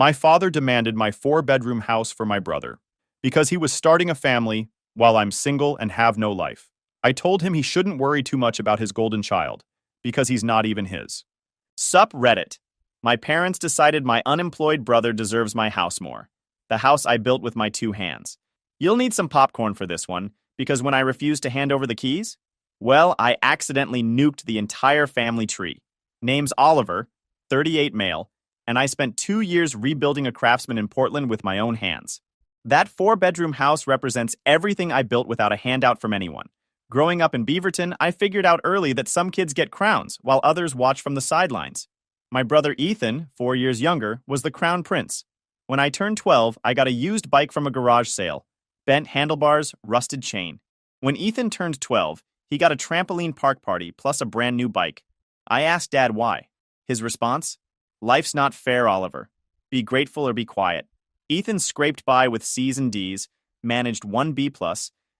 My father demanded my 4-bedroom house for my brother because he was starting a family while I'm single and have no life. I told him he shouldn't worry too much about his golden child because he's not even his. Sup Reddit. My parents decided my unemployed brother deserves my house more. The house I built with my 2 hands. You'll need some popcorn for this one, because when I refused to hand over the keys, well, I accidentally nuked the entire family tree. Name's Oliver, 38 male, and I spent 2 years rebuilding a craftsman in Portland with my own hands. That 4-bedroom house represents everything I built without a handout from anyone. Growing up in Beaverton, I figured out early that some kids get crowns while others watch from the sidelines. My brother Ethan, 4 years younger, was the crown prince. When I turned 12, I got a used bike from a garage sale. Bent handlebars, rusted chain. When Ethan turned 12, he got a trampoline park party plus a brand new bike. I asked Dad why. His response? Life's not fair, Oliver. Be grateful or be quiet. Ethan scraped by with C's and D's, managed 1 B+,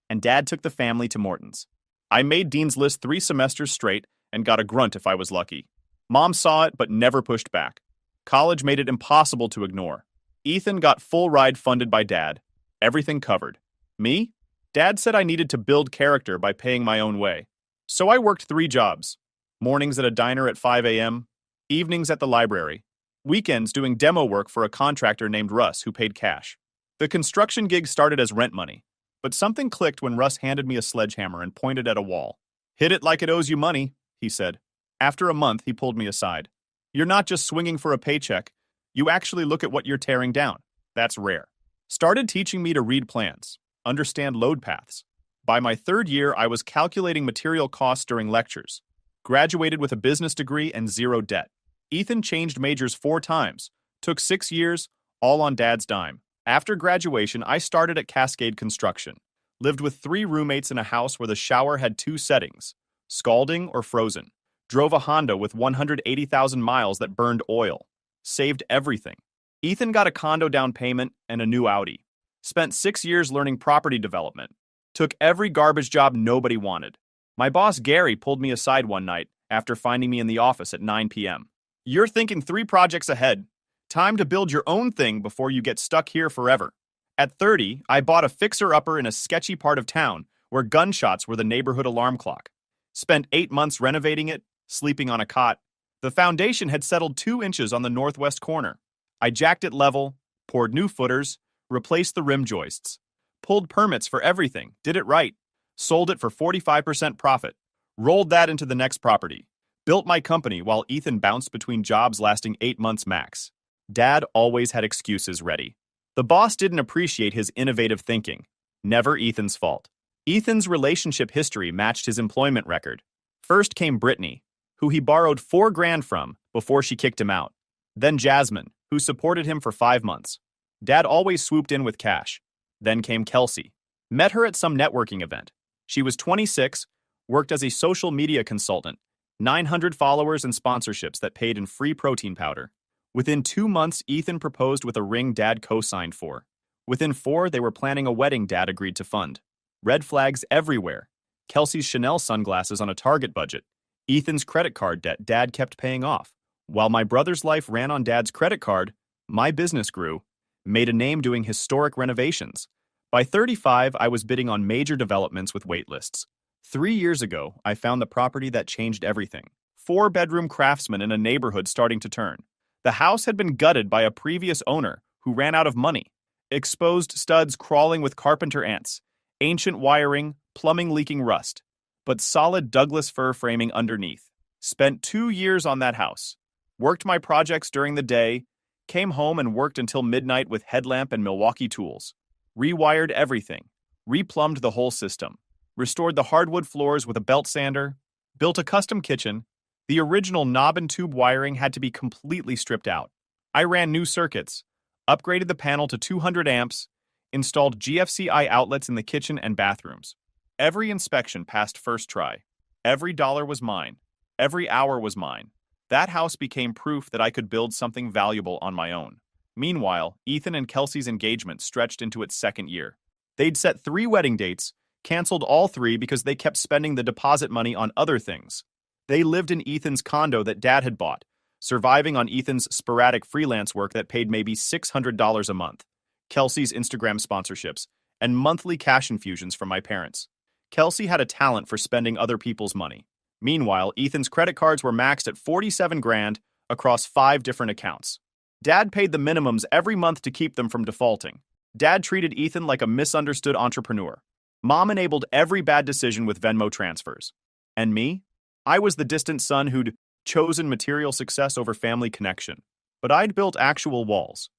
and Dad took the family to Morton's. I made Dean's List 3 semesters straight and got a grunt if I was lucky. Mom saw it but never pushed back. College made it impossible to ignore. Ethan got full ride funded by Dad. Everything covered. Me? Dad said I needed to build character by paying my own way. So I worked 3 jobs. Mornings at a diner at 5 a.m., evenings at the library, weekends doing demo work for a contractor named Russ who paid cash. The construction gig started as rent money, but something clicked when Russ handed me a sledgehammer and pointed at a wall. Hit it like it owes you money, he said. After a month, he pulled me aside. You're not just swinging for a paycheck. You actually look at what you're tearing down. That's rare. Started teaching me to read plans, understand load paths. By my 3rd year, I was calculating material costs during lectures. Graduated with a business degree and 0 debt. Ethan changed majors 4 times. Took 6 years, all on Dad's dime. After graduation, I started at Cascade Construction. Lived with 3 roommates in a house where the shower had 2 settings, scalding or frozen. Drove a Honda with 180,000 miles that burned oil. Saved everything. Ethan got a condo down payment and a new Audi. Spent 6 years learning property development. Took every garbage job nobody wanted. My boss Gary pulled me aside one night after finding me in the office at 9 p.m. You're thinking 3 projects ahead. Time to build your own thing before you get stuck here forever. At 30, I bought a fixer-upper in a sketchy part of town where gunshots were the neighborhood alarm clock. Spent 8 months renovating it, sleeping on a cot. The foundation had settled 2 inches on the northwest corner. I jacked it level, poured new footers, replaced the rim joists, pulled permits for everything, did it right, sold it for 45% profit, rolled that into the next property, built my company while Ethan bounced between jobs lasting 8 months max. Dad always had excuses ready. The boss didn't appreciate his innovative thinking. Never Ethan's fault. Ethan's relationship history matched his employment record. First came Brittany, who he borrowed $4,000 from before she kicked him out. Then Jasmine, who supported him for 5 months. Dad always swooped in with cash. Then came Kelsey. Met her at some networking event. She was 26, worked as a social media consultant, 900 followers and sponsorships that paid in free protein powder. Within 2 months, Ethan proposed with a ring Dad co-signed for. Within 4, they were planning a wedding Dad agreed to fund. Red flags everywhere. Kelsey's Chanel sunglasses on a Target budget. Ethan's credit card debt Dad kept paying off. While my brother's life ran on Dad's credit card, my business grew, made a name doing historic renovations. By 35, I was bidding on major developments with waitlists. 3 years ago, I found the property that changed everything. 4-bedroom craftsman in a neighborhood starting to turn. The house had been gutted by a previous owner who ran out of money. Exposed studs crawling with carpenter ants, ancient wiring, plumbing leaking rust, but solid Douglas fir framing underneath. Spent 2 years on that house. Worked my projects during the day, came home and worked until midnight with headlamp and Milwaukee tools. Rewired everything. Replumbed the whole system. Restored the hardwood floors with a belt sander. Built a custom kitchen. The original knob and tube wiring had to be completely stripped out. I ran new circuits. Upgraded the panel to 200 amps. Installed GFCI outlets in the kitchen and bathrooms. Every inspection passed first try. Every dollar was mine. Every hour was mine. That house became proof that I could build something valuable on my own. Meanwhile, Ethan and Kelsey's engagement stretched into its 2nd year. They'd set 3 wedding dates, canceled all 3 because they kept spending the deposit money on other things. They lived in Ethan's condo that Dad had bought, surviving on Ethan's sporadic freelance work that paid maybe $600 a month, Kelsey's Instagram sponsorships, and monthly cash infusions from my parents. Kelsey had a talent for spending other people's money. Meanwhile, Ethan's credit cards were maxed at 47 grand across 5 different accounts. Dad paid the minimums every month to keep them from defaulting. Dad treated Ethan like a misunderstood entrepreneur. Mom enabled every bad decision with Venmo transfers. And me? I was the distant son who'd chosen material success over family connection. But I'd built actual walls.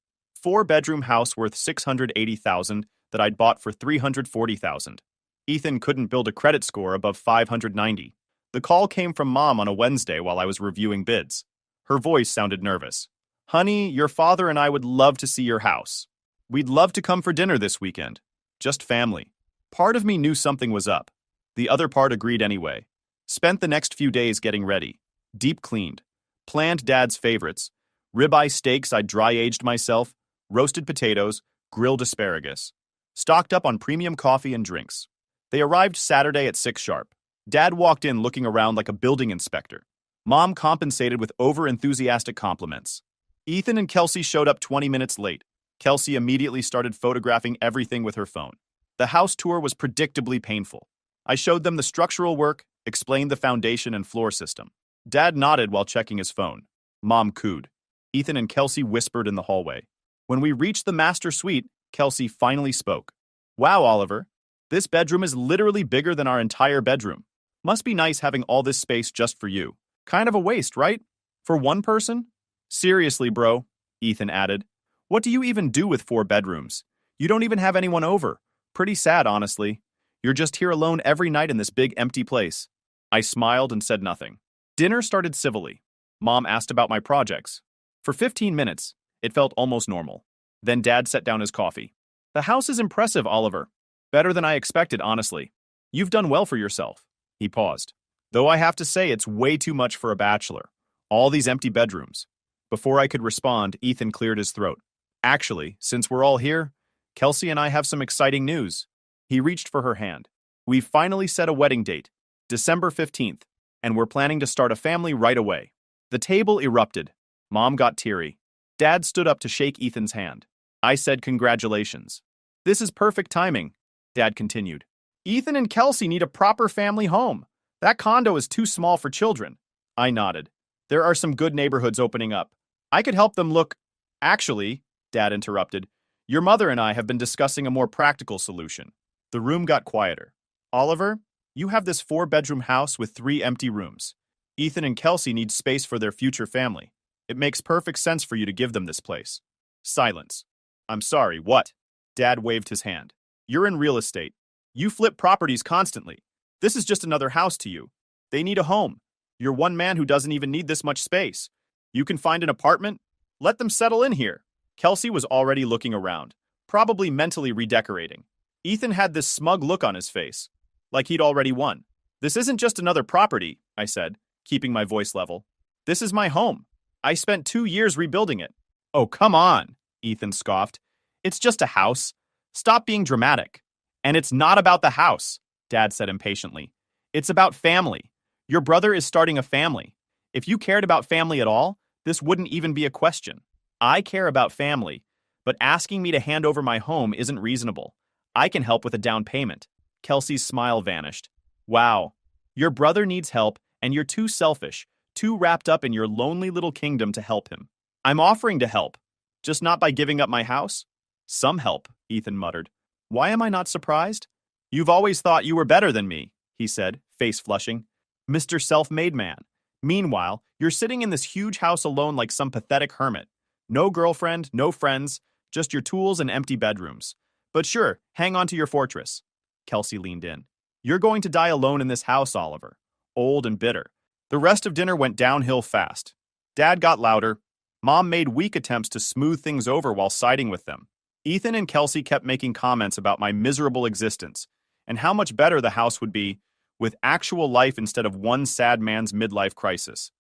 4-bedroom house worth $680,000 that I'd bought for $340,000. Ethan couldn't build a credit score above 590. The call came from Mom on a Wednesday while I was reviewing bids. Her voice sounded nervous. "Honey, your father and I would love to see your house. We'd love to come for dinner this weekend. Just family." Part of me knew something was up. The other part agreed anyway. Spent the next few days getting ready. Deep cleaned. Planned Dad's favorites. Ribeye steaks I'd dry-aged myself, roasted potatoes, grilled asparagus. Stocked up on premium coffee and drinks. They arrived Saturday at 6 sharp. Dad walked in looking around like a building inspector. Mom compensated with over-enthusiastic compliments. Ethan and Kelsey showed up 20 minutes late. Kelsey immediately started photographing everything with her phone. The house tour was predictably painful. I showed them the structural work, explained the foundation and floor system. Dad nodded while checking his phone. Mom cooed. Ethan and Kelsey whispered in the hallway. When we reached the master suite, Kelsey finally spoke. "Wow, Oliver. This bedroom is literally bigger than our entire bedroom. Must be nice having all this space just for you. Kind of a waste, right? For one person?" "Seriously, bro," Ethan added. "What do you even do with 4 bedrooms? You don't even have anyone over. Pretty sad, honestly. You're just here alone every night in this big empty place." I smiled and said nothing. Dinner started civilly. Mom asked about my projects. For 15 minutes, it felt almost normal. Then Dad set down his coffee. "The house is impressive, Oliver. Better than I expected, honestly. You've done well for yourself." He paused. "Though I have to say it's way too much for a bachelor. All these empty bedrooms." Before I could respond, Ethan cleared his throat. "Actually, since we're all here, Kelsey and I have some exciting news." He reached for her hand. "We've finally set a wedding date, December 15th, and we're planning to start a family right away." The table erupted. Mom got teary. Dad stood up to shake Ethan's hand. I said congratulations. "This is perfect timing," Dad continued. "Ethan and Kelsey need a proper family home. That condo is too small for children." I nodded. "There are some good neighborhoods opening up. I could help them look—" "Actually," Dad interrupted, "your mother and I have been discussing a more practical solution." The room got quieter. "Oliver, you have this 4-bedroom house with 3 empty rooms. Ethan and Kelsey need space for their future family. It makes perfect sense for you to give them this place." Silence. "I'm sorry, what?" Dad waved his hand. "You're in real estate. You flip properties constantly. This is just another house to you. They need a home. You're one man who doesn't even need this much space. You can find an apartment. Let them settle in here." Kelsey was already looking around, probably mentally redecorating. Ethan had this smug look on his face, like he'd already won. "This isn't just another property," I said, keeping my voice level. "This is my home. I spent 2 years rebuilding it." "Oh, come on," Ethan scoffed. "It's just a house. Stop being dramatic." "And it's not about the house," Dad said impatiently. "It's about family. Your brother is starting a family. If you cared about family at all, this wouldn't even be a question. I care about family, but asking me to hand over my home isn't reasonable. I can help with a down payment." Kelsey's smile vanished. "Wow. Your brother needs help, and you're too selfish, too wrapped up in your lonely little kingdom to help him." "I'm offering to help, just not by giving up my house." "Some help," Ethan muttered. "Why am I not surprised?" "You've always thought you were better than me," he said, face flushing. "Mr. Self-Made Man. Meanwhile, you're sitting in this huge house alone like some pathetic hermit. No girlfriend, no friends, just your tools and empty bedrooms. But sure, hang on to your fortress." Kelsey leaned in. "You're going to die alone in this house, Oliver. Old and bitter." The rest of dinner went downhill fast. Dad got louder. Mom made weak attempts to smooth things over while siding with them. Ethan and Kelsey kept making comments about my miserable existence and how much better the house would be with actual life instead of one sad man's midlife crisis.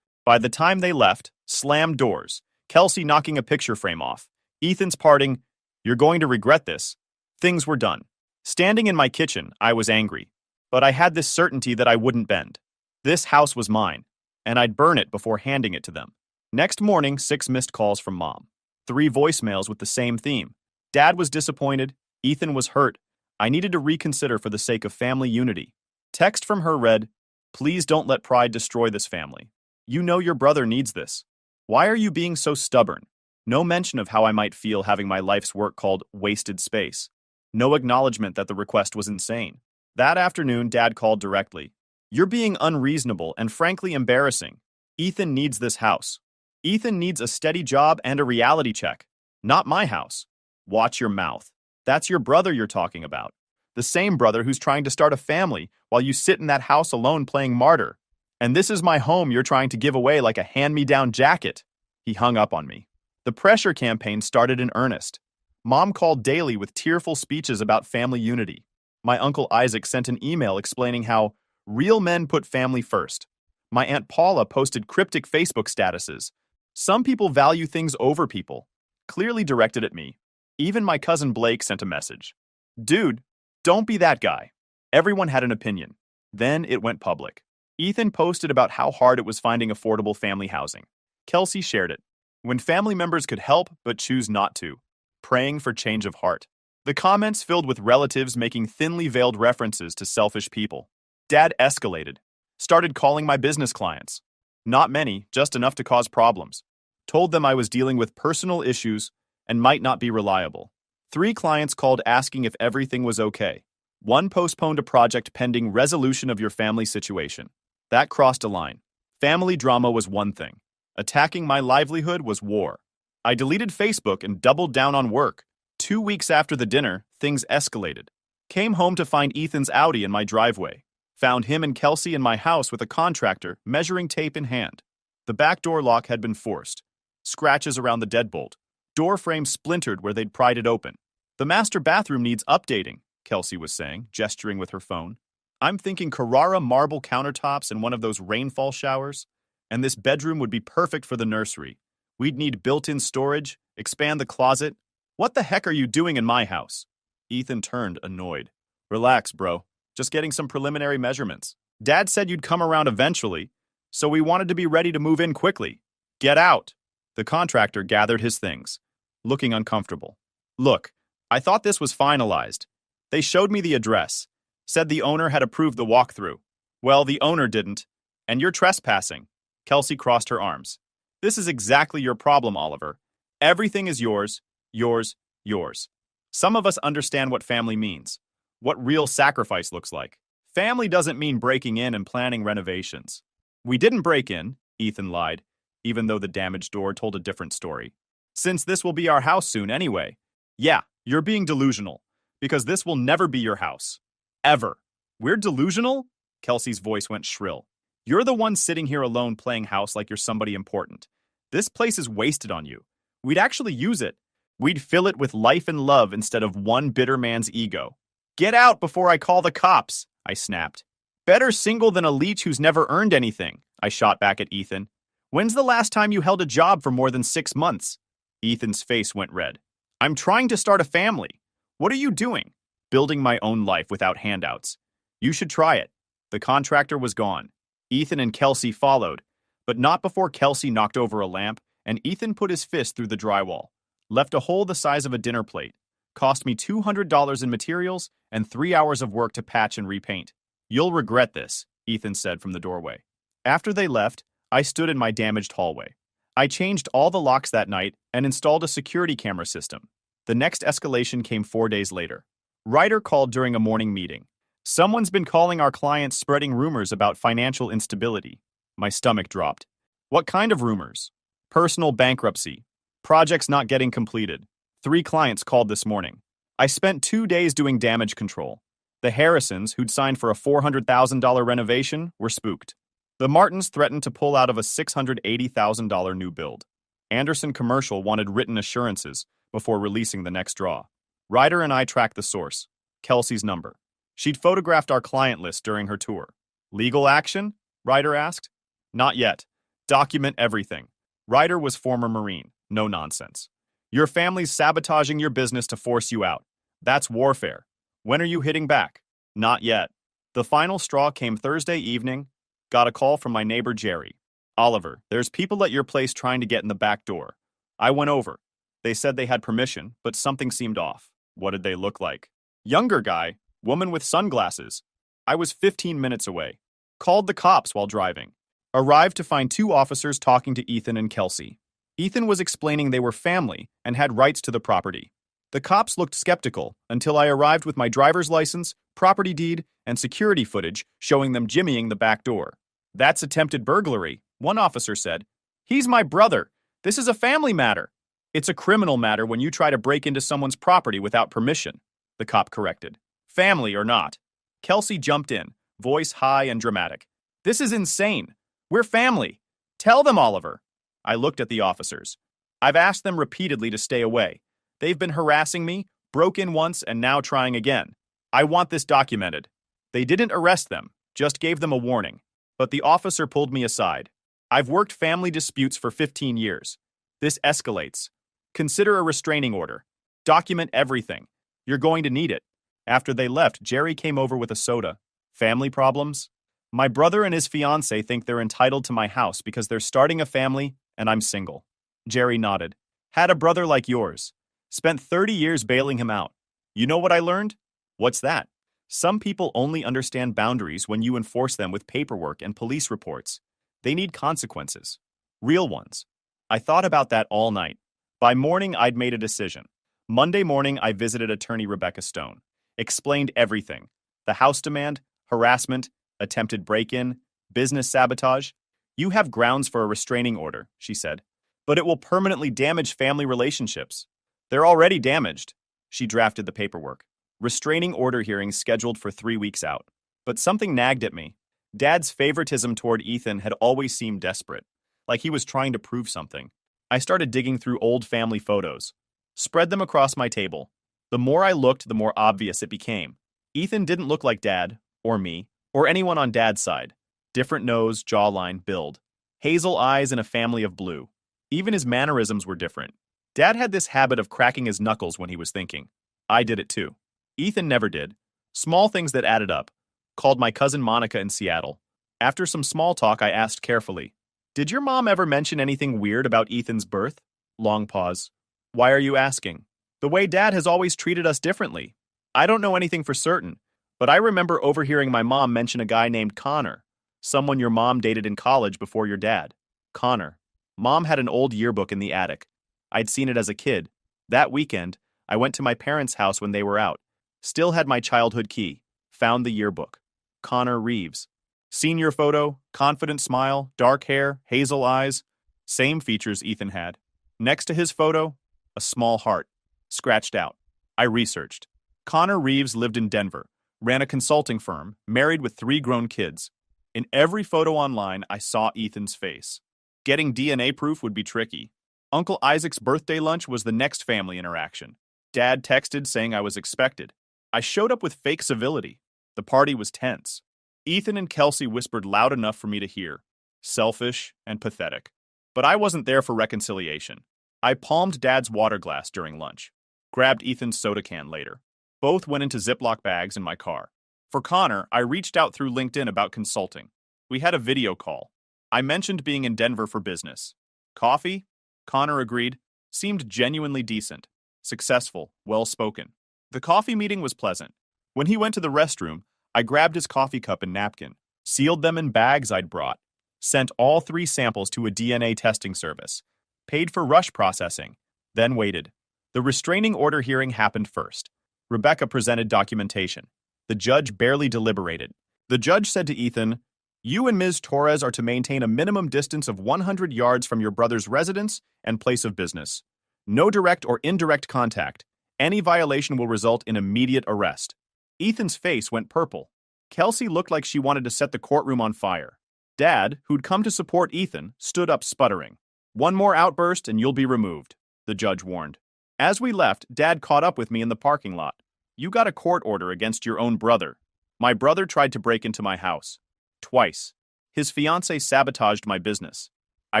By the time they left, slammed doors, Kelsey knocking a picture frame off, Ethan's parting, "You're going to regret this," things were done. Standing in my kitchen, I was angry, but I had this certainty that I wouldn't bend. This house was mine, and I'd burn it before handing it to them. Next morning, 6 missed calls from Mom. 3 voicemails with the same theme. Dad was disappointed. Ethan was hurt. I needed to reconsider for the sake of family unity. Text from her read, "Please don't let pride destroy this family. You know your brother needs this. Why are you being so stubborn?" No mention of how I might feel having my life's work called wasted space. No acknowledgement that the request was insane. That afternoon, Dad called directly. "You're being unreasonable and frankly embarrassing. Ethan needs this house. Ethan needs a steady job and a reality check. Not my house. Watch your mouth. That's your brother you're talking about. The same brother who's trying to start a family while you sit in that house alone playing martyr. And this is my home you're trying to give away like a hand-me-down jacket." He hung up on me. The pressure campaign started in earnest. Mom called daily with tearful speeches about family unity. My Uncle Isaac sent an email explaining how real men put family first. My Aunt Paula posted cryptic Facebook statuses. Some people value things over people, clearly directed at me. Even my cousin Blake sent a message. "Dude, don't be that guy." Everyone had an opinion. Then it went public. Ethan posted about how hard it was finding affordable family housing. Kelsey shared it. When family members could help but choose not to. Praying for change of heart. The comments filled with relatives making thinly veiled references to selfish people. Dad escalated. Started calling my business clients. Not many, just enough to cause problems. Told them I was dealing with personal issues and might not be reliable. 3 clients called asking if everything was okay. 1 postponed a project pending resolution of your family situation. That crossed a line. Family drama was one thing. Attacking my livelihood was war. I deleted Facebook and doubled down on work. 2 weeks after the dinner, things escalated. Came home to find Ethan's Audi in my driveway. Found him and Kelsey in my house with a contractor, measuring tape in hand. The back door lock had been forced. Scratches around the deadbolt. Door frame splintered where they'd pried it open. "The master bathroom needs updating," Kelsey was saying, gesturing with her phone. "I'm thinking Carrara marble countertops and one of those rainfall showers. And this bedroom would be perfect for the nursery. We'd need built-in storage, expand the closet. What the heck are you doing in my house?" Ethan turned, annoyed. "Relax, bro. Just getting some preliminary measurements. Dad said you'd come around eventually, so we wanted to be ready to move in quickly. Get out." The contractor gathered his things, looking uncomfortable. "Look, I thought this was finalized. They showed me the address. Said the owner had approved the walkthrough. Well, the owner didn't, and you're trespassing." Kelsey crossed her arms. "This is exactly your problem, Oliver. Everything is yours, yours, yours. Some of us understand what family means, what real sacrifice looks like. Family doesn't mean breaking in and planning renovations." "We didn't break in," Ethan lied, even though the damaged door told a different story. "Since this will be our house soon anyway." "Yeah, you're being delusional, because this will never be your house. Ever." "We're delusional?" Kelsey's voice went shrill. "You're the one sitting here alone playing house like you're somebody important. This place is wasted on you. We'd actually use it. We'd fill it with life and love instead of one bitter man's ego." "Get out before I call the cops," I snapped. "Better single than a leech who's never earned anything," I shot back at Ethan. "When's the last time you held a job for more than 6 months?" Ethan's face went red. "I'm trying to start a family. What are you doing?" "Building my own life without handouts. You should try it." The contractor was gone. Ethan and Kelsey followed, but not before Kelsey knocked over a lamp and Ethan put his fist through the drywall. Left a hole the size of a dinner plate. Cost me $200 in materials and 3 hours of work to patch and repaint. "You'll regret this," Ethan said from the doorway. After they left, I stood in my damaged hallway. I changed all the locks that night and installed a security camera system. The next escalation came 4 days later. Ryder called during a morning meeting. "Someone's been calling our clients spreading rumors about financial instability." My stomach dropped. "What kind of rumors?" "Personal bankruptcy. Projects not getting completed." 3 clients called this morning. I spent 2 days doing damage control. The Harrisons, who'd signed for a $400,000 renovation, were spooked. The Martins threatened to pull out of a $680,000 new build. Anderson Commercial wanted written assurances before releasing the next draw. Ryder and I tracked the source, Kelsey's number. She'd photographed our client list during her tour. "Legal action?" Ryder asked. "Not yet. Document everything." Ryder was former Marine. No nonsense. "Your family's sabotaging your business to force you out. That's warfare. When are you hitting back?" "Not yet." The final straw came Thursday evening. Got a call from my neighbor Jerry. Oliver, there's people at your place trying to get in the back door. I went over. They said they had permission, but something seemed off. What did they look like? Younger guy, woman with sunglasses. I was 15 minutes away. Called the cops while driving. Arrived to find two officers talking to Ethan and Kelsey. Ethan was explaining they were family and had rights to the property. The cops looked skeptical until I arrived with my driver's license, property deed, and security footage showing them jimmying the back door. That's attempted burglary, one officer said. He's my brother. This is a family matter. It's a criminal matter when you try to break into someone's property without permission, the cop corrected. Family or not. Kelsey jumped in, voice high and dramatic. This is insane. We're family. Tell them, Oliver. I looked at the officers. I've asked them repeatedly to stay away. They've been harassing me, broke in once, and now trying again. I want this documented. They didn't arrest them, just gave them a warning. But the officer pulled me aside. I've worked family disputes for 15 years. This escalates. Consider a restraining order. Document everything. You're going to need it. After they left, Jerry came over with a soda. Family problems? My brother and his fiancée think they're entitled to my house because they're starting a family and I'm single. Jerry nodded. Had a brother like yours. Spent 30 years bailing him out. You know what I learned? What's that? Some people only understand boundaries when you enforce them with paperwork and police reports. They need consequences. Real ones. I thought about that all night. By morning, I'd made a decision. Monday morning, I visited attorney Rebecca Stone. Explained everything. The house demand, harassment, attempted break-in, business sabotage. You have grounds for a restraining order, she said. But it will permanently damage family relationships. They're already damaged. She drafted the paperwork. Restraining order hearings scheduled for 3 weeks out. But something nagged at me. Dad's favoritism toward Ethan had always seemed desperate, like he was trying to prove something. I started digging through old family photos. Spread them across my table. The more I looked, the more obvious it became. Ethan didn't look like Dad, or me, or anyone on Dad's side. Different nose, jawline, build. Hazel eyes and a family of blue. Even his mannerisms were different. Dad had this habit of cracking his knuckles when he was thinking. I did it too. Ethan never did. Small things that added up. Called my cousin Monica in Seattle. After some small talk, I asked carefully, Did your mom ever mention anything weird about Ethan's birth? Long pause. Why are you asking? The way Dad has always treated us differently. I don't know anything for certain, but I remember overhearing my mom mention a guy named Connor, someone your mom dated in college before your dad. Connor. Mom had an old yearbook in the attic. I'd seen it as a kid. That weekend, I went to my parents' house when they were out. Still had my childhood key. Found the yearbook. Connor Reeves. Senior photo, confident smile, dark hair, hazel eyes. Same features Ethan had. Next to his photo, a small heart. Scratched out. I researched. Connor Reeves lived in Denver, ran a consulting firm, married with 3 grown kids. In every photo online, I saw Ethan's face. Getting DNA proof would be tricky. Uncle Isaac's birthday lunch was the next family interaction. Dad texted saying I was expected. I showed up with fake civility. The party was tense. Ethan and Kelsey whispered loud enough for me to hear. Selfish and pathetic. But I wasn't there for reconciliation. I palmed Dad's water glass during lunch. Grabbed Ethan's soda can later. Both went into Ziploc bags in my car. For Connor, I reached out through LinkedIn about consulting. We had a video call. I mentioned being in Denver for business. Coffee? Connor agreed. Seemed genuinely decent. Successful, well-spoken. The coffee meeting was pleasant. When he went to the restroom, I grabbed his coffee cup and napkin, sealed them in bags I'd brought, sent all 3 samples to a DNA testing service, paid for rush processing, then waited. The restraining order hearing happened first. Rebecca presented documentation. The judge barely deliberated. The judge said to Ethan, You and Ms. Torres are to maintain a minimum distance of 100 yards from your brother's residence and place of business. No direct or indirect contact. Any violation will result in immediate arrest. Ethan's face went purple. Kelsey looked like she wanted to set the courtroom on fire. Dad, who'd come to support Ethan, stood up sputtering. One more outburst and you'll be removed, the judge warned. As we left, Dad caught up with me in the parking lot. You got a court order against your own brother. My brother tried to break into my house. Twice. His fiancée sabotaged my business. I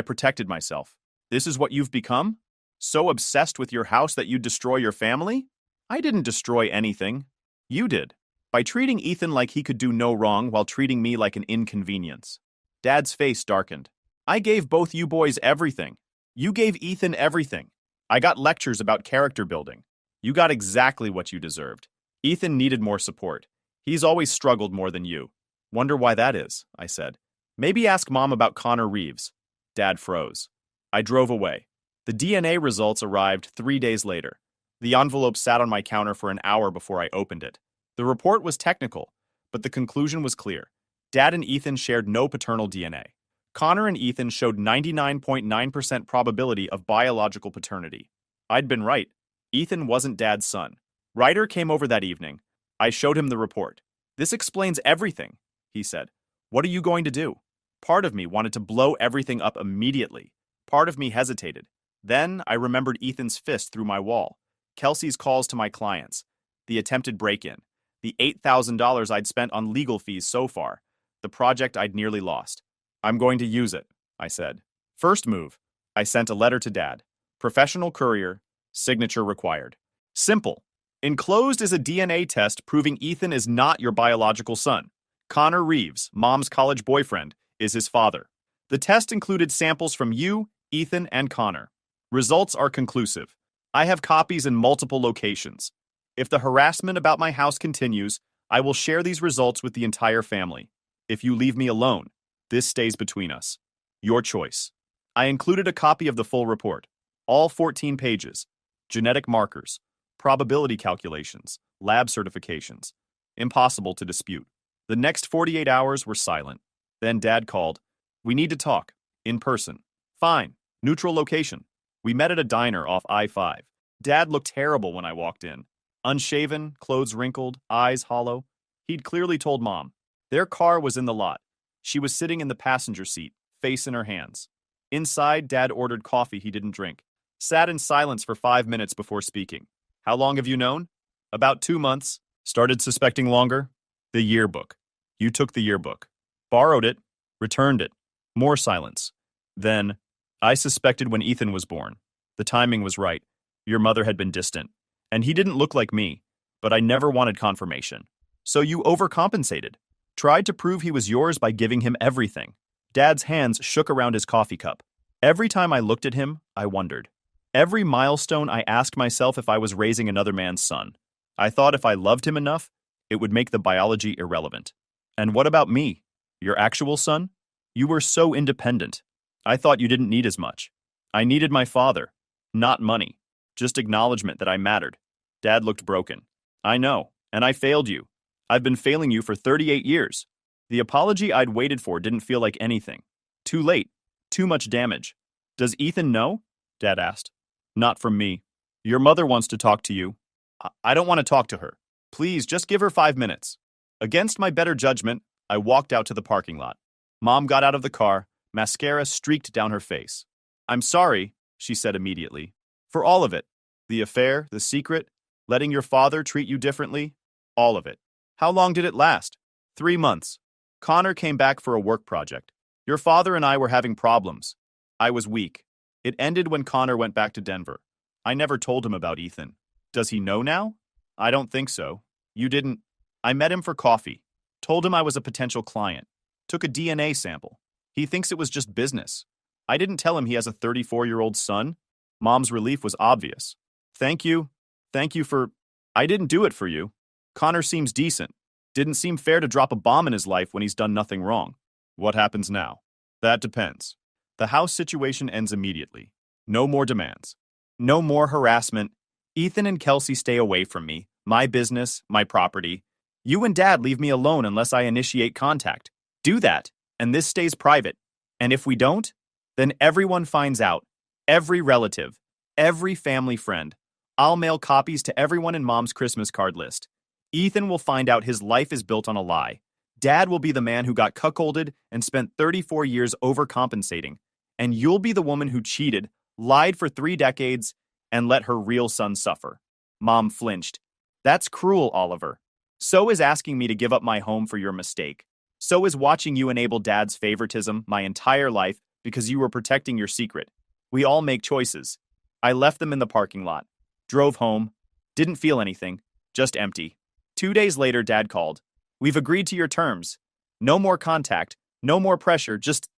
protected myself. This is what you've become? So obsessed with your house that you'd destroy your family? I didn't destroy anything. You did. By treating Ethan like he could do no wrong while treating me like an inconvenience. Dad's face darkened. I gave both you boys everything. You gave Ethan everything. I got lectures about character building. You got exactly what you deserved. Ethan needed more support. He's always struggled more than you. Wonder why that is, I said. Maybe ask Mom about Connor Reeves. Dad froze. I drove away. The DNA results arrived 3 days later. The envelope sat on my counter for an hour before I opened it. The report was technical, but the conclusion was clear. Dad and Ethan shared no paternal DNA. Connor and Ethan showed 99.9% probability of biological paternity. I'd been right. Ethan wasn't Dad's son. Ryder came over that evening. I showed him the report. This explains everything, he said. What are you going to do? Part of me wanted to blow everything up immediately. Part of me hesitated. Then I remembered Ethan's fist through my wall, Kelsey's calls to my clients, the attempted break-in, the $8,000 I'd spent on legal fees so far, the project I'd nearly lost. I'm going to use it, I said. First move, I sent a letter to Dad. Professional courier, signature required. Simple. Enclosed is a DNA test proving Ethan is not your biological son. Connor Reeves, Mom's college boyfriend, is his father. The test included samples from you, Ethan, and Connor. Results are conclusive. I have copies in multiple locations. If the harassment about my house continues, I will share these results with the entire family. If you leave me alone, this stays between us. Your choice. I included a copy of the full report. All 14 pages. Genetic markers, probability calculations, lab certifications. Impossible to dispute. The next 48 hours were silent. Then Dad called. We need to talk. In person. Fine. Neutral location. We met at a diner off I-5. Dad looked terrible when I walked in. Unshaven, clothes wrinkled, eyes hollow. He'd clearly told Mom. Their car was in the lot. She was sitting in the passenger seat, face in her hands. Inside, Dad ordered coffee he didn't drink. Sat in silence for 5 minutes before speaking. How long have you known? About 2 months. Started suspecting longer? The yearbook. You took the yearbook. Borrowed it. Returned it. More silence. Then, I suspected when Ethan was born. The timing was right. Your mother had been distant. And he didn't look like me. But I never wanted confirmation. So you overcompensated. Tried to prove he was yours by giving him everything. Dad's hands shook around his coffee cup. Every time I looked at him, I wondered. Every milestone I asked myself if I was raising another man's son. I thought if I loved him enough, it would make the biology irrelevant. And what about me? Your actual son? You were so independent. I thought you didn't need as much. I needed my father. Not money. Just acknowledgement that I mattered. Dad looked broken. I know, and I failed you. I've been failing you for 38 years. The apology I'd waited for didn't feel like anything. Too late. Too much damage. Does Ethan know? Dad asked. Not from me. Your mother wants to talk to you. I don't want to talk to her. Please, just give her 5 minutes. Against my better judgment, I walked out to the parking lot. Mom got out of the car, mascara streaked down her face. I'm sorry, she said immediately. For all of it. The affair, the secret, letting your father treat you differently. All of it. How long did it last? 3 months. Connor came back for a work project. Your father and I were having problems. I was weak. It ended when Connor went back to Denver. I never told him about Ethan. Does he know now? I don't think so. You didn't. I met him for coffee. Told him I was a potential client. Took a DNA sample. He thinks it was just business. I didn't tell him he has a 34-year-old son. Mom's relief was obvious. Thank you. Thank you for... I didn't do it for you. Connor seems decent. Didn't seem fair to drop a bomb in his life when he's done nothing wrong. What happens now? That depends. The house situation ends immediately. No more demands. No more harassment. Ethan and Kelsey stay away from me. My business, my property. You and Dad leave me alone unless I initiate contact. Do that, and this stays private. And if we don't, then everyone finds out. Every relative. Every family friend. I'll mail copies to everyone in Mom's Christmas card list. Ethan will find out his life is built on a lie. Dad will be the man who got cuckolded and spent 34 years overcompensating. And you'll be the woman who cheated, lied for 3 decades, and let her real son suffer. Mom flinched. That's cruel, Oliver. So is asking me to give up my home for your mistake. So is watching you enable Dad's favoritism my entire life because you were protecting your secret. We all make choices. I left them in the parking lot. Drove home. Didn't feel anything. Just empty. 2 days later, Dad called. We've agreed to your terms. No more contact. No more pressure. Just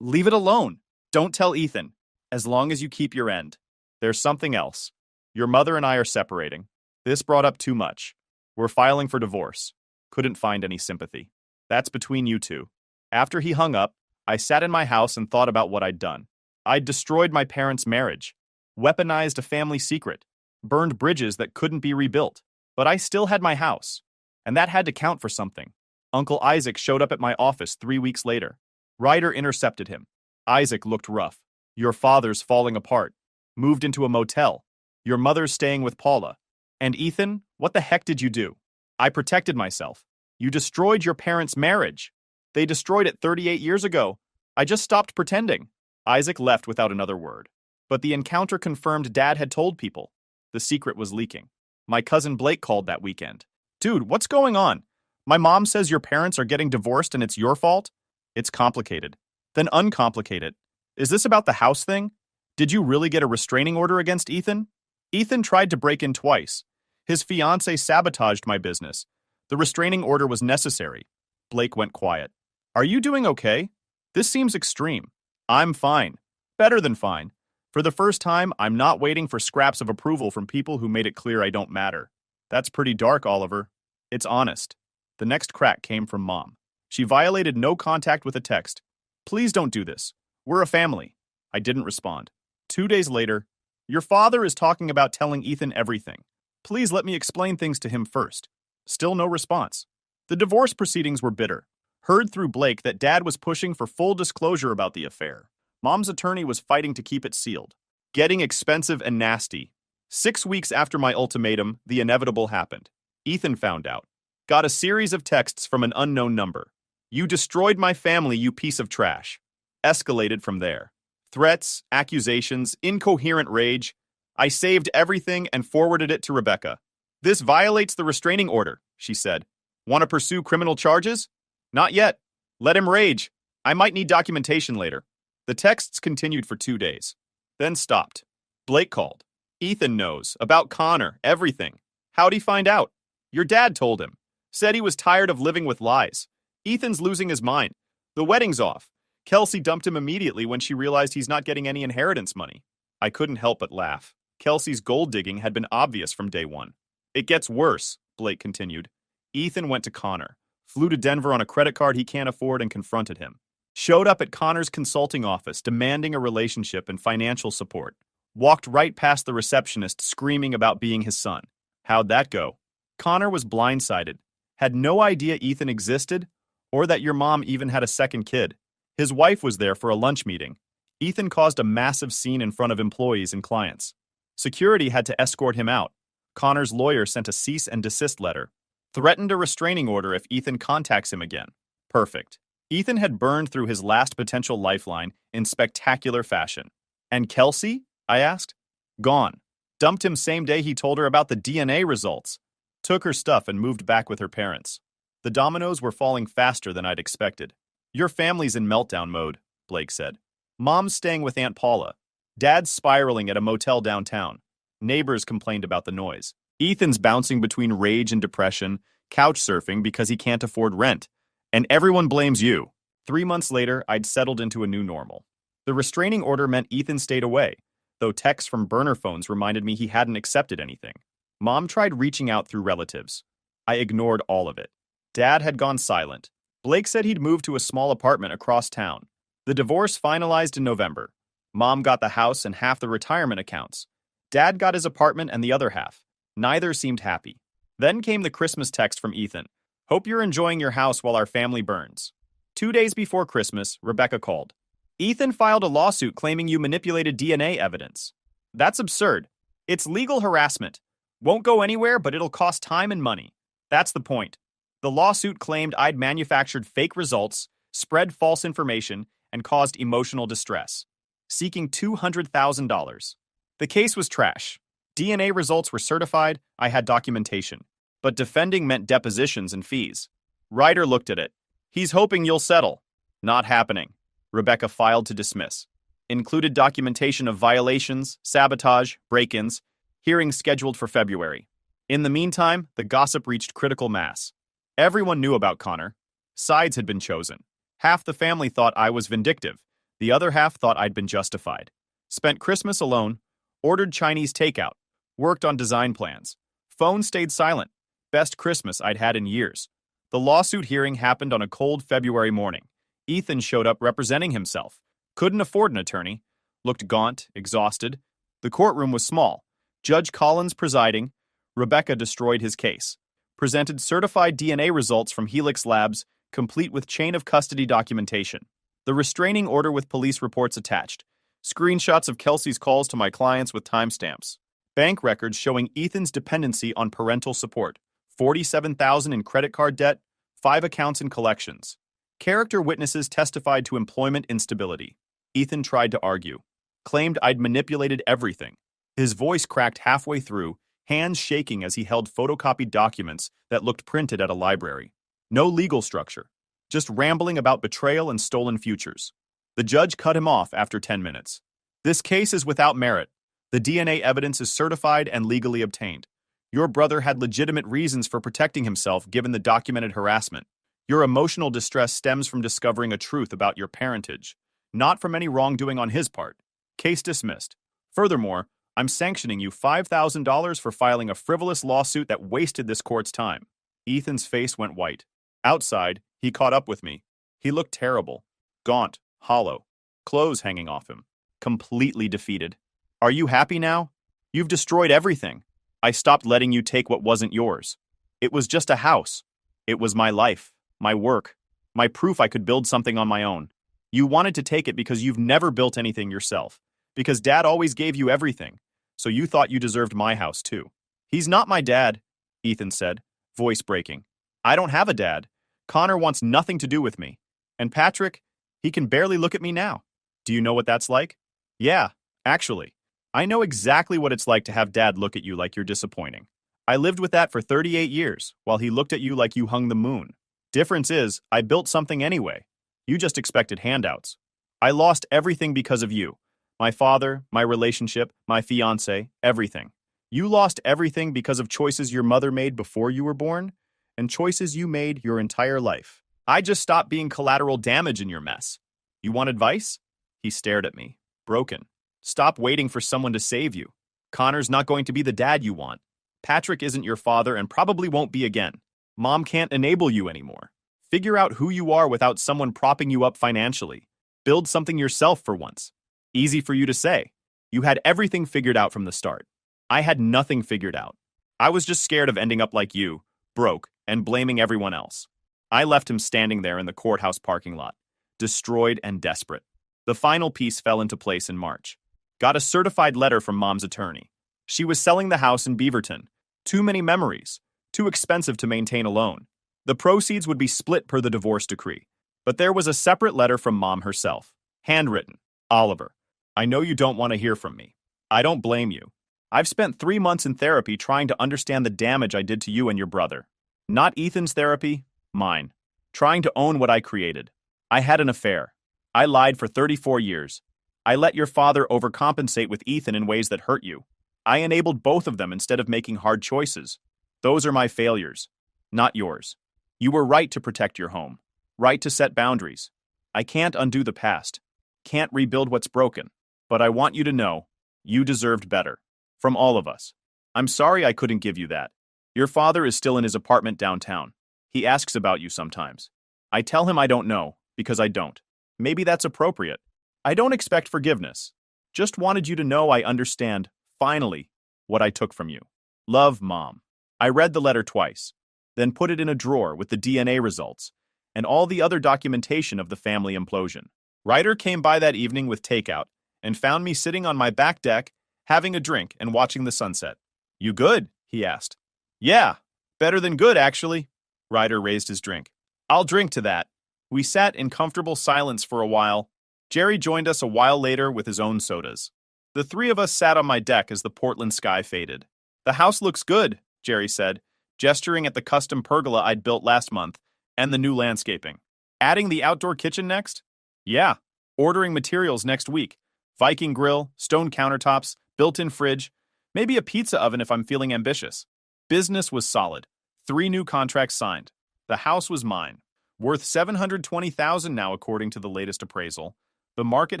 Leave it alone. Don't tell Ethan. As long as you keep your end. There's something else. Your mother and I are separating. This brought up too much. We're filing for divorce. Couldn't find any sympathy. That's between you two. After he hung up, I sat in my house and thought about what I'd done. I'd destroyed my parents' marriage, weaponized a family secret, burned bridges that couldn't be rebuilt. But I still had my house, and that had to count for something. Uncle Isaac showed up at my office 3 weeks later. Ryder intercepted him. Isaac looked rough. Your father's falling apart. Moved into a motel. Your mother's staying with Paula. And Ethan, what the heck did you do? I protected myself. You destroyed your parents' marriage. They destroyed it 38 years ago. I just stopped pretending. Isaac left without another word. But the encounter confirmed Dad had told people. The secret was leaking. My cousin Blake called that weekend. Dude, what's going on? My mom says your parents are getting divorced and it's your fault? It's complicated. Then uncomplicate it. Is this about the house thing? Did you really get a restraining order against Ethan? Ethan tried to break in twice. His fiancée sabotaged my business. The restraining order was necessary. Blake went quiet. Are you doing okay? This seems extreme. I'm fine. Better than fine. For the first time, I'm not waiting for scraps of approval from people who made it clear I don't matter. That's pretty dark, Oliver. It's honest. The next crack came from Mom. She violated no contact with a text. Please don't do this. We're a family. I didn't respond. 2 days later, your father is talking about telling Ethan everything. Please let me explain things to him first. Still no response. The divorce proceedings were bitter. Heard through Blake that Dad was pushing for full disclosure about the affair. Mom's attorney was fighting to keep it sealed. Getting expensive and nasty. 6 weeks after my ultimatum, the inevitable happened. Ethan found out. Got a series of texts from an unknown number. You destroyed my family, you piece of trash. Escalated from there. Threats, accusations, incoherent rage. I saved everything and forwarded it to Rebecca. This violates the restraining order, she said. Want to pursue criminal charges? Not yet. Let him rage. I might need documentation later. The texts continued for 2 days. Then stopped. Blake called. Ethan knows. About Connor. Everything. How'd he find out? Your dad told him. Said he was tired of living with lies. Ethan's losing his mind. The wedding's off. Kelsey dumped him immediately when she realized he's not getting any inheritance money. I couldn't help but laugh. Kelsey's gold digging had been obvious from day one. It gets worse, Blake continued. Ethan went to Connor. Flew to Denver on a credit card he can't afford and confronted him. Showed up at Connor's consulting office demanding a relationship and financial support. Walked right past the receptionist screaming about being his son. How'd that go? Connor was blindsided. Had no idea Ethan existed or that your mom even had a second kid. His wife was there for a lunch meeting. Ethan caused a massive scene in front of employees and clients. Security had to escort him out. Connor's lawyer sent a cease and desist letter. Threatened a restraining order if Ethan contacts him again. Perfect. Ethan had burned through his last potential lifeline in spectacular fashion. And Kelsey? I asked. Gone. Dumped him same day he told her about the DNA results. Took her stuff and moved back with her parents. The dominoes were falling faster than I'd expected. Your family's in meltdown mode, Blake said. Mom's staying with Aunt Paula. Dad's spiraling at a motel downtown. Neighbors complained about the noise. Ethan's bouncing between rage and depression, couch surfing because he can't afford rent. And everyone blames you. 3 months later, I'd settled into a new normal. The restraining order meant Ethan stayed away, though texts from burner phones reminded me he hadn't accepted anything. Mom tried reaching out through relatives. I ignored all of it. Dad had gone silent. Blake said he'd moved to a small apartment across town. The divorce finalized in November. Mom got the house and half the retirement accounts. Dad got his apartment and the other half. Neither seemed happy. Then came the Christmas text from Ethan. Hope you're enjoying your house while our family burns. 2 days before Christmas, Rebecca called. Ethan filed a lawsuit claiming you manipulated DNA evidence. That's absurd. It's legal harassment. Won't go anywhere, but it'll cost time and money. That's the point. The lawsuit claimed I'd manufactured fake results, spread false information, and caused emotional distress, seeking $200,000. The case was trash. DNA results were certified, I had documentation. But defending meant depositions and fees. Ryder looked at it. He's hoping you'll settle. Not happening. Rebecca filed to dismiss. Included documentation of violations, sabotage, break-ins, hearings scheduled for February. In the meantime, the gossip reached critical mass. Everyone knew about Connor. Sides had been chosen. Half the family thought I was vindictive. The other half thought I'd been justified. Spent Christmas alone, ordered Chinese takeout, worked on design plans. Phone stayed silent. Best Christmas I'd had in years. The lawsuit hearing happened on a cold February morning. Ethan showed up representing himself. Couldn't afford an attorney. Looked gaunt, exhausted. The courtroom was small. Judge Collins presiding. Rebecca destroyed his case. Presented certified DNA results from Helix Labs, complete with chain of custody documentation. The restraining order with police reports attached. Screenshots of Kelsey's calls to my clients with timestamps. Bank records showing Ethan's dependency on parental support. $47,000 in credit card debt, 5 accounts in collections. Character witnesses testified to employment instability. Ethan tried to argue. Claimed I'd manipulated everything. His voice cracked halfway through, hands shaking as he held photocopied documents that looked printed at a library. No legal structure. Just rambling about betrayal and stolen futures. The judge cut him off after 10 minutes. This case is without merit. The DNA evidence is certified and legally obtained. Your brother had legitimate reasons for protecting himself given the documented harassment. Your emotional distress stems from discovering a truth about your parentage, not from any wrongdoing on his part. Case dismissed. Furthermore, I'm sanctioning you $5,000 for filing a frivolous lawsuit that wasted this court's time. Ethan's face went white. Outside, he caught up with me. He looked terrible. Gaunt, hollow, clothes hanging off him. Completely defeated. Are you happy now? You've destroyed everything. I stopped letting you take what wasn't yours. It was just a house. It was my life, my work, my proof I could build something on my own. You wanted to take it because you've never built anything yourself. Because Dad always gave you everything. So you thought you deserved my house too. He's not my dad, Ethan said, voice breaking. I don't have a dad. Connor wants nothing to do with me. And Patrick, he can barely look at me now. Do you know what that's like? Yeah, actually. I know exactly what it's like to have Dad look at you like you're disappointing. I lived with that for 38 years, while he looked at you like you hung the moon. Difference is, I built something anyway. You just expected handouts. I lost everything because of you. My father, my relationship, my fiancé, everything. You lost everything because of choices your mother made before you were born, and choices you made your entire life. I just stopped being collateral damage in your mess. You want advice? He stared at me, broken. Stop waiting for someone to save you. Connor's not going to be the dad you want. Patrick isn't your father and probably won't be again. Mom can't enable you anymore. Figure out who you are without someone propping you up financially. Build something yourself for once. Easy for you to say. You had everything figured out from the start. I had nothing figured out. I was just scared of ending up like you, broke, and blaming everyone else. I left him standing there in the courthouse parking lot, destroyed and desperate. The final piece fell into place in March. Got a certified letter from Mom's attorney. She was selling the house in Beaverton. Too many memories. Too expensive to maintain alone. The proceeds would be split per the divorce decree. But there was a separate letter from Mom herself. Handwritten. Oliver, I know you don't want to hear from me. I don't blame you. I've spent 3 months in therapy trying to understand the damage I did to you and your brother. Not Ethan's therapy, mine. Trying to own what I created. I had an affair. I lied for 34 years. I let your father overcompensate with Ethan in ways that hurt you. I enabled both of them instead of making hard choices. Those are my failures, not yours. You were right to protect your home, right to set boundaries. I can't undo the past, can't rebuild what's broken, but I want you to know, you deserved better. From all of us. I'm sorry I couldn't give you that. Your father is still in his apartment downtown. He asks about you sometimes. I tell him I don't know, because I don't. Maybe that's appropriate. I don't expect forgiveness. Just wanted you to know I understand, finally, what I took from you. Love, Mom. I read the letter twice, then put it in a drawer with the DNA results and all the other documentation of the family implosion. Ryder came by that evening with takeout and found me sitting on my back deck, having a drink and watching the sunset. You good? He asked. Yeah, better than good, actually. Ryder raised his drink. I'll drink to that. We sat in comfortable silence for a while. Jerry joined us a while later with his own sodas. The three of us sat on my deck as the Portland sky faded. The house looks good, Jerry said, gesturing at the custom pergola I'd built last month and the new landscaping. Adding the outdoor kitchen next? Yeah, ordering materials next week. Viking grill, stone countertops, built-in fridge, maybe a pizza oven if I'm feeling ambitious. Business was solid. 3 new contracts signed. The house was mine. Worth $720,000 now according to the latest appraisal. The market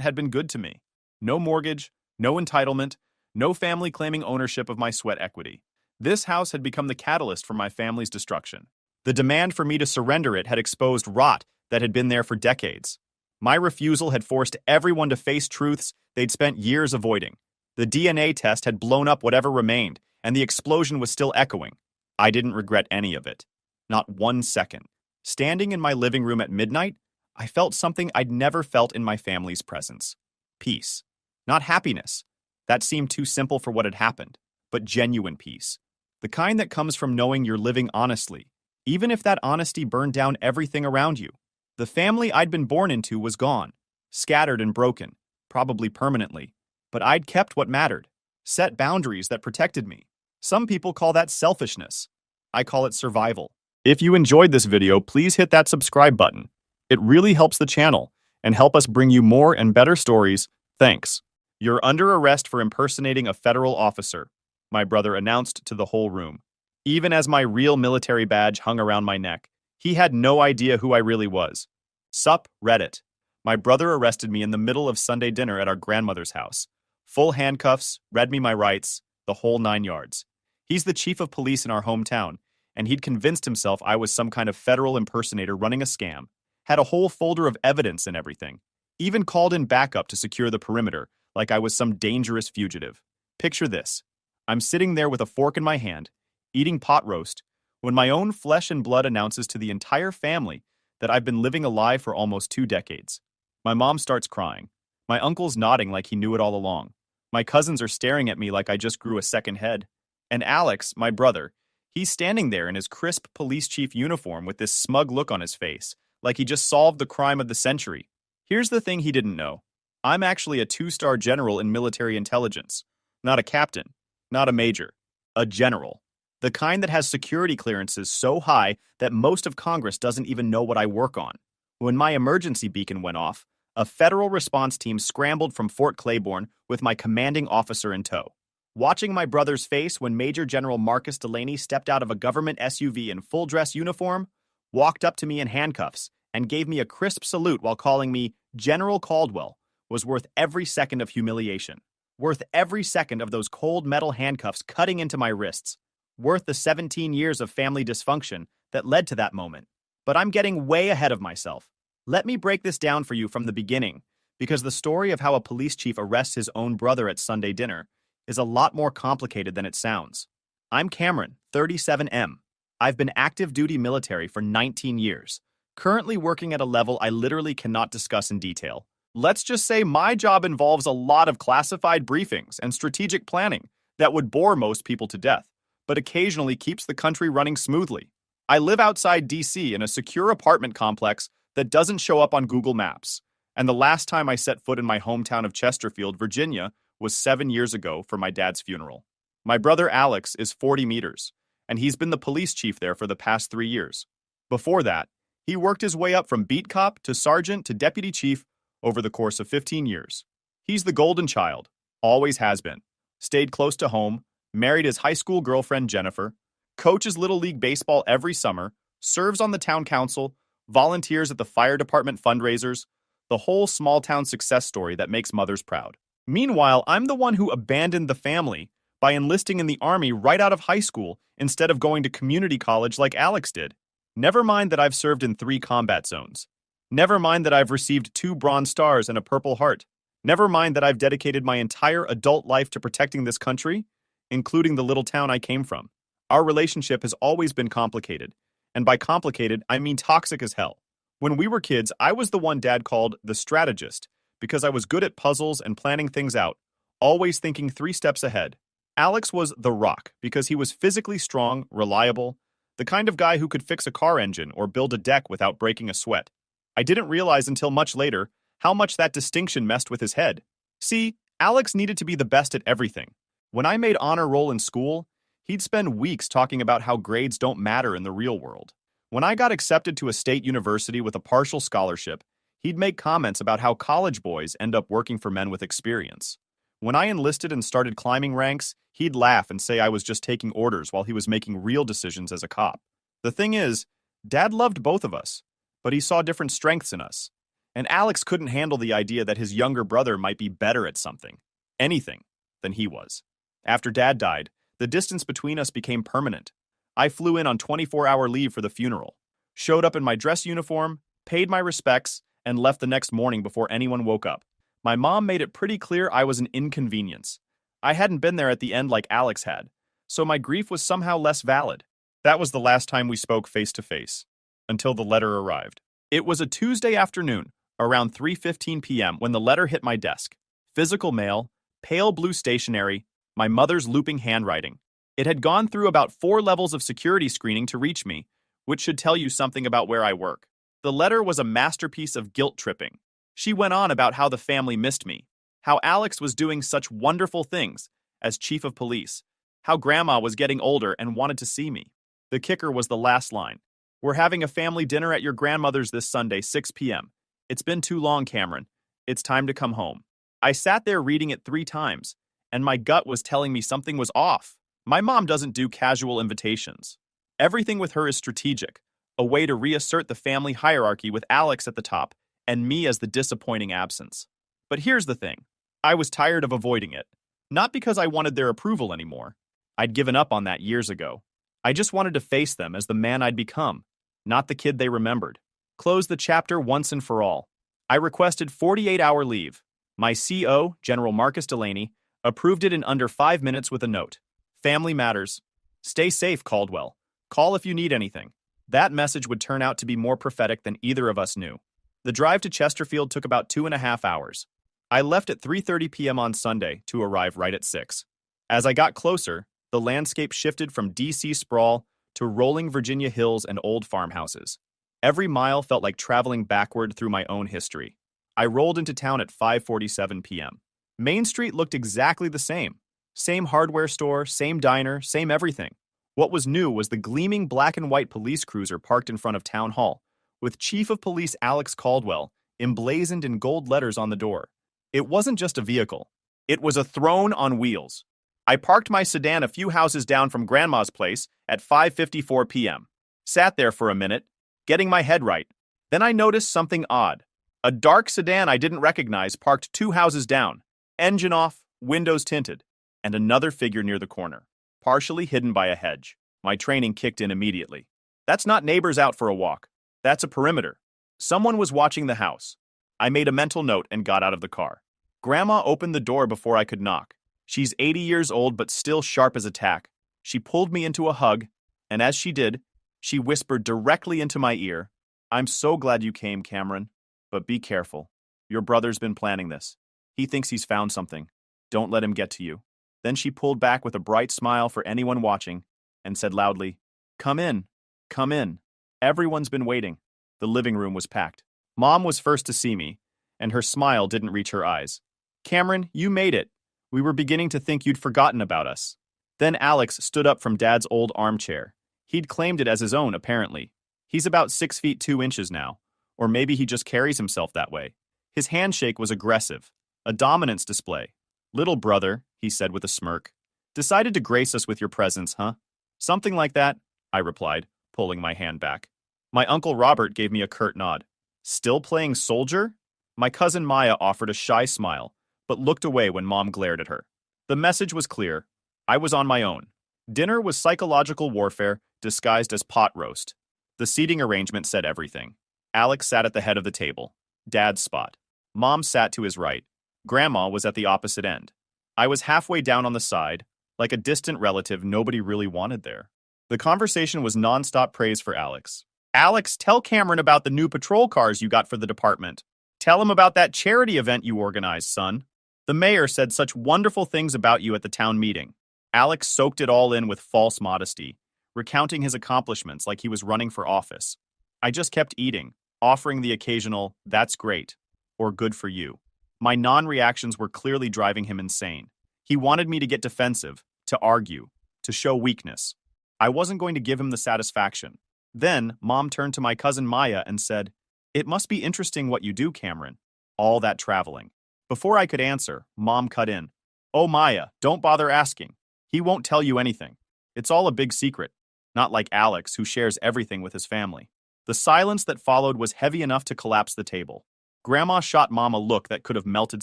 had been good to me. No mortgage, no entitlement, no family claiming ownership of my sweat equity. This house had become the catalyst for my family's destruction. The demand for me to surrender it had exposed rot that had been there for decades. My refusal had forced everyone to face truths they'd spent years avoiding. The DNA test had blown up whatever remained, and the explosion was still echoing. I didn't regret any of it. Not 1 second. Standing in my living room at midnight, I felt something I'd never felt in my family's presence. Peace. Not happiness. That seemed too simple for what had happened, but genuine peace. The kind that comes from knowing you're living honestly, even if that honesty burned down everything around you. The family I'd been born into was gone, scattered and broken, probably permanently. But I'd kept what mattered, set boundaries that protected me. Some people call that selfishness. I call it survival. If you enjoyed this video, please hit that subscribe button. It really helps the channel and help us bring you more and better stories. Thanks. You're under arrest for impersonating a federal officer, my brother announced to the whole room. Even as my real military badge hung around my neck, he had no idea who I really was. Sup, Reddit. My brother arrested me in the middle of Sunday dinner at our grandmother's house. Full handcuffs, read me my rights, the whole 9 yards. He's the chief of police in our hometown, and he'd convinced himself I was some kind of federal impersonator running a scam. Had a whole folder of evidence and everything. Even called in backup to secure the perimeter, like I was some dangerous fugitive. Picture this. I'm sitting there with a fork in my hand, eating pot roast, when my own flesh and blood announces to the entire family that I've been living a lie for almost 2 decades. My mom starts crying. My uncle's nodding like he knew it all along. My cousins are staring at me like I just grew a second head. And Alex, my brother, he's standing there in his crisp police chief uniform with this smug look on his face, like he just solved the crime of the century. Here's the thing he didn't know. I'm actually a 2-star general in military intelligence. Not a captain, not a major, a general. The kind that has security clearances so high that most of Congress doesn't even know what I work on. When my emergency beacon went off, a federal response team scrambled from Fort Claiborne with my commanding officer in tow. Watching my brother's face when Major General Marcus Delaney stepped out of a government SUV in full-dress uniform, walked up to me in handcuffs, and gave me a crisp salute while calling me General Caldwell, was worth every second of humiliation. Worth every second of those cold metal handcuffs cutting into my wrists. Worth the 17 years of family dysfunction that led to that moment. But I'm getting way ahead of myself. Let me break this down for you from the beginning, because the story of how a police chief arrests his own brother at Sunday dinner is a lot more complicated than it sounds. I'm Cameron, 37M. I've been active duty military for 19 years, currently working at a level I literally cannot discuss in detail. Let's just say my job involves a lot of classified briefings and strategic planning that would bore most people to death, but occasionally keeps the country running smoothly. I live outside DC in a secure apartment complex that doesn't show up on Google Maps, and the last time I set foot in my hometown of Chesterfield, Virginia, was 7 years ago for my dad's funeral. My brother Alex is 40 meters, and he's been the police chief there for the past 3 years. Before that, he worked his way up from beat cop to sergeant to deputy chief over the course of 15 years. He's the golden child, always has been, stayed close to home, married his high school girlfriend Jennifer, coaches Little League Baseball every summer, serves on the town council, volunteers at the fire department fundraisers, the whole small-town success story that makes mothers proud. Meanwhile, I'm the one who abandoned the family by enlisting in the Army right out of high school instead of going to community college like Alex did. Never mind that I've served in 3 combat zones. Never mind that I've received 2 Bronze Stars and a Purple Heart. Never mind that I've dedicated my entire adult life to protecting this country, including the little town I came from. Our relationship has always been complicated. And by complicated, I mean toxic as hell. When we were kids, I was the one Dad called the strategist because I was good at puzzles and planning things out, always thinking 3 steps ahead. Alex was the rock because he was physically strong, reliable, the kind of guy who could fix a car engine or build a deck without breaking a sweat. I didn't realize until much later how much that distinction messed with his head. See, Alex needed to be the best at everything. When I made honor roll in school, he'd spend weeks talking about how grades don't matter in the real world. When I got accepted to a state university with a partial scholarship, he'd make comments about how college boys end up working for men with experience. When I enlisted and started climbing ranks, he'd laugh and say I was just taking orders while he was making real decisions as a cop. The thing is, Dad loved both of us, but he saw different strengths in us. And Alex couldn't handle the idea that his younger brother might be better at something, anything, than he was. After Dad died, the distance between us became permanent. I flew in on 24-hour leave for the funeral, showed up in my dress uniform, paid my respects, and left the next morning before anyone woke up. My mom made it pretty clear I was an inconvenience. I hadn't been there at the end like Alex had, so my grief was somehow less valid. That was the last time we spoke face to face, until the letter arrived. It was a Tuesday afternoon, around 3:15 p.m. when the letter hit my desk. Physical mail, pale blue stationery, my mother's looping handwriting. It had gone through about 4 levels of security screening to reach me, which should tell you something about where I work. The letter was a masterpiece of guilt tripping. She went on about how the family missed me, how Alex was doing such wonderful things as chief of police, how Grandma was getting older and wanted to see me. The kicker was the last line. We're having a family dinner at your grandmother's this Sunday, 6 p.m. It's been too long, Cameron. It's time to come home. I sat there reading it 3 times, and my gut was telling me something was off. My mom doesn't do casual invitations. Everything with her is strategic, a way to reassert the family hierarchy with Alex at the top and me as the disappointing absence. But here's the thing. I was tired of avoiding it. Not because I wanted their approval anymore. I'd given up on that years ago. I just wanted to face them as the man I'd become, not the kid they remembered. Close the chapter once and for all. I requested 48-hour leave. My CO, General Marcus Delaney, approved it in under 5 minutes with a note. Family matters. Stay safe, Caldwell. Call if you need anything. That message would turn out to be more prophetic than either of us knew. The drive to Chesterfield took about 2.5 hours. I left at 3:30 p.m. on Sunday to arrive right at 6. As I got closer, the landscape shifted from D.C. sprawl to rolling Virginia hills and old farmhouses. Every mile felt like traveling backward through my own history. I rolled into town at 5:47 p.m. Main Street looked exactly the same. Same hardware store, same diner, same everything. What was new was the gleaming black and white police cruiser parked in front of Town Hall, with Chief of Police Alex Caldwell emblazoned in gold letters on the door. It wasn't just a vehicle. It was a throne on wheels. I parked my sedan a few houses down from Grandma's place at 5:54 p.m. Sat there for a minute, getting my head right. Then I noticed something odd. A dark sedan I didn't recognize parked 2 houses down, engine off, windows tinted, and another figure near the corner, partially hidden by a hedge. My training kicked in immediately. That's not neighbors out for a walk. That's a perimeter. Someone was watching the house. I made a mental note and got out of the car. Grandma opened the door before I could knock. She's 80 years old but still sharp as a tack. She pulled me into a hug, and as she did, she whispered directly into my ear, "I'm so glad you came, Cameron, but be careful. Your brother's been planning this. He thinks he's found something. Don't let him get to you." Then she pulled back with a bright smile for anyone watching and said loudly, "Come in, come in. Everyone's been waiting." The living room was packed. Mom was first to see me, and her smile didn't reach her eyes. "Cameron, you made it. We were beginning to think you'd forgotten about us." Then Alex stood up from Dad's old armchair. He'd claimed it as his own, apparently. He's about 6 feet 2 inches now, or maybe he just carries himself that way. His handshake was aggressive, a dominance display. "Little brother," he said with a smirk, "decided to grace us with your presence, huh?" "Something like that," I replied, pulling my hand back. My Uncle Robert gave me a curt nod. "Still playing soldier?" My cousin Maya offered a shy smile, but looked away when Mom glared at her. The message was clear. I was on my own. Dinner was psychological warfare disguised as pot roast. The seating arrangement said everything. Alex sat at the head of the table, Dad's spot. Mom sat to his right. Grandma was at the opposite end. I was halfway down on the side, like a distant relative nobody really wanted there. The conversation was nonstop praise for Alex. "Alex, tell Cameron about the new patrol cars you got for the department. Tell him about that charity event you organized, son. The mayor said such wonderful things about you at the town meeting." Alex soaked it all in with false modesty, recounting his accomplishments like he was running for office. I just kept eating, offering the occasional, "That's great," or "Good for you." My non-reactions were clearly driving him insane. He wanted me to get defensive, to argue, to show weakness. I wasn't going to give him the satisfaction. Then, Mom turned to my cousin Maya and said, "It must be interesting what you do, Cameron. All that traveling." Before I could answer, Mom cut in. "Oh, Maya, don't bother asking. He won't tell you anything. It's all a big secret. Not like Alex, who shares everything with his family." The silence that followed was heavy enough to collapse the table. Grandma shot Mom a look that could have melted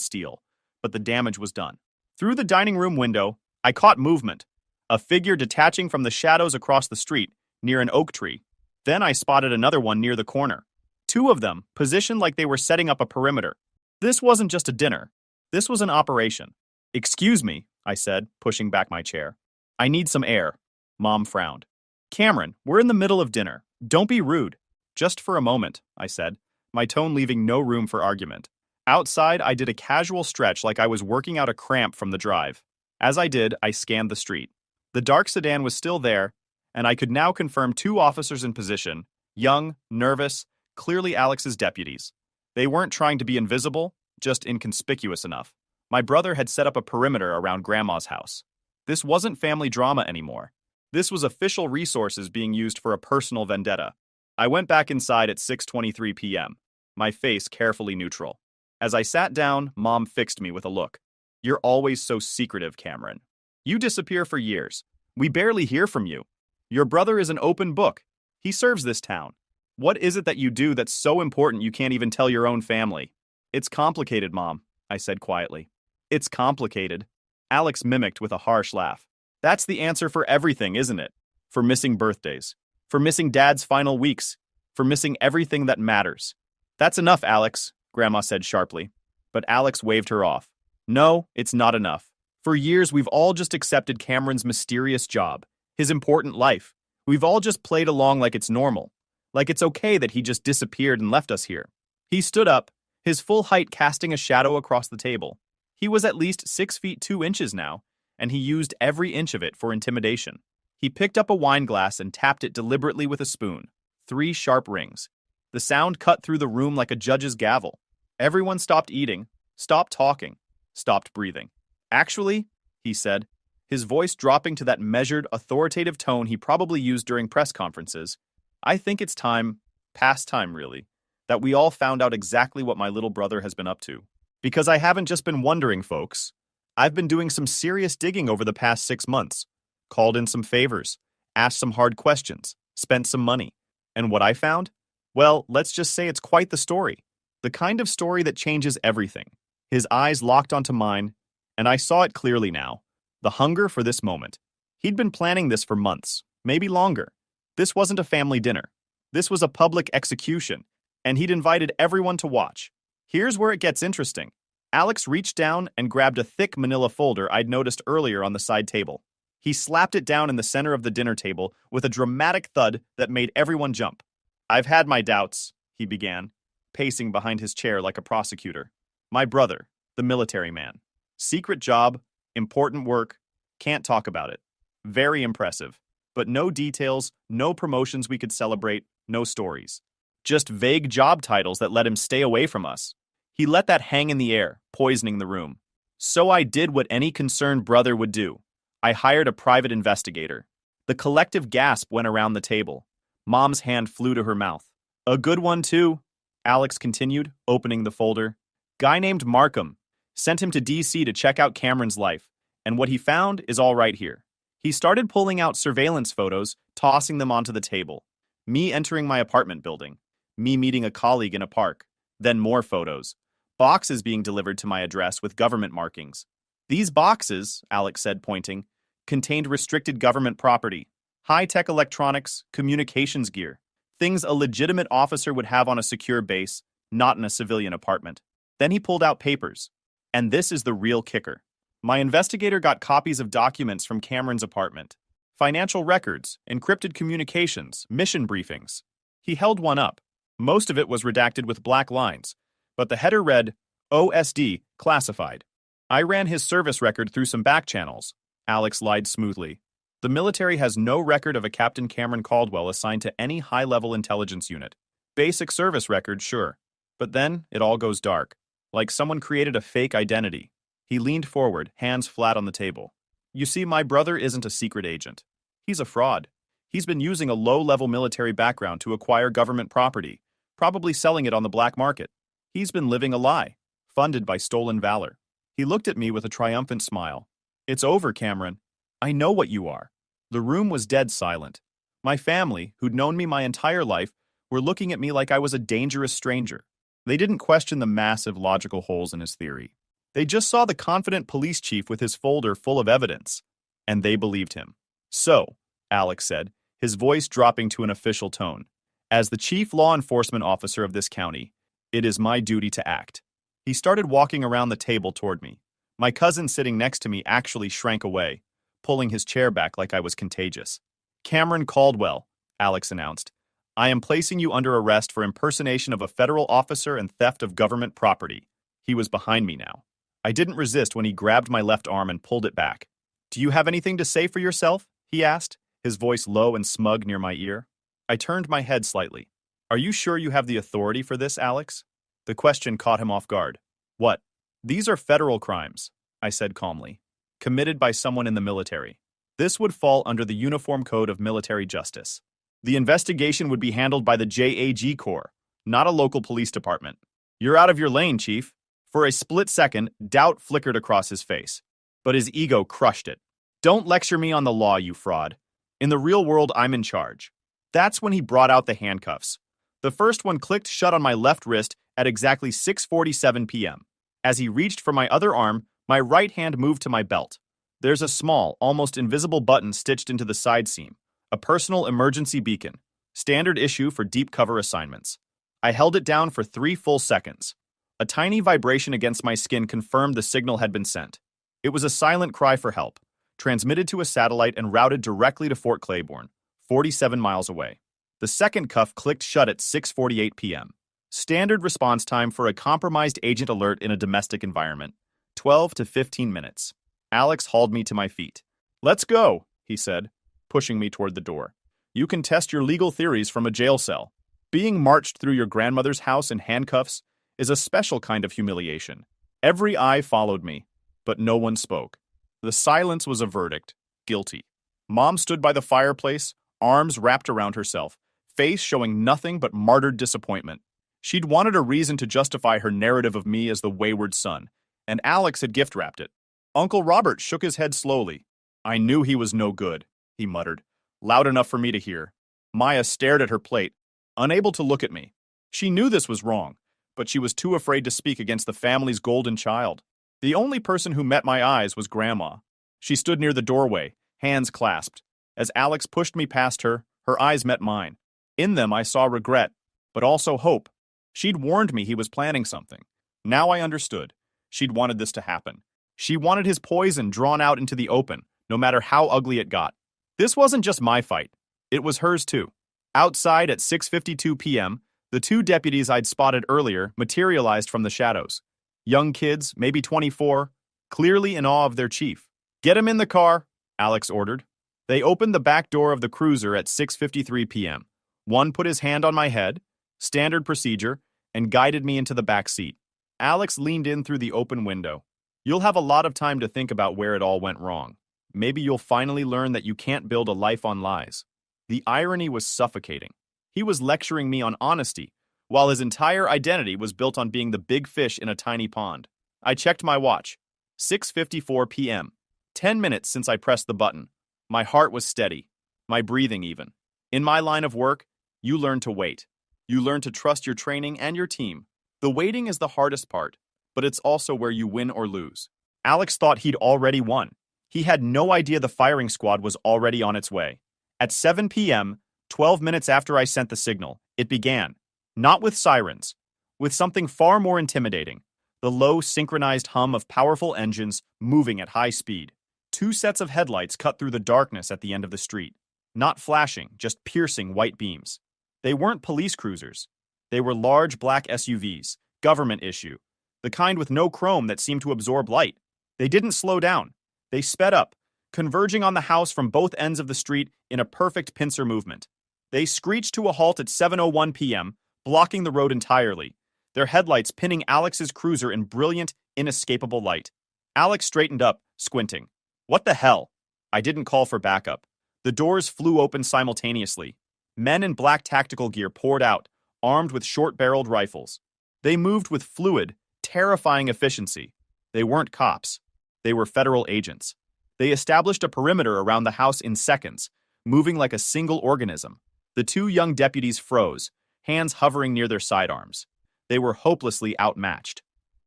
steel, but the damage was done. Through the dining room window, I caught movement, a figure detaching from the shadows across the street, near an oak tree. Then I spotted another one near the corner. Two of them, positioned like they were setting up a perimeter. This wasn't just a dinner. This was an operation. "Excuse me," I said, pushing back my chair. "I need some air." Mom frowned. "Cameron, we're in the middle of dinner. Don't be rude." "Just for a moment," I said, my tone leaving no room for argument. Outside, I did a casual stretch like I was working out a cramp from the drive. As I did, I scanned the street. The dark sedan was still there, and I could now confirm two officers in position, young, nervous, clearly Alex's deputies. They weren't trying to be invisible, just inconspicuous enough. My brother had set up a perimeter around Grandma's house. This wasn't family drama anymore. This was official resources being used for a personal vendetta. I went back inside at 6:23 p.m., my face carefully neutral. As I sat down, Mom fixed me with a look. "You're always so secretive, Cameron. You disappear for years. We barely hear from you. Your brother is an open book. He serves this town. What is it that you do that's so important you can't even tell your own family?" "It's complicated, Mom," I said quietly. "It's complicated," Alex mimicked with a harsh laugh. "That's the answer for everything, isn't it? For missing birthdays. For missing Dad's final weeks. For missing everything that matters." "That's enough, Alex," Grandma said sharply. But Alex waved her off. "No, it's not enough. For years, we've all just accepted Cameron's mysterious job, his important life. We've all just played along like it's normal. Like it's okay that he just disappeared and left us here." He stood up, his full height casting a shadow across the table. He was at least 6 feet 2 inches now, and he used every inch of it for intimidation. He picked up a wine glass and tapped it deliberately with a spoon. 3 sharp rings. The sound cut through the room like a judge's gavel. Everyone stopped eating, stopped talking, stopped breathing. "Actually," he said, his voice dropping to that measured, authoritative tone he probably used during press conferences, "I think it's time, past time really, that we all found out exactly what my little brother has been up to. Because I haven't just been wondering, folks. I've been doing some serious digging over the past 6 months. Called in some favors, asked some hard questions, spent some money. And what I found? Well, let's just say it's quite the story. The kind of story that changes everything." His eyes locked onto mine, and I saw it clearly now. The hunger for this moment. He'd been planning this for months, maybe longer. This wasn't a family dinner. This was a public execution, and he'd invited everyone to watch. Here's where it gets interesting. Alex reached down and grabbed a thick manila folder I'd noticed earlier on the side table. He slapped it down in the center of the dinner table with a dramatic thud that made everyone jump. "I've had my doubts," he began, pacing behind his chair like a prosecutor. "My brother, the military man. Secret job, important work, can't talk about it. Very impressive. But no details, no promotions we could celebrate, no stories. Just vague job titles that let him stay away from us. He let that hang in the air, poisoning the room. So I did what any concerned brother would do. I hired a private investigator." The collective gasp went around the table. Mom's hand flew to her mouth. "A good one, too," Alex continued, opening the folder. "Guy named Markham. Sent him to D.C. to check out Cameron's life. And what he found is all right here." He started pulling out surveillance photos, tossing them onto the table. Me entering my apartment building. Me meeting a colleague in a park. Then more photos. Boxes being delivered to my address with government markings. "These boxes," Alex said, pointing, "contained restricted government property. High-tech electronics, communications gear. Things a legitimate officer would have on a secure base, not in a civilian apartment." Then he pulled out papers. And this is the real kicker. My investigator got copies of documents from Cameron's apartment. Financial records, encrypted communications, mission briefings. He held one up. Most of it was redacted with black lines, but the header read, OSD, classified. I ran his service record through some back channels. Alex lied smoothly. The military has no record of a Captain Cameron Caldwell assigned to any high-level intelligence unit. Basic service record, sure. But then it all goes dark. Like someone created a fake identity. He leaned forward, hands flat on the table. You see, my brother isn't a secret agent. He's a fraud. He's been using a low-level military background to acquire government property, probably selling it on the black market. He's been living a lie, funded by stolen valor. He looked at me with a triumphant smile. It's over, Cameron. I know what you are. The room was dead silent. My family, who'd known me my entire life, were looking at me like I was a dangerous stranger. They didn't question the massive logical holes in his theory. They just saw the confident police chief with his folder full of evidence, and they believed him. So, Alex said, his voice dropping to an official tone, as the chief law enforcement officer of this county, it is my duty to act. He started walking around the table toward me. My cousin sitting next to me actually shrank away, pulling his chair back like I was contagious. Cameron Caldwell, Alex announced. I am placing you under arrest for impersonation of a federal officer and theft of government property. He was behind me now. I didn't resist when he grabbed my left arm and pulled it back. Do you have anything to say for yourself? He asked, his voice low and smug near my ear. I turned my head slightly. Are you sure you have the authority for this, Alex? The question caught him off guard. What? These are federal crimes, I said calmly, committed by someone in the military. This would fall under the Uniform Code of Military Justice. The investigation would be handled by the JAG Corps, not a local police department. You're out of your lane, Chief. For a split second, doubt flickered across his face, but his ego crushed it. Don't lecture me on the law, you fraud. In the real world, I'm in charge. That's when he brought out the handcuffs. The first one clicked shut on my left wrist at exactly 6:47 p.m. As he reached for my other arm, my right hand moved to my belt. There's a small, almost invisible button stitched into the side seam, a personal emergency beacon, standard issue for deep cover assignments. I held it down for 3 full seconds. A tiny vibration against my skin confirmed the signal had been sent. It was a silent cry for help, transmitted to a satellite and routed directly to Fort Claiborne, 47 miles away. The second cuff clicked shut at 6:48 p.m. Standard response time for a compromised agent alert in a domestic environment, 12 to 15 minutes. Alex hauled me to my feet. Let's go, he said, pushing me toward the door. You can test your legal theories from a jail cell. Being marched through your grandmother's house in handcuffs is a special kind of humiliation. Every eye followed me, but no one spoke. The silence was a verdict. Guilty. Mom stood by the fireplace, arms wrapped around herself, face showing nothing but martyred disappointment. She'd wanted a reason to justify her narrative of me as the wayward son, and Alex had gift-wrapped it. Uncle Robert shook his head slowly. I knew he was no good, he muttered, loud enough for me to hear. Maya stared at her plate, unable to look at me. She knew this was wrong, but she was too afraid to speak against the family's golden child. The only person who met my eyes was Grandma. She stood near the doorway, hands clasped. As Alex pushed me past her, her eyes met mine. In them I saw regret, but also hope. She'd warned me he was planning something. Now I understood. She'd wanted this to happen. She wanted his poison drawn out into the open, no matter how ugly it got. This wasn't just my fight. It was hers too. Outside at 6:52 p.m., the 2 deputies I'd spotted earlier materialized from the shadows. Young kids, maybe 24, clearly in awe of their chief. Get him in the car, Alex ordered. They opened the back door of the cruiser at 6:53 p.m. One put his hand on my head, standard procedure, and guided me into the back seat. Alex leaned in through the open window. You'll have a lot of time to think about where it all went wrong. Maybe you'll finally learn that you can't build a life on lies. The irony was suffocating. He was lecturing me on honesty, while his entire identity was built on being the big fish in a tiny pond. I checked my watch. 6:54 p.m. 10 minutes since I pressed the button. My heart was steady, my breathing even. In my line of work, you learn to wait. You learn to trust your training and your team. The waiting is the hardest part, but it's also where you win or lose. Alex thought he'd already won. He had no idea the firing squad was already on its way. At 7 p.m., 12 minutes after I sent the signal, it began. Not with sirens, with something far more intimidating. The low, synchronized hum of powerful engines moving at high speed. 2 sets of headlights cut through the darkness at the end of the street. Not flashing, just piercing white beams. They weren't police cruisers. They were large black SUVs, government issue, the kind with no chrome that seemed to absorb light. They didn't slow down. They sped up, converging on the house from both ends of the street in a perfect pincer movement. They screeched to a halt at 7:01 p.m., blocking the road entirely, their headlights pinning Alex's cruiser in brilliant, inescapable light. Alex straightened up, squinting. What the hell? I didn't call for backup. The doors flew open simultaneously. Men in black tactical gear poured out, armed with short-barreled rifles. They moved with fluid, terrifying efficiency. They weren't cops. They were federal agents. They established a perimeter around the house in seconds, moving like a single organism. The 2 young deputies froze, hands hovering near their sidearms. They were hopelessly outmatched.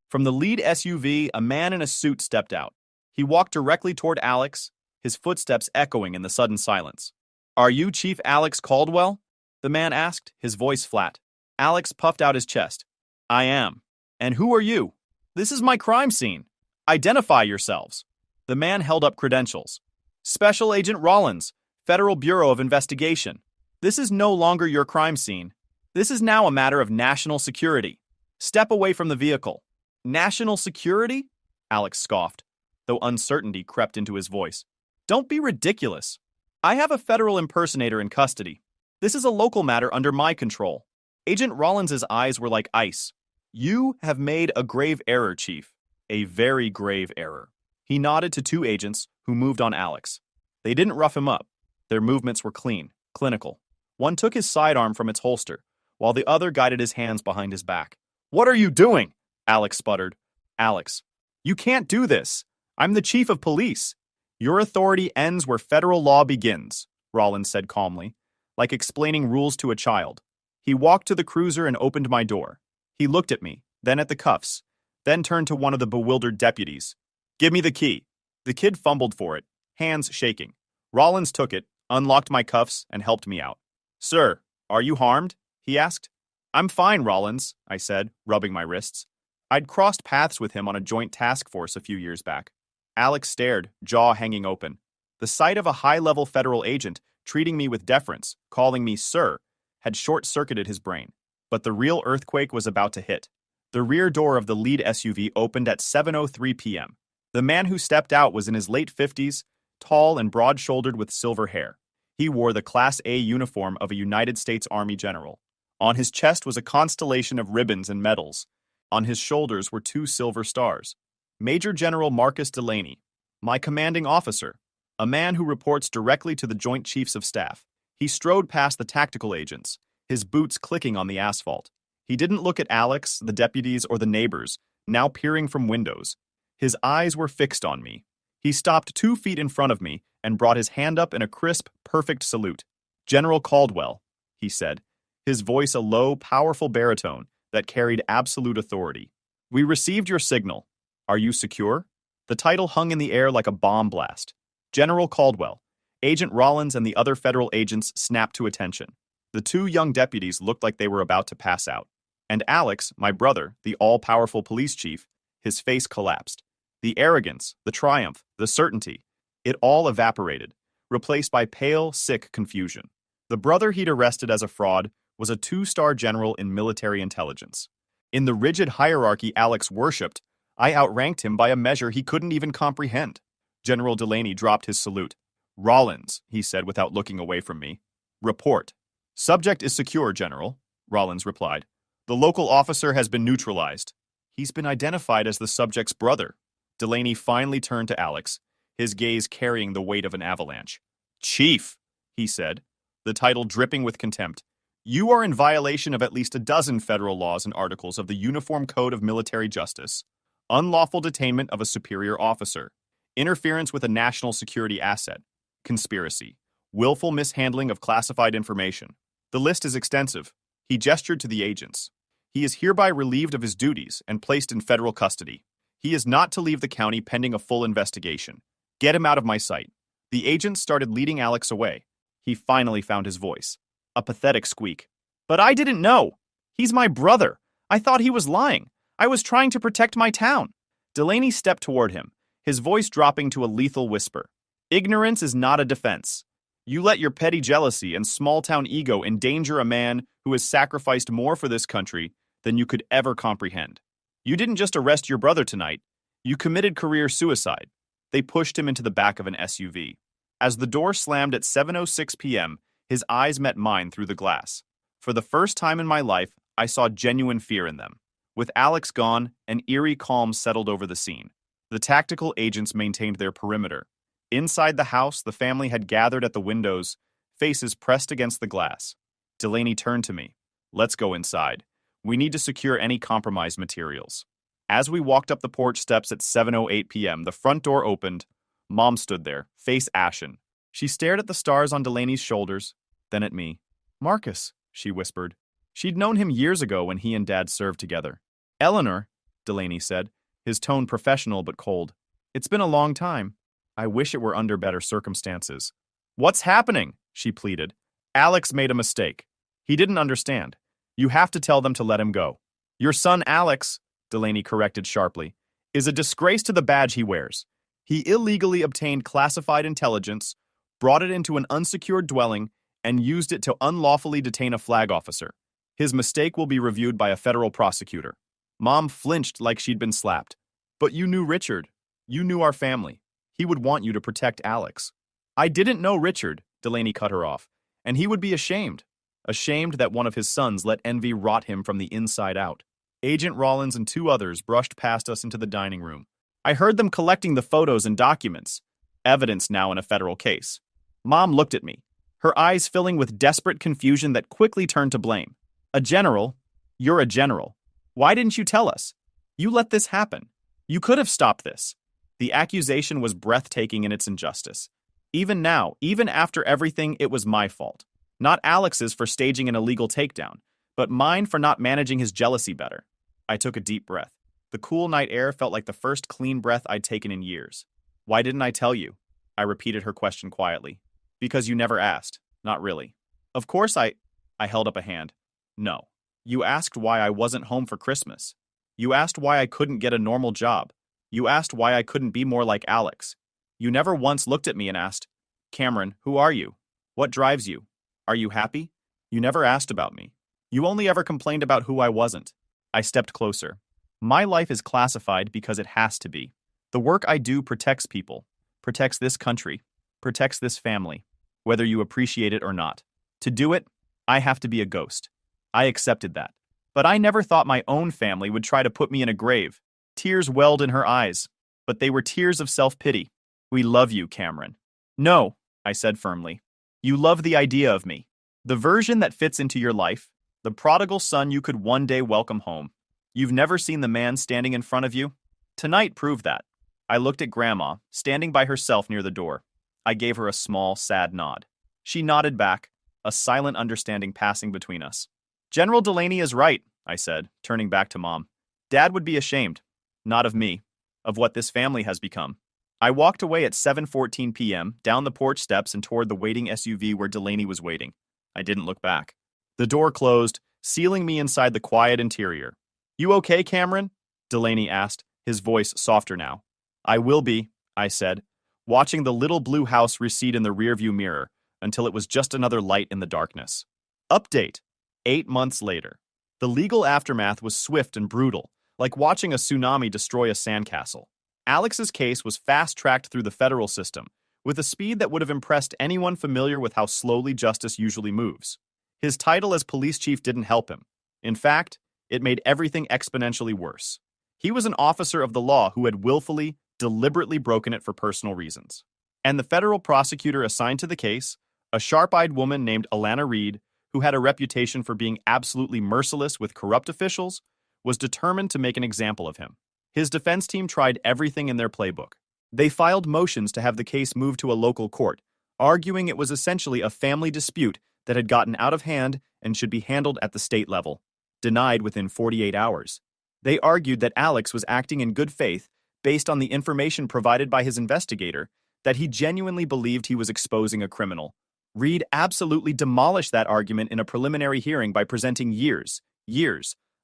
From the lead SUV, a man in a suit stepped out. He walked directly toward Alex, his footsteps echoing in the sudden silence. "Are you Chief Alex Caldwell?" the man asked, his voice flat. Alex puffed out his chest. "I am." "And who are you?" "This is my crime scene. Identify yourselves." The man held up credentials. "Special Agent Rollins, Federal Bureau of Investigation. This is no longer your crime scene. This is now a matter of national security. Step away from the vehicle." "National security?" Alex scoffed, though uncertainty crept into his voice. "Don't be ridiculous. I have a federal impersonator in custody. This is a local matter under my control." Agent Rollins's eyes were like ice. "You have made a grave error, Chief. A very grave error." He nodded to two agents who moved on Alex. They didn't rough him up. Their movements were clean, clinical. One took his sidearm from its holster, while the other guided his hands behind his back. "What are you doing?" Alex sputtered. "Alex, you can't do this. I'm the chief of police." "Your authority ends where federal law begins," Rollins said calmly, like explaining rules to a child. He walked to the cruiser and opened my door. He looked at me, then at the cuffs, then turned to one of the bewildered deputies. "Give me the key." The kid fumbled for it, hands shaking. Rollins took it, unlocked my cuffs, and helped me out. "Sir, are you harmed?" he asked. "I'm fine, Rollins," I said, rubbing my wrists. I'd crossed paths with him on a joint task force a few years back. Alex stared, jaw hanging open. The sight of a high-level federal agent treating me with deference, calling me sir, had short-circuited his brain. But the real earthquake was about to hit. The rear door of the lead SUV opened at 7:03 p.m. The man who stepped out was in his late 50s, tall and broad-shouldered with silver hair. He wore the Class A uniform of a United States Army general. On his chest was a constellation of ribbons and medals. On his shoulders were 2 silver stars. Major General Marcus Delaney, my commanding officer, a man who reports directly to the Joint Chiefs of Staff. He strode past the tactical agents, his boots clicking on the asphalt. He didn't look at Alex, the deputies, or the neighbors, now peering from windows. His eyes were fixed on me. He stopped 2 feet in front of me and brought his hand up in a crisp, perfect salute. "General Caldwell," he said, his voice a low, powerful baritone that carried absolute authority. "We received your signal. Are you secure?" The title hung in the air like a bomb blast. General Caldwell. Agent Rollins and the other federal agents snapped to attention. The 2 young deputies looked like they were about to pass out. And Alex, my brother, the all-powerful police chief, his face collapsed. The arrogance, the triumph, the certainty, it all evaporated, replaced by pale, sick confusion. The brother he'd arrested as a fraud was a 2-star general in military intelligence. In the rigid hierarchy Alex worshipped, I outranked him by a measure he couldn't even comprehend. General Delaney dropped his salute. "Rollins," he said without looking away from me. "Report." "Subject is secure, General," Rollins replied. "The local officer has been neutralized. He's been identified as the subject's brother." Delaney finally turned to Alex, his gaze carrying the weight of an avalanche. "Chief," he said, the title dripping with contempt, "you are in violation of at least a dozen federal laws and articles of the Uniform Code of Military Justice. Unlawful detainment of a superior officer, interference with a national security asset, conspiracy, willful mishandling of classified information. The list is extensive." He gestured to the agents. "He is hereby relieved of his duties and placed in federal custody. He is not to leave the county pending a full investigation. Get him out of my sight." The agents started leading Alex away. He finally found his voice. A pathetic squeak. "But I didn't know. He's my brother. I thought he was lying. I was trying to protect my town." Delaney stepped toward him, his voice dropping to a lethal whisper. "Ignorance is not a defense. You let your petty jealousy and small-town ego endanger a man who has sacrificed more for this country than you could ever comprehend. You didn't just arrest your brother tonight. You committed career suicide." They pushed him into the back of an SUV. As the door slammed at 7:06 p.m., his eyes met mine through the glass. For the first time in my life, I saw genuine fear in them. With Alex gone, an eerie calm settled over the scene. The tactical agents maintained their perimeter. Inside the house, the family had gathered at the windows, faces pressed against the glass. Delaney turned to me. "Let's go inside. We need to secure any compromised materials." As we walked up the porch steps at 7:08 p.m., the front door opened. Mom stood there, face ashen. She stared at the stars on Delaney's shoulders, then at me. "Marcus," she whispered. She'd known him years ago when he and Dad served together. Eleanor, Delaney said, his tone professional but cold. It's been a long time. I wish it were under better circumstances. What's happening? She pleaded. Alex made a mistake. He didn't understand. You have to tell them to let him go. Your son Alex, Delaney corrected sharply, is a disgrace to the badge he wears. He illegally obtained classified intelligence, brought it into an unsecured dwelling, and used it to unlawfully detain a flag officer. His mistake will be reviewed by a federal prosecutor. Mom flinched like she'd been slapped. But you knew Richard. You knew our family. He would want you to protect Alex. I didn't know Richard, Delaney cut her off, and he would be ashamed. Ashamed that one of his sons let envy rot him from the inside out. Agent Rollins and 2 others brushed past us into the dining room. I heard them collecting the photos and documents. Evidence now in a federal case. Mom looked at me, her eyes filling with desperate confusion that quickly turned to blame. A general? You're a general. Why didn't you tell us? You let this happen. You could have stopped this. The accusation was breathtaking in its injustice. Even now, even after everything, it was my fault. Not Alex's for staging an illegal takedown, but mine for not managing his jealousy better. I took a deep breath. The cool night air felt like the first clean breath I'd taken in years. Why didn't I tell you? I repeated her question quietly. Because you never asked. Not really. Of course I held up a hand. No. You asked why I wasn't home for Christmas. You asked why I couldn't get a normal job. You asked why I couldn't be more like Alex. You never once looked at me and asked, Cameron, who are you? What drives you? Are you happy? You never asked about me. You only ever complained about who I wasn't. I stepped closer. My life is classified because it has to be. The work I do protects people, protects this country, protects this family, whether you appreciate it or not. To do it, I have to be a ghost. I accepted that. But I never thought my own family would try to put me in a grave. Tears welled in her eyes, but they were tears of self-pity. We love you, Cameron. No, I said firmly. You love the idea of me. The version that fits into your life, the prodigal son you could one day welcome home. You've never seen the man standing in front of you? Tonight proved that. I looked at Grandma, standing by herself near the door. I gave her a small, sad nod. She nodded back, a silent understanding passing between us. General Delaney is right, I said, turning back to Mom. Dad would be ashamed. Not of me. Of what this family has become. I walked away at 7:14 p.m., down the porch steps and toward the waiting SUV where Delaney was waiting. I didn't look back. The door closed, sealing me inside the quiet interior. You okay, Cameron? Delaney asked, his voice softer now. I will be, I said, watching the little blue house recede in the rearview mirror until it was just another light in the darkness. Update. 8 months later. The legal aftermath was swift and brutal, like watching a tsunami destroy a sandcastle. Alex's case was fast-tracked through the federal system, with a speed that would have impressed anyone familiar with how slowly justice usually moves. His title as police chief didn't help him. In fact, it made everything exponentially worse. He was an officer of the law who had willfully, deliberately broken it for personal reasons. And the federal prosecutor assigned to the case, a sharp-eyed woman named Alana Reed, who had a reputation for being absolutely merciless with corrupt officials, was determined to make an example of him. His defense team tried everything in their playbook. They filed motions to have the case moved to a local court, arguing it was essentially a family dispute that had gotten out of hand and should be handled at the state level. Denied within 48 hours. They argued that Alex was acting in good faith based on the information provided by his investigator, that he genuinely believed he was exposing a criminal. Reed absolutely demolished that argument in a preliminary hearing by presenting years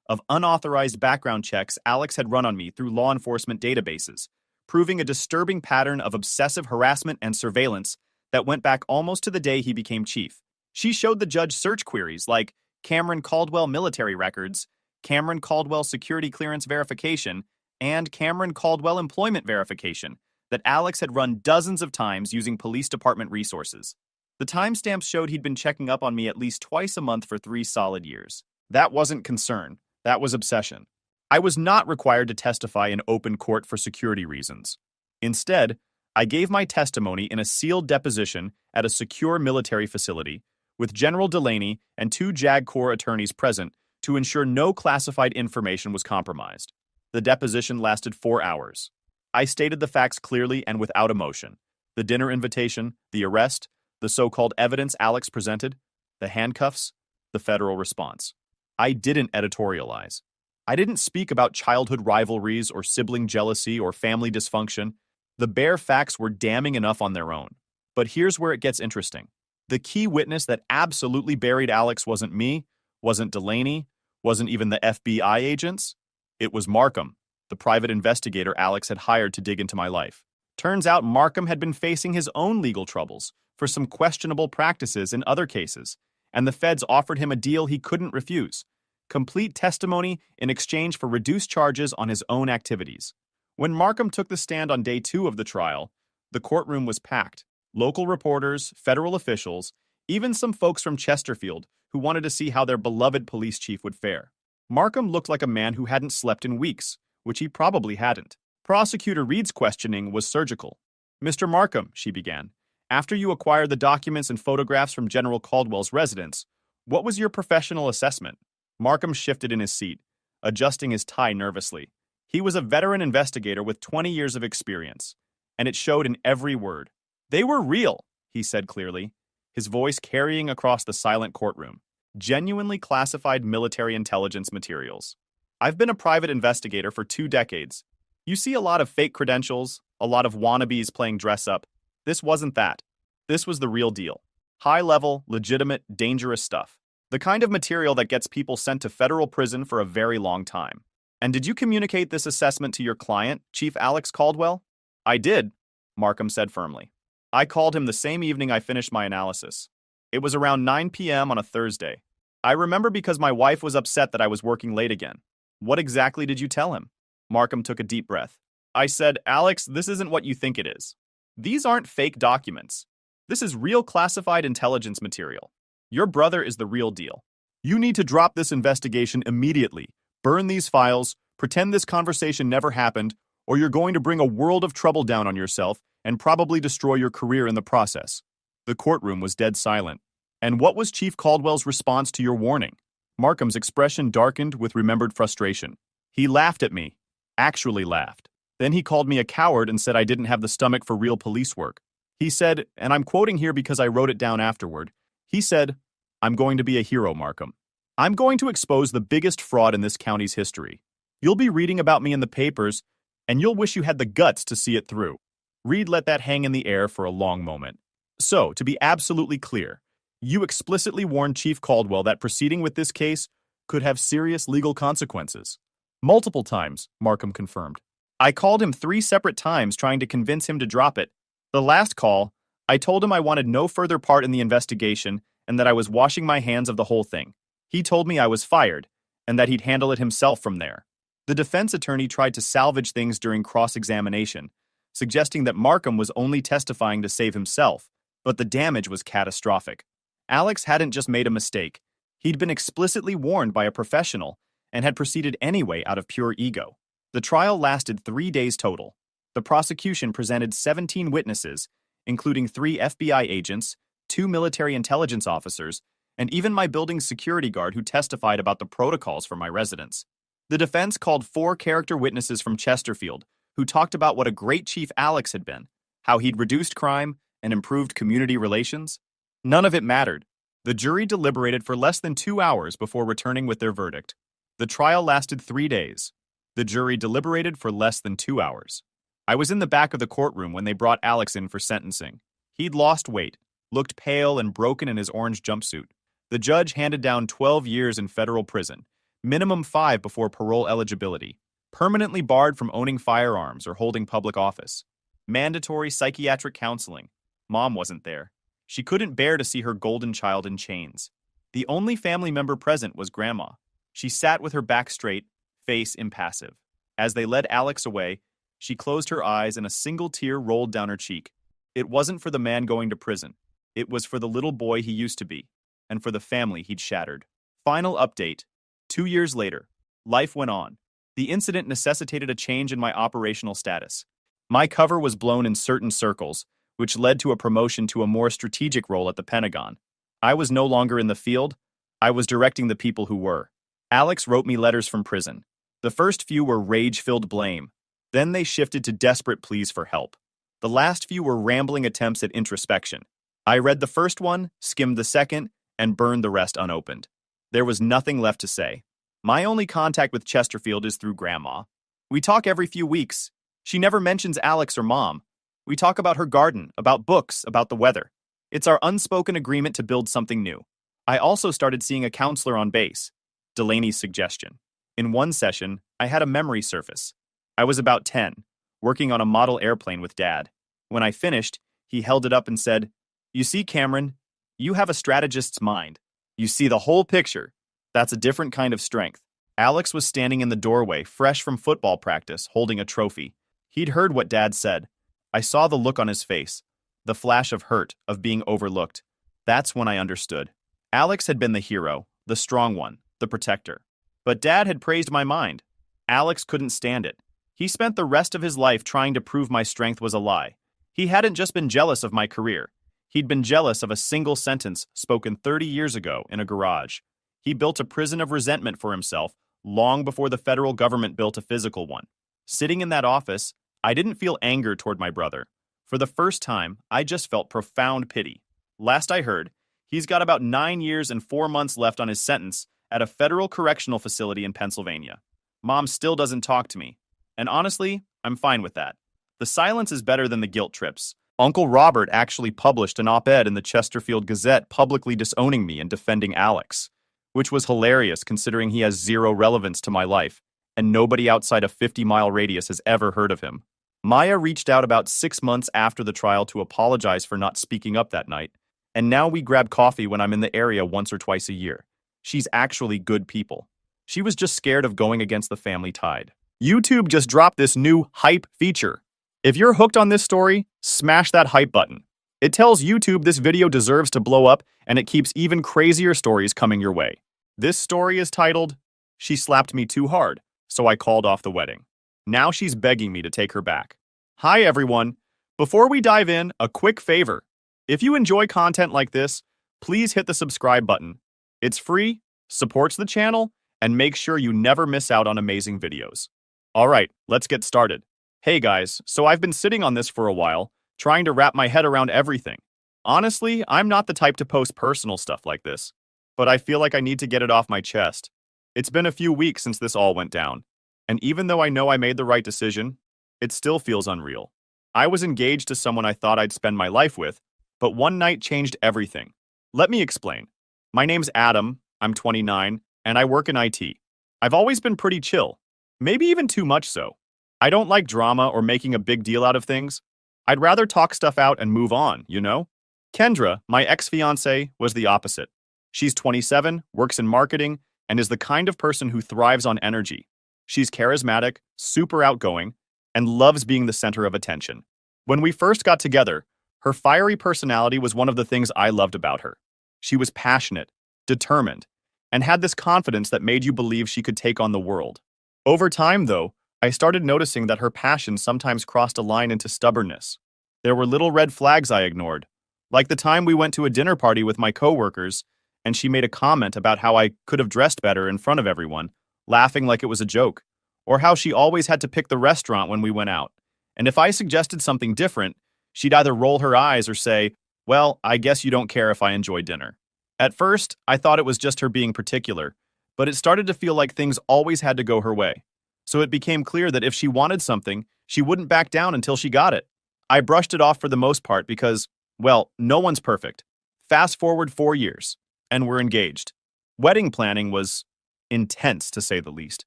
of unauthorized background checks Alex had run on me through law enforcement databases, proving a disturbing pattern of obsessive harassment and surveillance that went back almost to the day he became chief. She showed the judge search queries like Cameron Caldwell military records, Cameron Caldwell security clearance verification, and Cameron Caldwell employment verification that Alex had run dozens of times using police department resources. The timestamps showed he'd been checking up on me at least twice a month for 3 solid years. That wasn't concern. That was obsession. I was not required to testify in open court for security reasons. Instead, I gave my testimony in a sealed deposition at a secure military facility with General Delaney and 2 JAG Corps attorneys present to ensure no classified information was compromised. The deposition lasted 4 hours. I stated the facts clearly and without emotion. The dinner invitation, the arrest, the so-called evidence Alex presented, the handcuffs, the federal response. I didn't editorialize. I didn't speak about childhood rivalries or sibling jealousy or family dysfunction. The bare facts were damning enough on their own. But here's where it gets interesting. The key witness that absolutely buried Alex wasn't me, wasn't Delaney, wasn't even the FBI agents. It was Markham, the private investigator Alex had hired to dig into my life. Turns out Markham had been facing his own legal troubles for some questionable practices in other cases, and the feds offered him a deal he couldn't refuse: complete testimony in exchange for reduced charges on his own activities. When Markham took the stand on day 2 of the trial, the courtroom was packed. Local reporters, federal officials, even some folks from Chesterfield who wanted to see how their beloved police chief would fare. Markham looked like a man who hadn't slept in weeks, which he probably hadn't. Prosecutor Reed's questioning was surgical. "Mr. Markham," she began, "after you acquired the documents and photographs from General Caldwell's residence, what was your professional assessment?" Markham shifted in his seat, adjusting his tie nervously. He was a veteran investigator with 20 years of experience, and it showed in every word. "They were real," he said clearly, his voice carrying across the silent courtroom. "Genuinely classified military intelligence materials. I've been a private investigator for 2 decades. You see a lot of fake credentials, a lot of wannabes playing dress-up. This wasn't that. This was the real deal. High-level, legitimate, dangerous stuff. The kind of material that gets people sent to federal prison for a very long time. And did you communicate this assessment to your client, Chief Alex Caldwell?" "I did," Markham said firmly. "I called him the same evening I finished my analysis. It was around 9 p.m. on a Thursday. I remember because my wife was upset that I was working late again." "What exactly did you tell him?" Markham took a deep breath. "I said, Alex, this isn't what you think it is. These aren't fake documents. This is real classified intelligence material. Your brother is the real deal. You need to drop this investigation immediately, burn these files, pretend this conversation never happened, or you're going to bring a world of trouble down on yourself and probably destroy your career in the process." The courtroom was dead silent. "And what was Chief Caldwell's response to your warning?" Markham's expression darkened with remembered frustration. "He laughed at me. Actually laughed. Then he called me a coward and said I didn't have the stomach for real police work. He said, and I'm quoting here because I wrote it down afterward, he said, 'I'm going to be a hero, Markham. I'm going to expose the biggest fraud in this county's history. You'll be reading about me in the papers, and you'll wish you had the guts to see it through.'" Reed let that hang in the air for a long moment. "So, to be absolutely clear, you explicitly warned Chief Caldwell that proceeding with this case could have serious legal consequences." "Multiple times," Markham confirmed. "I called him 3 separate times trying to convince him to drop it. The last call, I told him I wanted no further part in the investigation and that I was washing my hands of the whole thing. He told me I was fired and that he'd handle it himself from there." The defense attorney tried to salvage things during cross-examination, suggesting that Markham was only testifying to save himself, but the damage was catastrophic. Alex hadn't just made a mistake. He'd been explicitly warned by a professional and had proceeded anyway out of pure ego. The trial lasted 3 days total. The prosecution presented 17 witnesses, including 3 FBI agents, 2 military intelligence officers, and even my building's security guard who testified about the protocols for my residence. The defense called 4 character witnesses from Chesterfield who talked about what a great chief Alex had been, how he'd reduced crime and improved community relations. None of it mattered. The jury deliberated for less than 2 hours before returning with their verdict. The trial lasted 3 days. The jury deliberated for less than 2 hours. I was in the back of the courtroom when they brought Alex in for sentencing. He'd lost weight, looked pale and broken in his orange jumpsuit. The judge handed down 12 years in federal prison, minimum 5 before parole eligibility, permanently barred from owning firearms or holding public office, mandatory psychiatric counseling. Mom wasn't there. She couldn't bear to see her golden child in chains. The only family member present was Grandma. She sat with her back straight, face impassive. As they led Alex away, she closed her eyes and a single tear rolled down her cheek. It wasn't for the man going to prison. It was for the little boy he used to be, and for the family he'd shattered. Final update. 2 years later, life went on. The incident necessitated a change in my operational status. My cover was blown in certain circles, which led to a promotion to a more strategic role at the Pentagon. I was no longer in the field. I was directing the people who were. Alex wrote me letters from prison. The first few were rage-filled blame. Then they shifted to desperate pleas for help. The last few were rambling attempts at introspection. I read the first one, skimmed the second, and burned the rest unopened. There was nothing left to say. My only contact with Chesterfield is through Grandma. We talk every few weeks. She never mentions Alex or Mom. We talk about her garden, about books, about the weather. It's our unspoken agreement to build something new. I also started seeing a counselor on base. Delaney's suggestion. In one session, I had a memory surface. I was about 10, working on a model airplane with Dad. When I finished, he held it up and said, "You see, Cameron, you have a strategist's mind. You see the whole picture. That's a different kind of strength." Alex was standing in the doorway, fresh from football practice, holding a trophy. He'd heard what Dad said. I saw the look on his face, the flash of hurt, of being overlooked. That's when I understood. Alex had been the hero, the strong one, the protector. But Dad had praised my mind. Alex couldn't stand it. He spent the rest of his life trying to prove my strength was a lie. He hadn't just been jealous of my career. He'd been jealous of a single sentence spoken 30 years ago in a garage. He built a prison of resentment for himself long before the federal government built a physical one. Sitting in that office, I didn't feel anger toward my brother. For the first time, I just felt profound pity. Last I heard, he's got about 9 years and 4 months left on his sentence at a federal correctional facility in Pennsylvania. Mom still doesn't talk to me. And honestly, I'm fine with that. The silence is better than the guilt trips. Uncle Robert actually published an op-ed in the Chesterfield Gazette publicly disowning me and defending Alex, which was hilarious considering he has zero relevance to my life, and nobody outside a 50-mile radius has ever heard of him. Maya reached out about 6 months after the trial to apologize for not speaking up that night, and now we grab coffee when I'm in the area once or twice a year. She's actually good people. She was just scared of going against the family tide. YouTube just dropped this new hype feature. If you're hooked on this story, smash that hype button. It tells YouTube this video deserves to blow up, and it keeps even crazier stories coming your way. This story is titled, "She Slapped Me Too Hard, So I Called Off the Wedding." Now she's begging me to take her back. Hi everyone. Before we dive in, a quick favor. If you enjoy content like this, please hit the subscribe button. It's free, supports the channel, and makes sure you never miss out on amazing videos. Alright, let's get started. Hey guys, so I've been sitting on this for a while, trying to wrap my head around everything. Honestly, I'm not the type to post personal stuff like this, but I feel like I need to get it off my chest. It's been a few weeks since this all went down, and even though I know I made the right decision, it still feels unreal. I was engaged to someone I thought I'd spend my life with, but one night changed everything. Let me explain. My name's Adam, I'm 29, and I work in IT. I've always been pretty chill, maybe even too much so. I don't like drama or making a big deal out of things. I'd rather talk stuff out and move on, you know? Kendra, my ex-fiancée, was the opposite. She's 27, works in marketing, and is the kind of person who thrives on energy. She's charismatic, super outgoing, and loves being the center of attention. When we first got together, her fiery personality was one of the things I loved about her. She was passionate, determined, and had this confidence that made you believe she could take on the world. Over time, though, I started noticing that her passion sometimes crossed a line into stubbornness. There were little red flags I ignored, like the time we went to a dinner party with my coworkers, and she made a comment about how I could have dressed better in front of everyone, laughing like it was a joke, or how she always had to pick the restaurant when we went out. And if I suggested something different, she'd either roll her eyes or say, "Well, I guess you don't care if I enjoy dinner." At first, I thought it was just her being particular, but it started to feel like things always had to go her way. So it became clear that if she wanted something, she wouldn't back down until she got it. I brushed it off for the most part because, well, no one's perfect. Fast forward 4 years, and we're engaged. Wedding planning was intense, to say the least.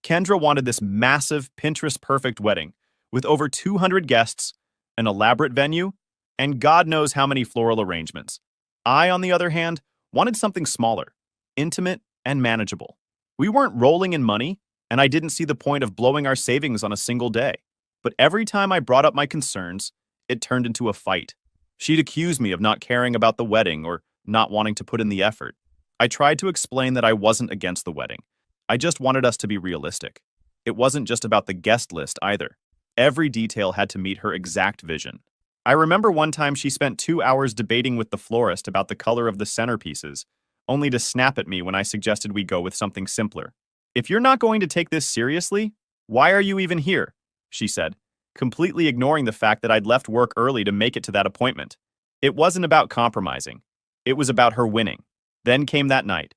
Kendra wanted this massive, Pinterest-perfect wedding with over 200 guests, an elaborate venue, and God knows how many floral arrangements. I, on the other hand, wanted something smaller, intimate, and manageable. We weren't rolling in money, and I didn't see the point of blowing our savings on a single day. But every time I brought up my concerns, it turned into a fight. She'd accuse me of not caring about the wedding or not wanting to put in the effort. I tried to explain that I wasn't against the wedding. I just wanted us to be realistic. It wasn't just about the guest list either. Every detail had to meet her exact vision. I remember one time she spent 2 hours debating with the florist about the color of the centerpieces, only to snap at me when I suggested we go with something simpler. "If you're not going to take this seriously, why are you even here?" she said, completely ignoring the fact that I'd left work early to make it to that appointment. It wasn't about compromising. It was about her winning. Then came that night.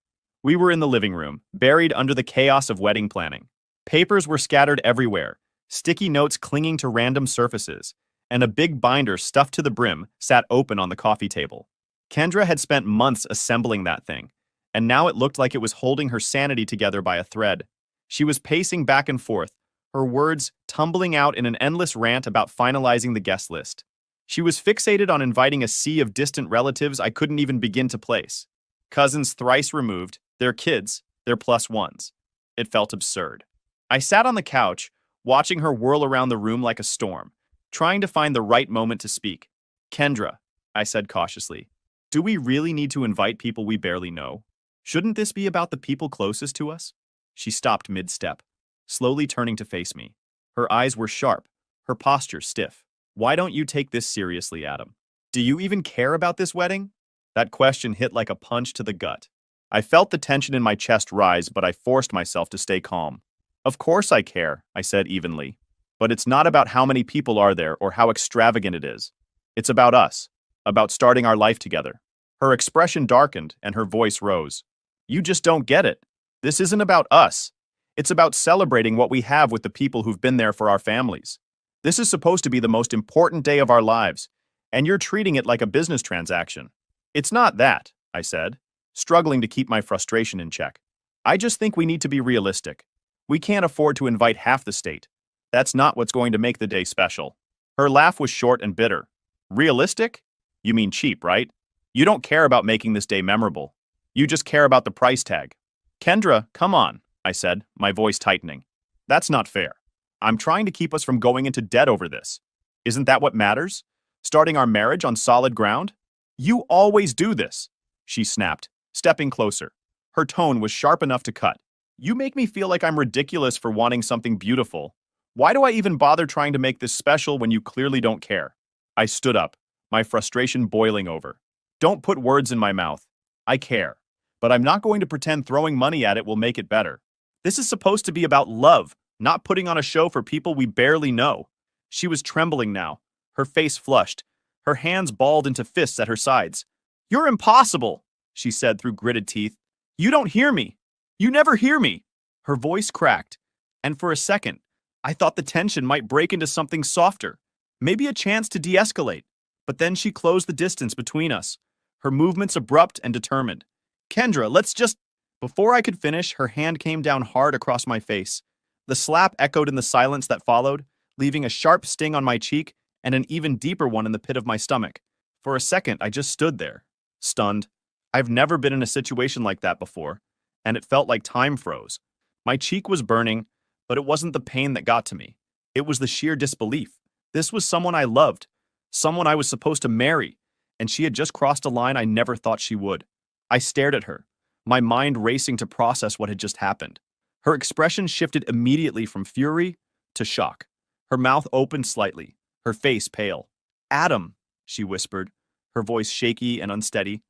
We were in the living room, buried under the chaos of wedding planning. Papers were scattered everywhere, sticky notes clinging to random surfaces, and a big binder stuffed to the brim sat open on the coffee table. Kendra had spent months assembling that thing, and now it looked like it was holding her sanity together by a thread. She was pacing back and forth, her words tumbling out in an endless rant about finalizing the guest list. She was fixated on inviting a sea of distant relatives I couldn't even begin to place. Cousins thrice removed, their kids, their plus ones. It felt absurd. I sat on the couch, watching her whirl around the room like a storm, trying to find the right moment to speak. Kendra, I said cautiously, do we really need to invite people we barely know? Shouldn't this be about the people closest to us? She stopped mid-step, slowly turning to face me. Her eyes were sharp, her posture stiff. Why don't you take this seriously, Adam? Do you even care about this wedding? That question hit like a punch to the gut. I felt the tension in my chest rise, but I forced myself to stay calm. Of course I care, I said evenly. But it's not about how many people are there or how extravagant it is. It's about us, about starting our life together. Her expression darkened and her voice rose. You just don't get it. This isn't about us. It's about celebrating what we have with the people who've been there for our families. This is supposed to be the most important day of our lives, and you're treating it like a business transaction. It's not that, I said, struggling to keep my frustration in check. I just think we need to be realistic. We can't afford to invite half the state. That's not what's going to make the day special. Her laugh was short and bitter. Realistic? You mean cheap, right? You don't care about making this day memorable. You just care about the price tag. Kendra, come on, I said, my voice tightening. That's not fair. I'm trying to keep us from going into debt over this. Isn't that what matters? Starting our marriage on solid ground? You always do this, she snapped, stepping closer. Her tone was sharp enough to cut. You make me feel like I'm ridiculous for wanting something beautiful. Why do I even bother trying to make this special when you clearly don't care? I stood up, my frustration boiling over. Don't put words in my mouth. I care. But I'm not going to pretend throwing money at it will make it better. This is supposed to be about love, not putting on a show for people we barely know. She was trembling now, her face flushed, her hands balled into fists at her sides. You're impossible, she said through gritted teeth. You don't hear me. You never hear me. Her voice cracked, and for a second, I thought the tension might break into something softer, maybe a chance to de-escalate. But then she closed the distance between us, her movements abrupt and determined. Kendra, let's just... Before I could finish, her hand came down hard across my face. The slap echoed in the silence that followed, leaving a sharp sting on my cheek and an even deeper one in the pit of my stomach. For a second, I just stood there, stunned. I've never been in a situation like that before, and it felt like time froze. My cheek was burning, but it wasn't the pain that got to me. It was the sheer disbelief. This was someone I loved, someone I was supposed to marry, and she had just crossed a line I never thought she would. I stared at her, my mind racing to process what had just happened. Her expression shifted immediately from fury to shock. Her mouth opened slightly, her face pale. Adam, she whispered, her voice shaky and unsteady.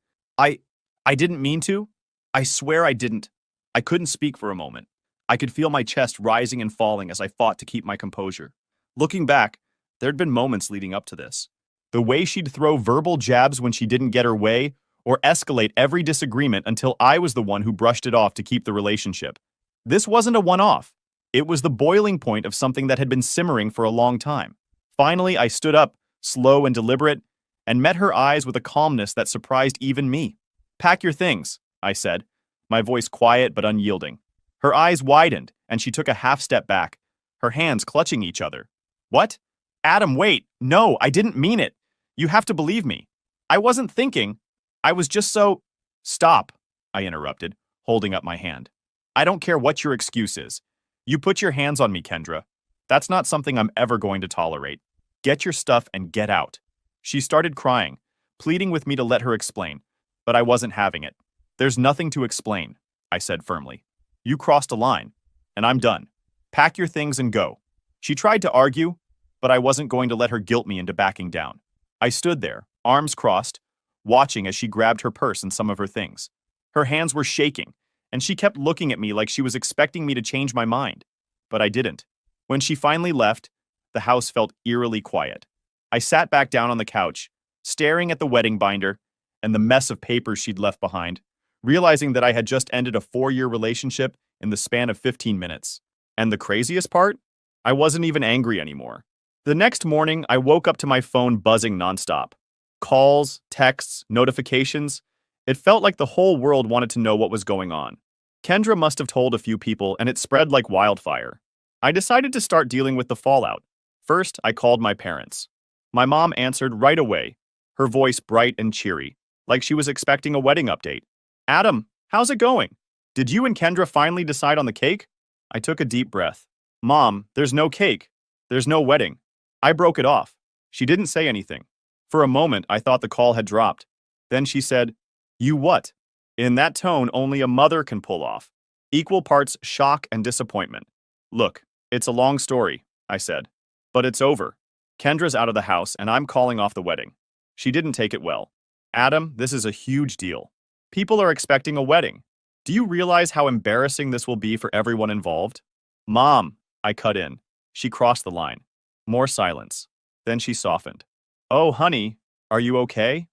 I didn't mean to. I swear I didn't. I couldn't speak for a moment. I could feel my chest rising and falling as I fought to keep my composure. Looking back, there'd been moments leading up to this. The way she'd throw verbal jabs when she didn't get her way, or escalate every disagreement until I was the one who brushed it off to keep the relationship. This wasn't a one-off. It was the boiling point of something that had been simmering for a long time. Finally, I stood up, slow and deliberate, and met her eyes with a calmness that surprised even me. Pack your things, I said, my voice quiet but unyielding. Her eyes widened, and she took a half step back, her hands clutching each other. What? Adam, wait. No, I didn't mean it. You have to believe me. I wasn't thinking. I was just so... Stop, I interrupted, holding up my hand. I don't care what your excuse is. You put your hands on me, Kendra. That's not something I'm ever going to tolerate. Get your stuff and get out. She started crying, pleading with me to let her explain, but I wasn't having it. There's nothing to explain, I said firmly. You crossed a line, and I'm done. Pack your things and go. She tried to argue, but I wasn't going to let her guilt me into backing down. I stood there, arms crossed, watching as she grabbed her purse and some of her things. Her hands were shaking, and she kept looking at me like she was expecting me to change my mind. But I didn't. When she finally left, the house felt eerily quiet. I sat back down on the couch, staring at the wedding binder and the mess of papers she'd left behind, realizing that I had just ended a 4-year relationship in the span of 15 minutes. And the craziest part? I wasn't even angry anymore. The next morning, I woke up to my phone buzzing nonstop. Calls, texts, notifications. It felt like the whole world wanted to know what was going on. Kendra must have told a few people, and it spread like wildfire. I decided to start dealing with the fallout. First, I called my parents. My mom answered right away, her voice bright and cheery, like she was expecting a wedding update. "Adam, how's it going? Did you and Kendra finally decide on the cake?" I took a deep breath. "Mom, there's no cake. There's no wedding." I broke it off. She didn't say anything. For a moment, I thought the call had dropped. Then she said, "You what?" In that tone only a mother can pull off. Equal parts shock and disappointment. "Look, it's a long story," I said. "But it's over. Kendra's out of the house and I'm calling off the wedding." She didn't take it well. "Adam, this is a huge deal. People are expecting a wedding. Do you realize how embarrassing this will be for everyone involved?" "Mom," I cut in. She crossed the line. More silence. Then she softened. "Oh, honey, are you okay?"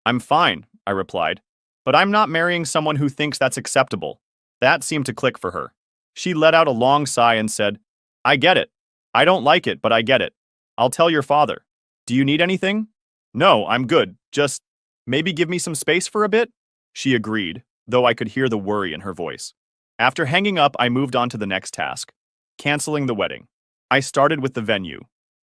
"I'm fine," I replied. "But I'm not marrying someone who thinks that's acceptable." That seemed to click for her. She let out a long sigh and said, "I get it. I don't like it, but I get it. I'll tell your father. Do you need anything?" "No, I'm good. Just maybe give me some space for a bit?" She agreed, though I could hear the worry in her voice. After hanging up, I moved on to the next task, canceling the wedding. I started with the venue.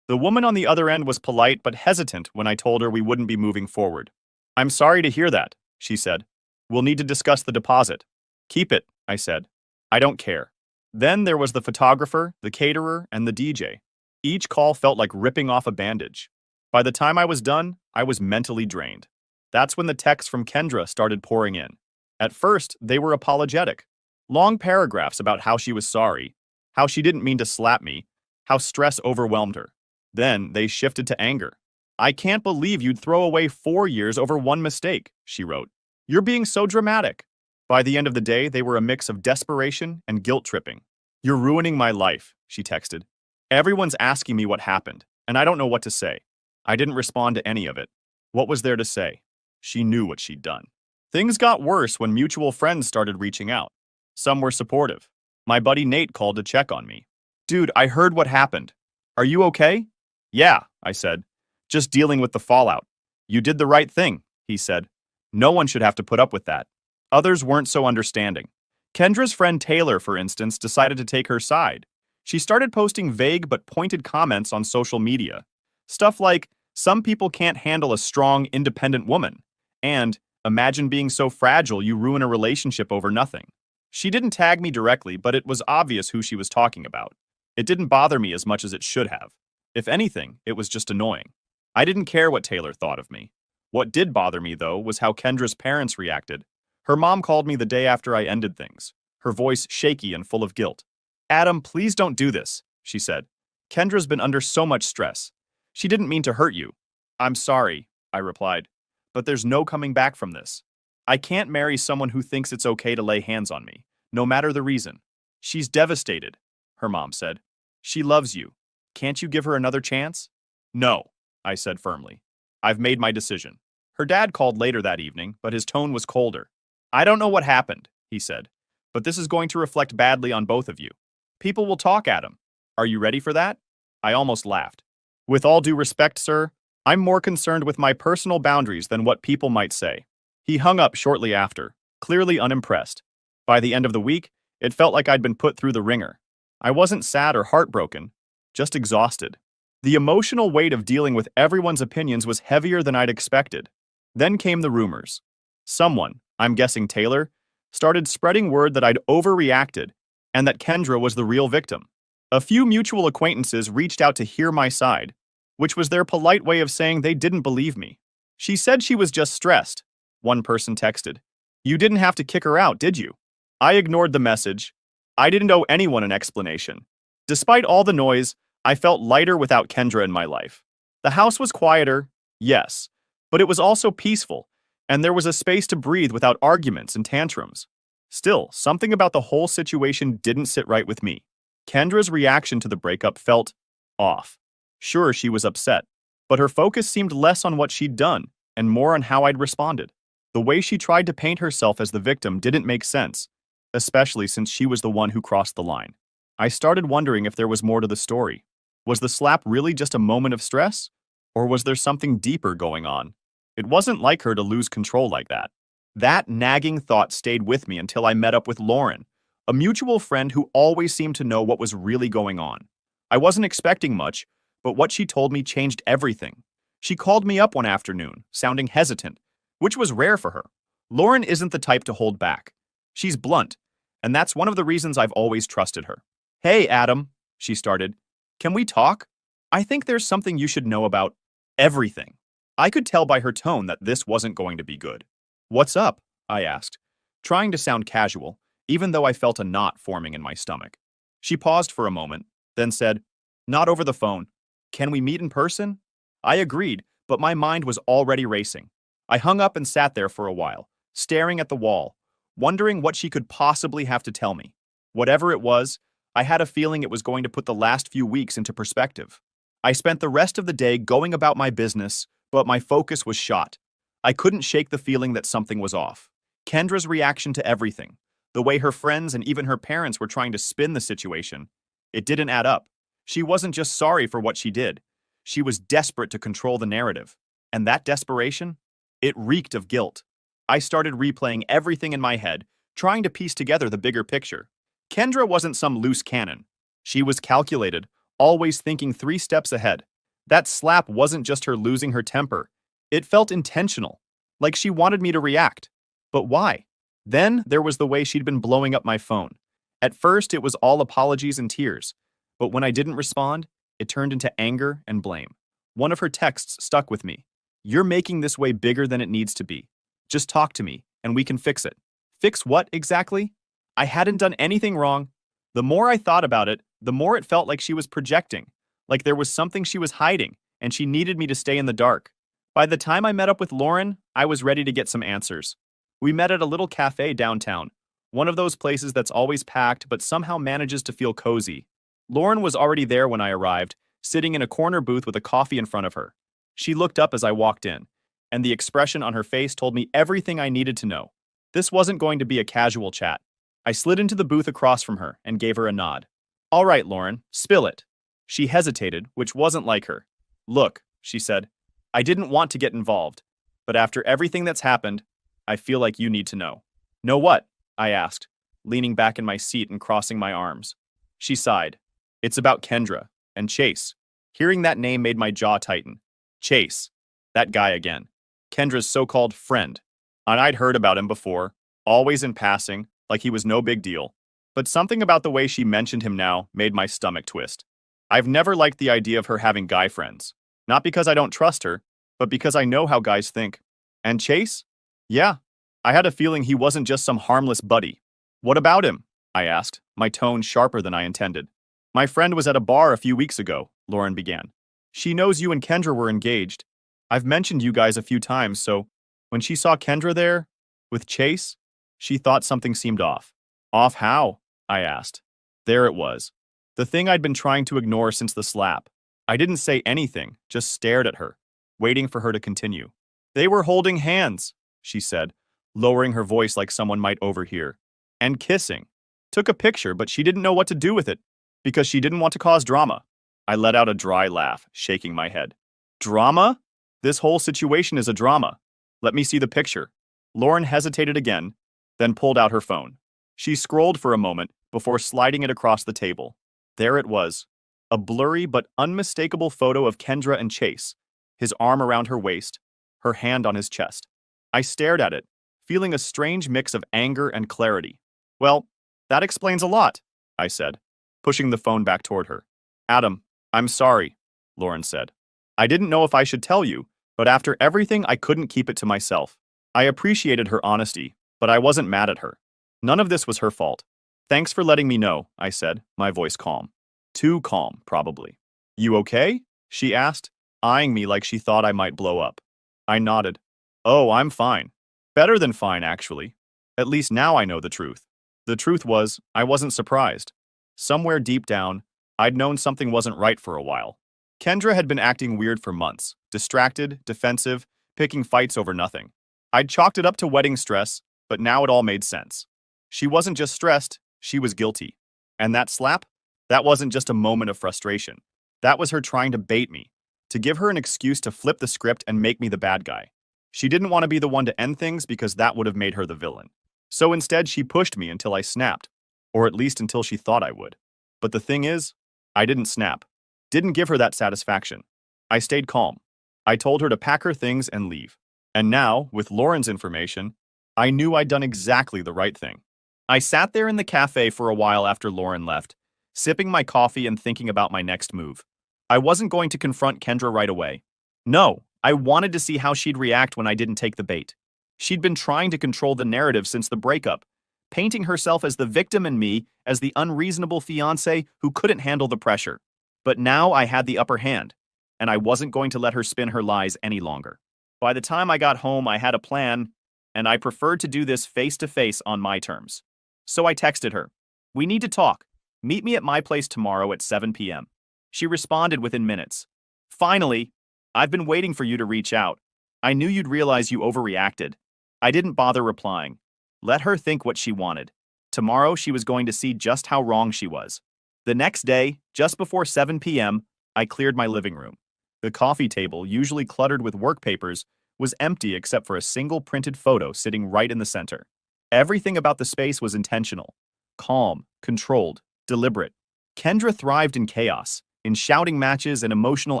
The woman on the other end was polite but hesitant when I told her we wouldn't be moving forward. "I'm sorry to hear that," she said. "We'll need to discuss the deposit." "Keep it," I said. "I don't care." Then there was the photographer, the caterer, and the DJ. Each call felt like ripping off a bandage. By the time I was done, I was mentally drained. That's when the texts from Kendra started pouring in. At first, they were apologetic. Long paragraphs about how she was sorry, how she didn't mean to slap me, how stress overwhelmed her. Then they shifted to anger. "I can't believe you'd throw away 4 years over one mistake," she wrote. "You're being so dramatic." By the end of the day, they were a mix of desperation and guilt-tripping. "You're ruining my life," she texted. "Everyone's asking me what happened, and I don't know what to say." I didn't respond to any of it. What was there to say? She knew what she'd done. Things got worse when mutual friends started reaching out. Some were supportive. My buddy Nate called to check on me. "Dude, I heard what happened. Are you okay?" "Yeah," I said. "Just dealing with the fallout." "You did the right thing," he said. "No one should have to put up with that." Others weren't so understanding. Kendra's friend Taylor, for instance, decided to take her side. She started posting vague but pointed comments on social media. Stuff like, "Some people can't handle a strong, independent woman," and "Imagine being so fragile you ruin a relationship over nothing." She didn't tag me directly, but it was obvious who she was talking about. It didn't bother me as much as it should have. If anything, it was just annoying. I didn't care what Taylor thought of me. What did bother me, though, was how Kendra's parents reacted. Her mom called me the day after I ended things, her voice shaky and full of guilt. "Adam, please don't do this," she said. "Kendra's been under so much stress. She didn't mean to hurt you." "I'm sorry," I replied, "but there's no coming back from this. I can't marry someone who thinks it's okay to lay hands on me, no matter the reason." "She's devastated," her mom said. "She loves you. Can't you give her another chance?" "No," I said firmly. "I've made my decision." Her dad called later that evening, but his tone was colder. "I don't know what happened," he said, "but this is going to reflect badly on both of you. People will talk, Adam. Are you ready for that?" I almost laughed. "With all due respect, sir, I'm more concerned with my personal boundaries than what people might say." He hung up shortly after, clearly unimpressed. By the end of the week, it felt like I'd been put through the ringer. I wasn't sad or heartbroken, just exhausted. The emotional weight of dealing with everyone's opinions was heavier than I'd expected. Then came the rumors. Someone, I'm guessing Taylor, started spreading word that I'd overreacted and that Kendra was the real victim. A few mutual acquaintances reached out to hear my side, which was their polite way of saying they didn't believe me. "She said she was just stressed," one person texted. "You didn't have to kick her out, did you?" I ignored the message. I didn't owe anyone an explanation. Despite all the noise, I felt lighter without Kendra in my life. The house was quieter, yes, but it was also peaceful, and there was a space to breathe without arguments and tantrums. Still, something about the whole situation didn't sit right with me. Kendra's reaction to the breakup felt off. Sure, she was upset, but her focus seemed less on what she'd done and more on how I'd responded. The way she tried to paint herself as the victim didn't make sense, especially since she was the one who crossed the line. I started wondering if there was more to the story. Was the slap really just a moment of stress? Or was there something deeper going on? It wasn't like her to lose control like that. That nagging thought stayed with me until I met up with Lauren, a mutual friend who always seemed to know what was really going on. I wasn't expecting much, but what she told me changed everything. She called me up one afternoon, sounding hesitant, which was rare for her. Lauren isn't the type to hold back. She's blunt, and that's one of the reasons I've always trusted her. "Hey, Adam," she started. "Can we talk? I think there's something you should know about everything." I could tell by her tone that this wasn't going to be good. "What's up?" I asked, trying to sound casual, even though I felt a knot forming in my stomach. She paused for a moment, then said, "Not over the phone. Can we meet in person?" I agreed, but my mind was already racing. I hung up and sat there for a while, staring at the wall, wondering what she could possibly have to tell me. Whatever it was, I had a feeling it was going to put the last few weeks into perspective. I spent the rest of the day going about my business, but my focus was shot. I couldn't shake the feeling that something was off. Kendra's reaction to everything, the way her friends and even her parents were trying to spin the situation, it didn't add up. She wasn't just sorry for what she did. She was desperate to control the narrative. And that desperation? It reeked of guilt. I started replaying everything in my head, trying to piece together the bigger picture. Kendra wasn't some loose cannon. She was calculated, always thinking 3 steps ahead. That slap wasn't just her losing her temper. It felt intentional, like she wanted me to react. But why? Then there was the way she'd been blowing up my phone. At first, it was all apologies and tears. But when I didn't respond, it turned into anger and blame. One of her texts stuck with me. "You're making this way bigger than it needs to be. Just talk to me, and we can fix it." Fix what exactly? I hadn't done anything wrong. The more I thought about it, the more it felt like she was projecting, like there was something she was hiding, and she needed me to stay in the dark. By the time I met up with Lauren, I was ready to get some answers. We met at a little cafe downtown, one of those places that's always packed but somehow manages to feel cozy. Lauren was already there when I arrived, sitting in a corner booth with a coffee in front of her. She looked up as I walked in, and the expression on her face told me everything I needed to know. This wasn't going to be a casual chat. I slid into the booth across from her and gave her a nod. "All right, Lauren, spill it." She hesitated, which wasn't like her. "Look," she said, "I didn't want to get involved, but after everything that's happened, I feel like you need to know." "Know what?" I asked, leaning back in my seat and crossing my arms. She sighed. "It's about Kendra and Chase." Hearing that name made my jaw tighten. Chase. That guy again. Kendra's so-called friend. And I'd heard about him before, always in passing, like he was no big deal. But something about the way she mentioned him now made my stomach twist. I've never liked the idea of her having guy friends. Not because I don't trust her, but because I know how guys think. And Chase? Yeah, I had a feeling he wasn't just some harmless buddy. "What about him?" I asked, my tone sharper than I intended. "My friend was at a bar a few weeks ago," Lauren began. "She knows you and Kendra were engaged. I've mentioned you guys a few times, so when she saw Kendra there, with Chase, she thought something seemed off." "Off how?" I asked. There it was. The thing I'd been trying to ignore since the slap. I didn't say anything, just stared at her, waiting for her to continue. "They were holding hands," she said, lowering her voice like someone might overhear. "And kissing. Took a picture, but she didn't know what to do with it, because she didn't want to cause drama." I let out a dry laugh, shaking my head. "Drama? This whole situation is a drama. Let me see the picture." Lauren hesitated again, then pulled out her phone. She scrolled for a moment before sliding it across the table. There it was, a blurry but unmistakable photo of Kendra and Chase, his arm around her waist, her hand on his chest. I stared at it, feeling a strange mix of anger and clarity. "Well, that explains a lot," I said, pushing the phone back toward her. "Adam, I'm sorry," Lauren said. "I didn't know if I should tell you, but after everything I couldn't keep it to myself. I appreciated her honesty, but I wasn't mad at her. None of this was her fault." "Thanks for letting me know," I said, my voice calm. Too calm, probably. "You okay?" she asked, eyeing me like she thought I might blow up. I nodded. "Oh, I'm fine. Better than fine, actually. At least now I know the truth." The truth was, I wasn't surprised. Somewhere deep down, I'd known something wasn't right for a while. Kendra had been acting weird for months, distracted, defensive, picking fights over nothing. I'd chalked it up to wedding stress, but now it all made sense. She wasn't just stressed, she was guilty. And that slap? That wasn't just a moment of frustration. That was her trying to bait me, to give her an excuse to flip the script and make me the bad guy. She didn't want to be the one to end things because that would have made her the villain. So instead, she pushed me until I snapped, or at least until she thought I would. But the thing is, I didn't snap. Didn't give her that satisfaction. I stayed calm. I told her to pack her things and leave. And now, with Lauren's information, I knew I'd done exactly the right thing. I sat there in the cafe for a while after Lauren left, sipping my coffee and thinking about my next move. I wasn't going to confront Kendra right away. No, I wanted to see how she'd react when I didn't take the bait. She'd been trying to control the narrative since the breakup, painting herself as the victim and me as the unreasonable fiancé who couldn't handle the pressure. But now I had the upper hand, and I wasn't going to let her spin her lies any longer. By the time I got home, I had a plan, and I preferred to do this face-to-face on my terms. So I texted her, "We need to talk. Meet me at my place tomorrow at 7 p.m. She responded within minutes. "Finally, I've been waiting for you to reach out. I knew you'd realize you overreacted." I didn't bother replying. Let her think what she wanted. Tomorrow she was going to see just how wrong she was. The next day, just before 7 p.m., I cleared my living room. The coffee table, usually cluttered with work papers, was empty except for a single printed photo sitting right in the center. Everything about the space was intentional. Calm, controlled, deliberate. Kendra thrived in chaos, in shouting matches and emotional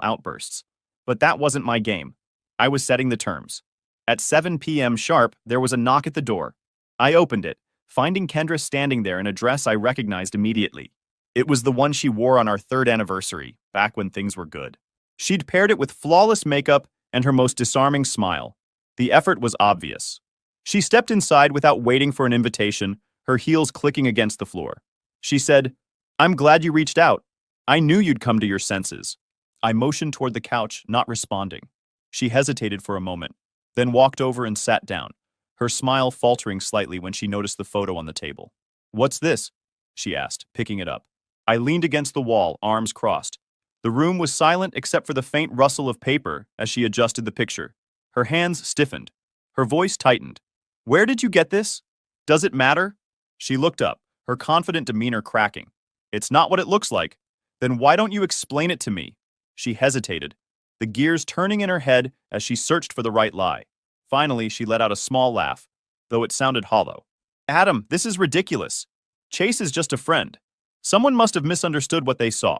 outbursts. But that wasn't my game. I was setting the terms. At 7 p.m. sharp, there was a knock at the door. I opened it, finding Kendra standing there in a dress I recognized immediately. It was the one she wore on our 3rd anniversary, back when things were good. She'd paired it with flawless makeup and her most disarming smile. The effort was obvious. She stepped inside without waiting for an invitation, her heels clicking against the floor. She said, "I'm glad you reached out. I knew you'd come to your senses." I motioned toward the couch, not responding. She hesitated for a moment, then walked over and sat down, her smile faltering slightly when she noticed the photo on the table. "What's this?" she asked, picking it up. I leaned against the wall, arms crossed. The room was silent except for the faint rustle of paper as she adjusted the picture. Her hands stiffened. Her voice tightened. "Where did you get this? Does it matter?" She looked up, her confident demeanor cracking. "It's not what it looks like. Then why don't you explain it to me?" She hesitated, the gears turning in her head as she searched for the right lie. Finally, she let out a small laugh, though it sounded hollow. "Adam, this is ridiculous. Chase is just a friend. Someone must have misunderstood what they saw."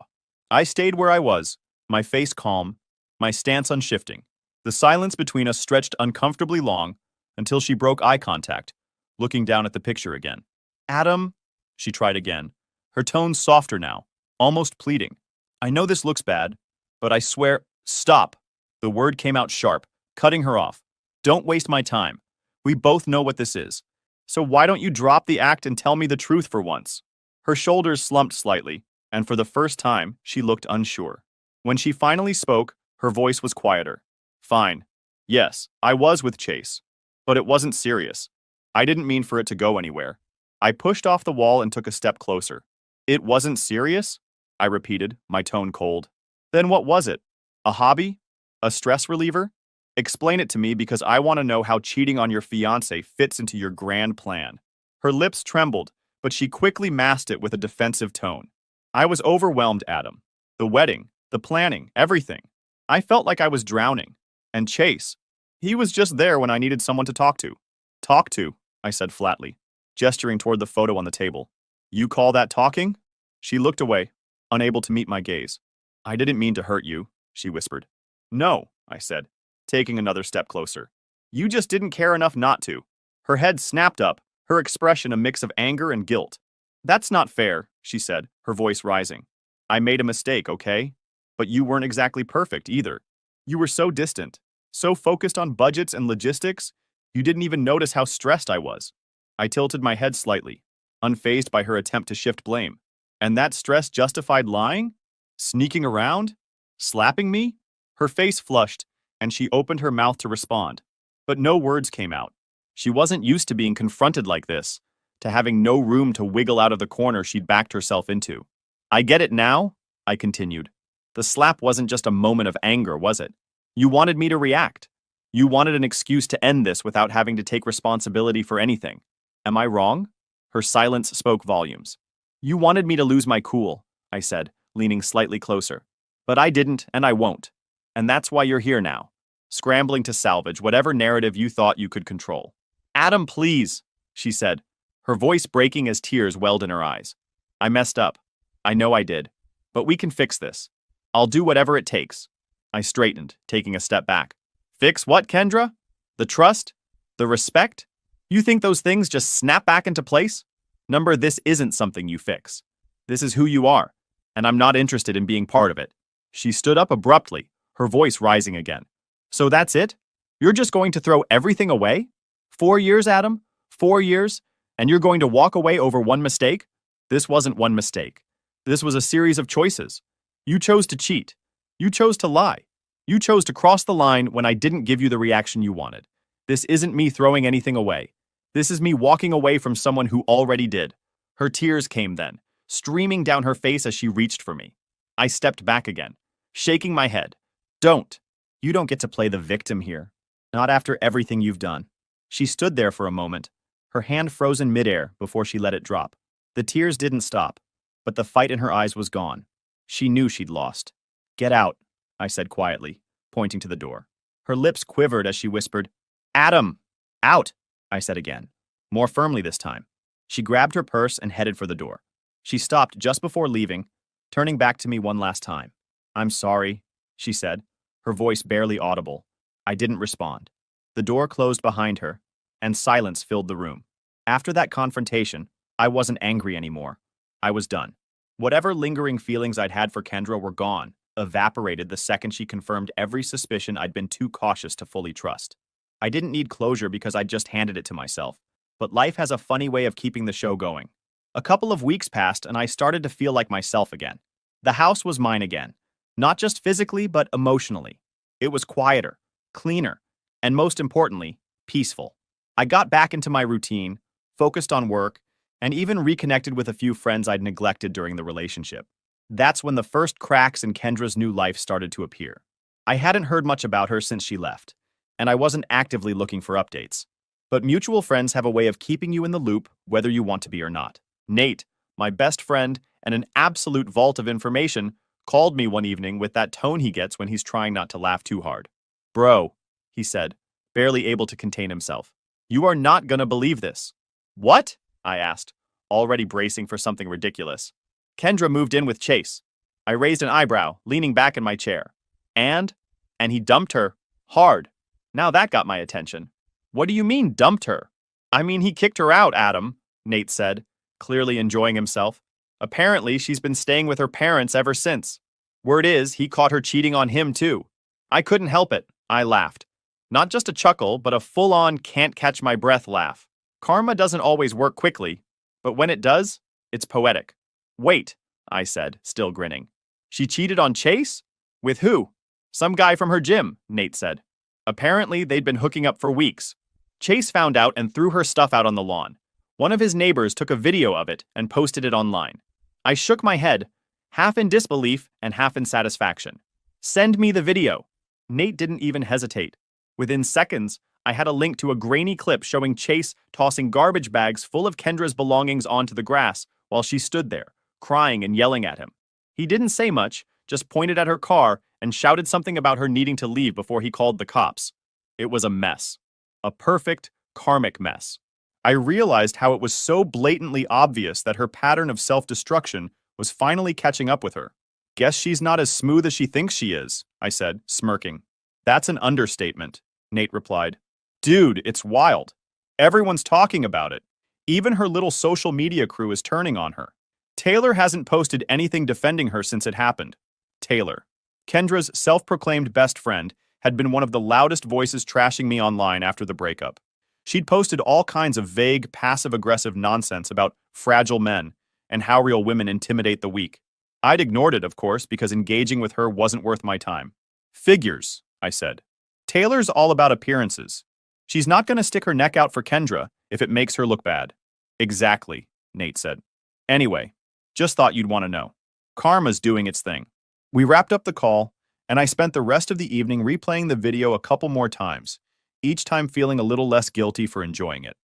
I stayed where I was, my face calm, my stance unshifting. The silence between us stretched uncomfortably long until she broke eye contact, looking down at the picture again. "Adam," she tried again, her tone softer now, almost pleading. "I know this looks bad, but I swear—" "Stop!" The word came out sharp, cutting her off. "Don't waste my time. We both know what this is. So why don't you drop the act and tell me the truth for once?" Her shoulders slumped slightly, and for the first time, she looked unsure. When she finally spoke, her voice was quieter. "Fine. Yes, I was with Chase. But it wasn't serious. I didn't mean for it to go anywhere." I pushed off the wall and took a step closer. "It wasn't serious?" I repeated, my tone cold. "Then what was it? A hobby? A stress reliever? Explain it to me because I want to know how cheating on your fiancé fits into your grand plan." Her lips trembled, but she quickly masked it with a defensive tone. "I was overwhelmed, Adam. The wedding, the planning, everything. I felt like I was drowning. And Chase, he was just there when I needed someone to talk to." "Talk to," I said flatly, gesturing toward the photo on the table. "You call that talking?" She looked away, unable to meet my gaze. "I didn't mean to hurt you," she whispered. "No," I said, taking another step closer. "You just didn't care enough not to." Her head snapped up, her expression a mix of anger and guilt. "That's not fair," she said, her voice rising. "I made a mistake, okay? But you weren't exactly perfect either. You were so distant, so focused on budgets and logistics, you didn't even notice how stressed I was." I tilted my head slightly, unfazed by her attempt to shift blame. "And that stress justified lying? Sneaking around? Slapping me?" Her face flushed, and she opened her mouth to respond. But no words came out. She wasn't used to being confronted like this, to having no room to wiggle out of the corner she'd backed herself into. "I get it now," I continued. "The slap wasn't just a moment of anger, was it? You wanted me to react. You wanted an excuse to end this without having to take responsibility for anything. Am I wrong? Her silence spoke volumes. You wanted me to lose my cool, I said, leaning slightly closer. But I didn't, and I won't. And that's why you're here now, scrambling to salvage whatever narrative you thought you could control. Adam, please, she said, her voice breaking as tears welled in her eyes. I messed up. I know I did. But we can fix this. I'll do whatever it takes. I straightened, taking a step back. Fix what, Kendra? The trust? The respect? You think those things just snap back into place? Number, this isn't something you fix. This is who you are, and I'm not interested in being part of it. She stood up abruptly, her voice rising again. So that's it? You're just going to throw everything away? 4 years, Adam? 4 years? And you're going to walk away over one mistake? This wasn't one mistake. This was a series of choices. You chose to cheat. You chose to lie. You chose to cross the line when I didn't give you the reaction you wanted. This isn't me throwing anything away. This is me walking away from someone who already did. Her tears came then, streaming down her face as she reached for me. I stepped back again, shaking my head. Don't. You don't get to play the victim here. Not after everything you've done. She stood there for a moment, her hand frozen midair before she let it drop. The tears didn't stop, but the fight in her eyes was gone. She knew she'd lost. Get out, I said quietly, pointing to the door. Her lips quivered as she whispered, Adam! Out, I said again, more firmly this time. She grabbed her purse and headed for the door. She stopped just before leaving, turning back to me one last time. I'm sorry, she said, her voice barely audible. I didn't respond. The door closed behind her, and silence filled the room. After that confrontation, I wasn't angry anymore. I was done. Whatever lingering feelings I'd had for Kendra were gone, evaporated the second she confirmed every suspicion I'd been too cautious to fully trust. I didn't need closure because I'd just handed it to myself. But life has a funny way of keeping the show going. A couple of weeks passed and I started to feel like myself again. The house was mine again. Not just physically, but emotionally. It was quieter, cleaner, and most importantly, peaceful. I got back into my routine, focused on work, and even reconnected with a few friends I'd neglected during the relationship. That's when the first cracks in Kendra's new life started to appear. I hadn't heard much about her since she left, and I wasn't actively looking for updates. But mutual friends have a way of keeping you in the loop, whether you want to be or not. Nate, my best friend and an absolute vault of information, called me one evening with that tone he gets when he's trying not to laugh too hard. Bro, he said, barely able to contain himself. You are not gonna believe this. What? I asked, already bracing for something ridiculous. Kendra moved in with Chase. I raised an eyebrow, leaning back in my chair. And he dumped her. Hard. Now that got my attention. What do you mean, dumped her? I mean, he kicked her out, Adam, Nate said, clearly enjoying himself. Apparently, she's been staying with her parents ever since. Word is, he caught her cheating on him, too. I couldn't help it. I laughed. Not just a chuckle, but a full-on can't-catch-my-breath laugh. Karma doesn't always work quickly, but when it does, it's poetic. Wait, I said, still grinning. She cheated on Chase? With who? Some guy from her gym, Nate said. Apparently, they'd been hooking up for weeks. Chase found out and threw her stuff out on the lawn. One of his neighbors took a video of it and posted it online. I shook my head, half in disbelief and half in satisfaction. Send me the video. Nate didn't even hesitate. Within seconds, I had a link to a grainy clip showing Chase tossing garbage bags full of Kendra's belongings onto the grass while she stood there, crying and yelling at him. He didn't say much, just pointed at her car and shouted something about her needing to leave before he called the cops. It was a mess. A perfect, karmic mess. I realized how it was so blatantly obvious that her pattern of self-destruction was finally catching up with her. Guess she's not as smooth as she thinks she is, I said, smirking. That's an understatement, Nate replied. Dude, it's wild. Everyone's talking about it. Even her little social media crew is turning on her. Taylor hasn't posted anything defending her since it happened. Taylor, Kendra's self-proclaimed best friend, had been one of the loudest voices trashing me online after the breakup. She'd posted all kinds of vague, passive-aggressive nonsense about fragile men and how real women intimidate the weak. I'd ignored it, of course, because engaging with her wasn't worth my time. Figures, I said. Taylor's all about appearances. She's not going to stick her neck out for Kendra if it makes her look bad. Exactly, Nate said. Anyway, just thought you'd want to know. Karma's doing its thing. We wrapped up the call, And I spent the rest of the evening replaying the video a couple more times, each time feeling a little less guilty for enjoying it.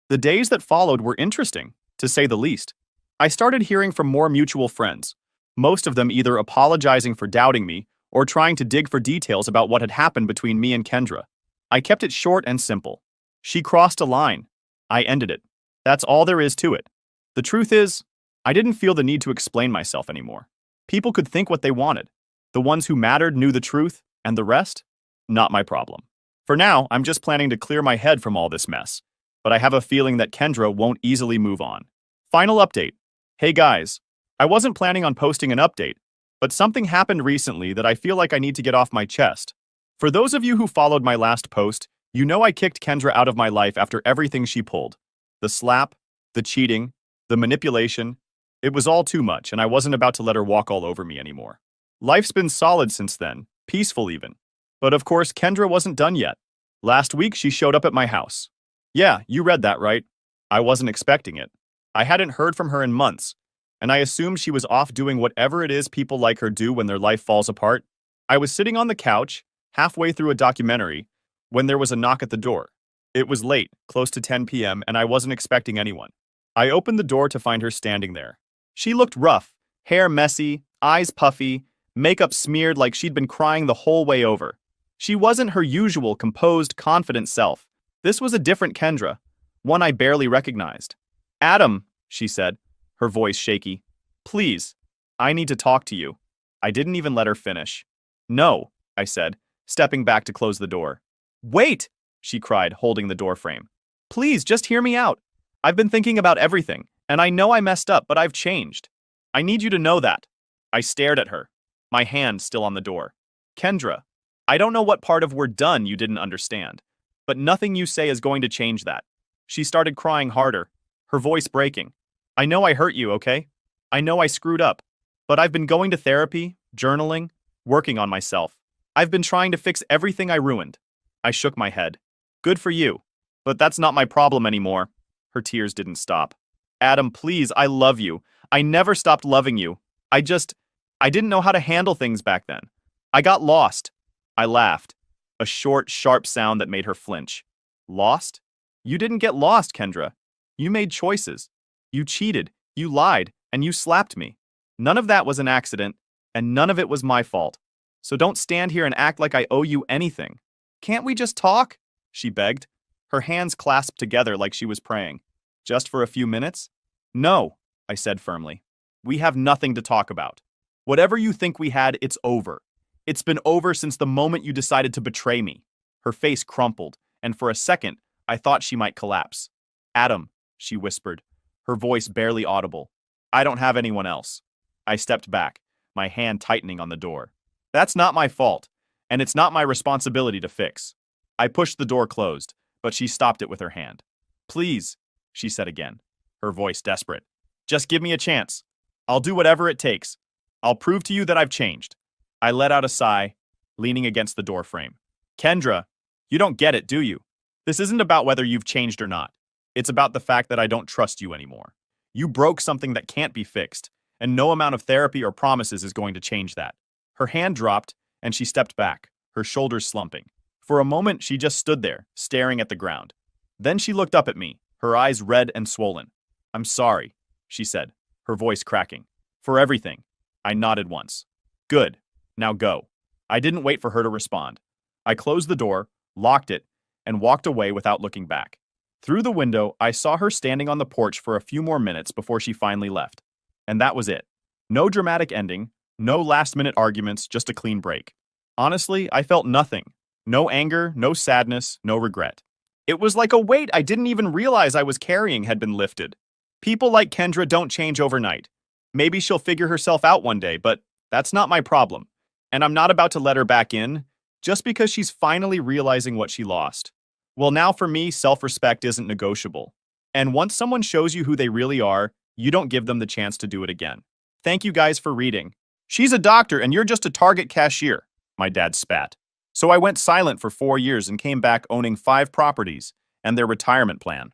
The days that followed were interesting, to say the least. I started hearing from more mutual friends, most of them either apologizing for doubting me or trying to dig for details about what had happened between me and Kendra. I kept it short and simple. She crossed a line. I ended it. That's all there is to it. The truth is, I didn't feel the need to explain myself anymore. People could think what they wanted. The ones who mattered knew the truth, and the rest? Not my problem. For now, I'm just planning to clear my head from all this mess, but I have a feeling that Kendra won't easily move on. Final update. Hey guys, I wasn't planning on posting an update, but something happened recently that I feel like I need to get off my chest. For those of you who followed my last post, you know I kicked Kendra out of my life after everything she pulled. The slap, the cheating, the manipulation. It was all too much, and I wasn't about to let her walk all over me anymore. Life's been solid since then, peaceful even. But of course, Kendra wasn't done yet. Last week, she showed up at my house. Yeah, you read that right. I wasn't expecting it. I hadn't heard from her in months, and I assumed she was off doing whatever it is people like her do when their life falls apart. I was sitting on the couch, halfway through a documentary, when there was a knock at the door. It was late, close to 10 p.m., and I wasn't expecting anyone. I opened the door to find her standing there. She looked rough, hair messy, eyes puffy, makeup smeared like she'd been crying the whole way over. She wasn't her usual composed, confident self. This was a different Kendra, one I barely recognized. "Adam," she said, her voice shaky. "Please, I need to talk to you." I didn't even let her finish. "No," I said, stepping back to close the door. "Wait," she cried, holding the doorframe. "Please, just hear me out. I've been thinking about everything, and I know I messed up, but I've changed. I need you to know that." I stared at her, my hand still on the door. "Kendra, I don't know what part of we're done you didn't understand, but nothing you say is going to change that." She started crying harder, her voice breaking. "I know I hurt you, okay? I know I screwed up, but I've been going to therapy, journaling, working on myself. I've been trying to fix everything I ruined." I shook my head. "Good for you, but that's not my problem anymore." Her tears didn't stop. "Adam, please, I love you. I never stopped loving you. I didn't know how to handle things back then. I got lost." I laughed, a short, sharp sound that made her flinch. "Lost? You didn't get lost, Kendra. You made choices. You cheated, you lied, and you slapped me. None of that was an accident, and none of it was my fault. So don't stand here and act like I owe you anything. Can't we just talk?" she begged, her hands clasped together like she was praying. "Just for a few minutes?" "No," I said firmly. "We have nothing to talk about. Whatever you think we had, it's over. It's been over since the moment you decided to betray me." Her face crumpled, and for a second, I thought she might collapse. "Adam," she whispered, her voice barely audible. "I don't have anyone else." I stepped back, my hand tightening on the door. "That's not my fault, and it's not my responsibility to fix." I pushed the door closed, but she stopped it with her hand. "Please," she said again, her voice desperate. "Just give me a chance. I'll do whatever it takes. I'll prove to you that I've changed." I let out a sigh, leaning against the doorframe. "Kendra, you don't get it, do you? This isn't about whether you've changed or not. It's about the fact that I don't trust you anymore. You broke something that can't be fixed, and no amount of therapy or promises is going to change that." Her hand dropped, and she stepped back, her shoulders slumping. For a moment, she just stood there, staring at the ground. Then she looked up at me, her eyes red and swollen. "I'm sorry," she said, her voice cracking. "For everything." I nodded once. "Good. Now go." I didn't wait for her to respond. I closed the door, locked it, and walked away without looking back. Through the window, I saw her standing on the porch for a few more minutes before she finally left. And that was it. No dramatic ending, no last-minute arguments, just a clean break. Honestly, I felt nothing. No anger, no sadness, no regret. It was like a weight I didn't even realize I was carrying had been lifted. People like Kendra don't change overnight. Maybe she'll figure herself out one day, but that's not my problem. And I'm not about to let her back in, just because she's finally realizing what she lost. Well, now for me, self-respect isn't negotiable. And once someone shows you who they really are, you don't give them the chance to do it again. Thank you guys for reading. "She's a doctor and you're just a Target cashier," my dad spat. So I went silent for 4 years and came back owning 5 properties and their retirement plan.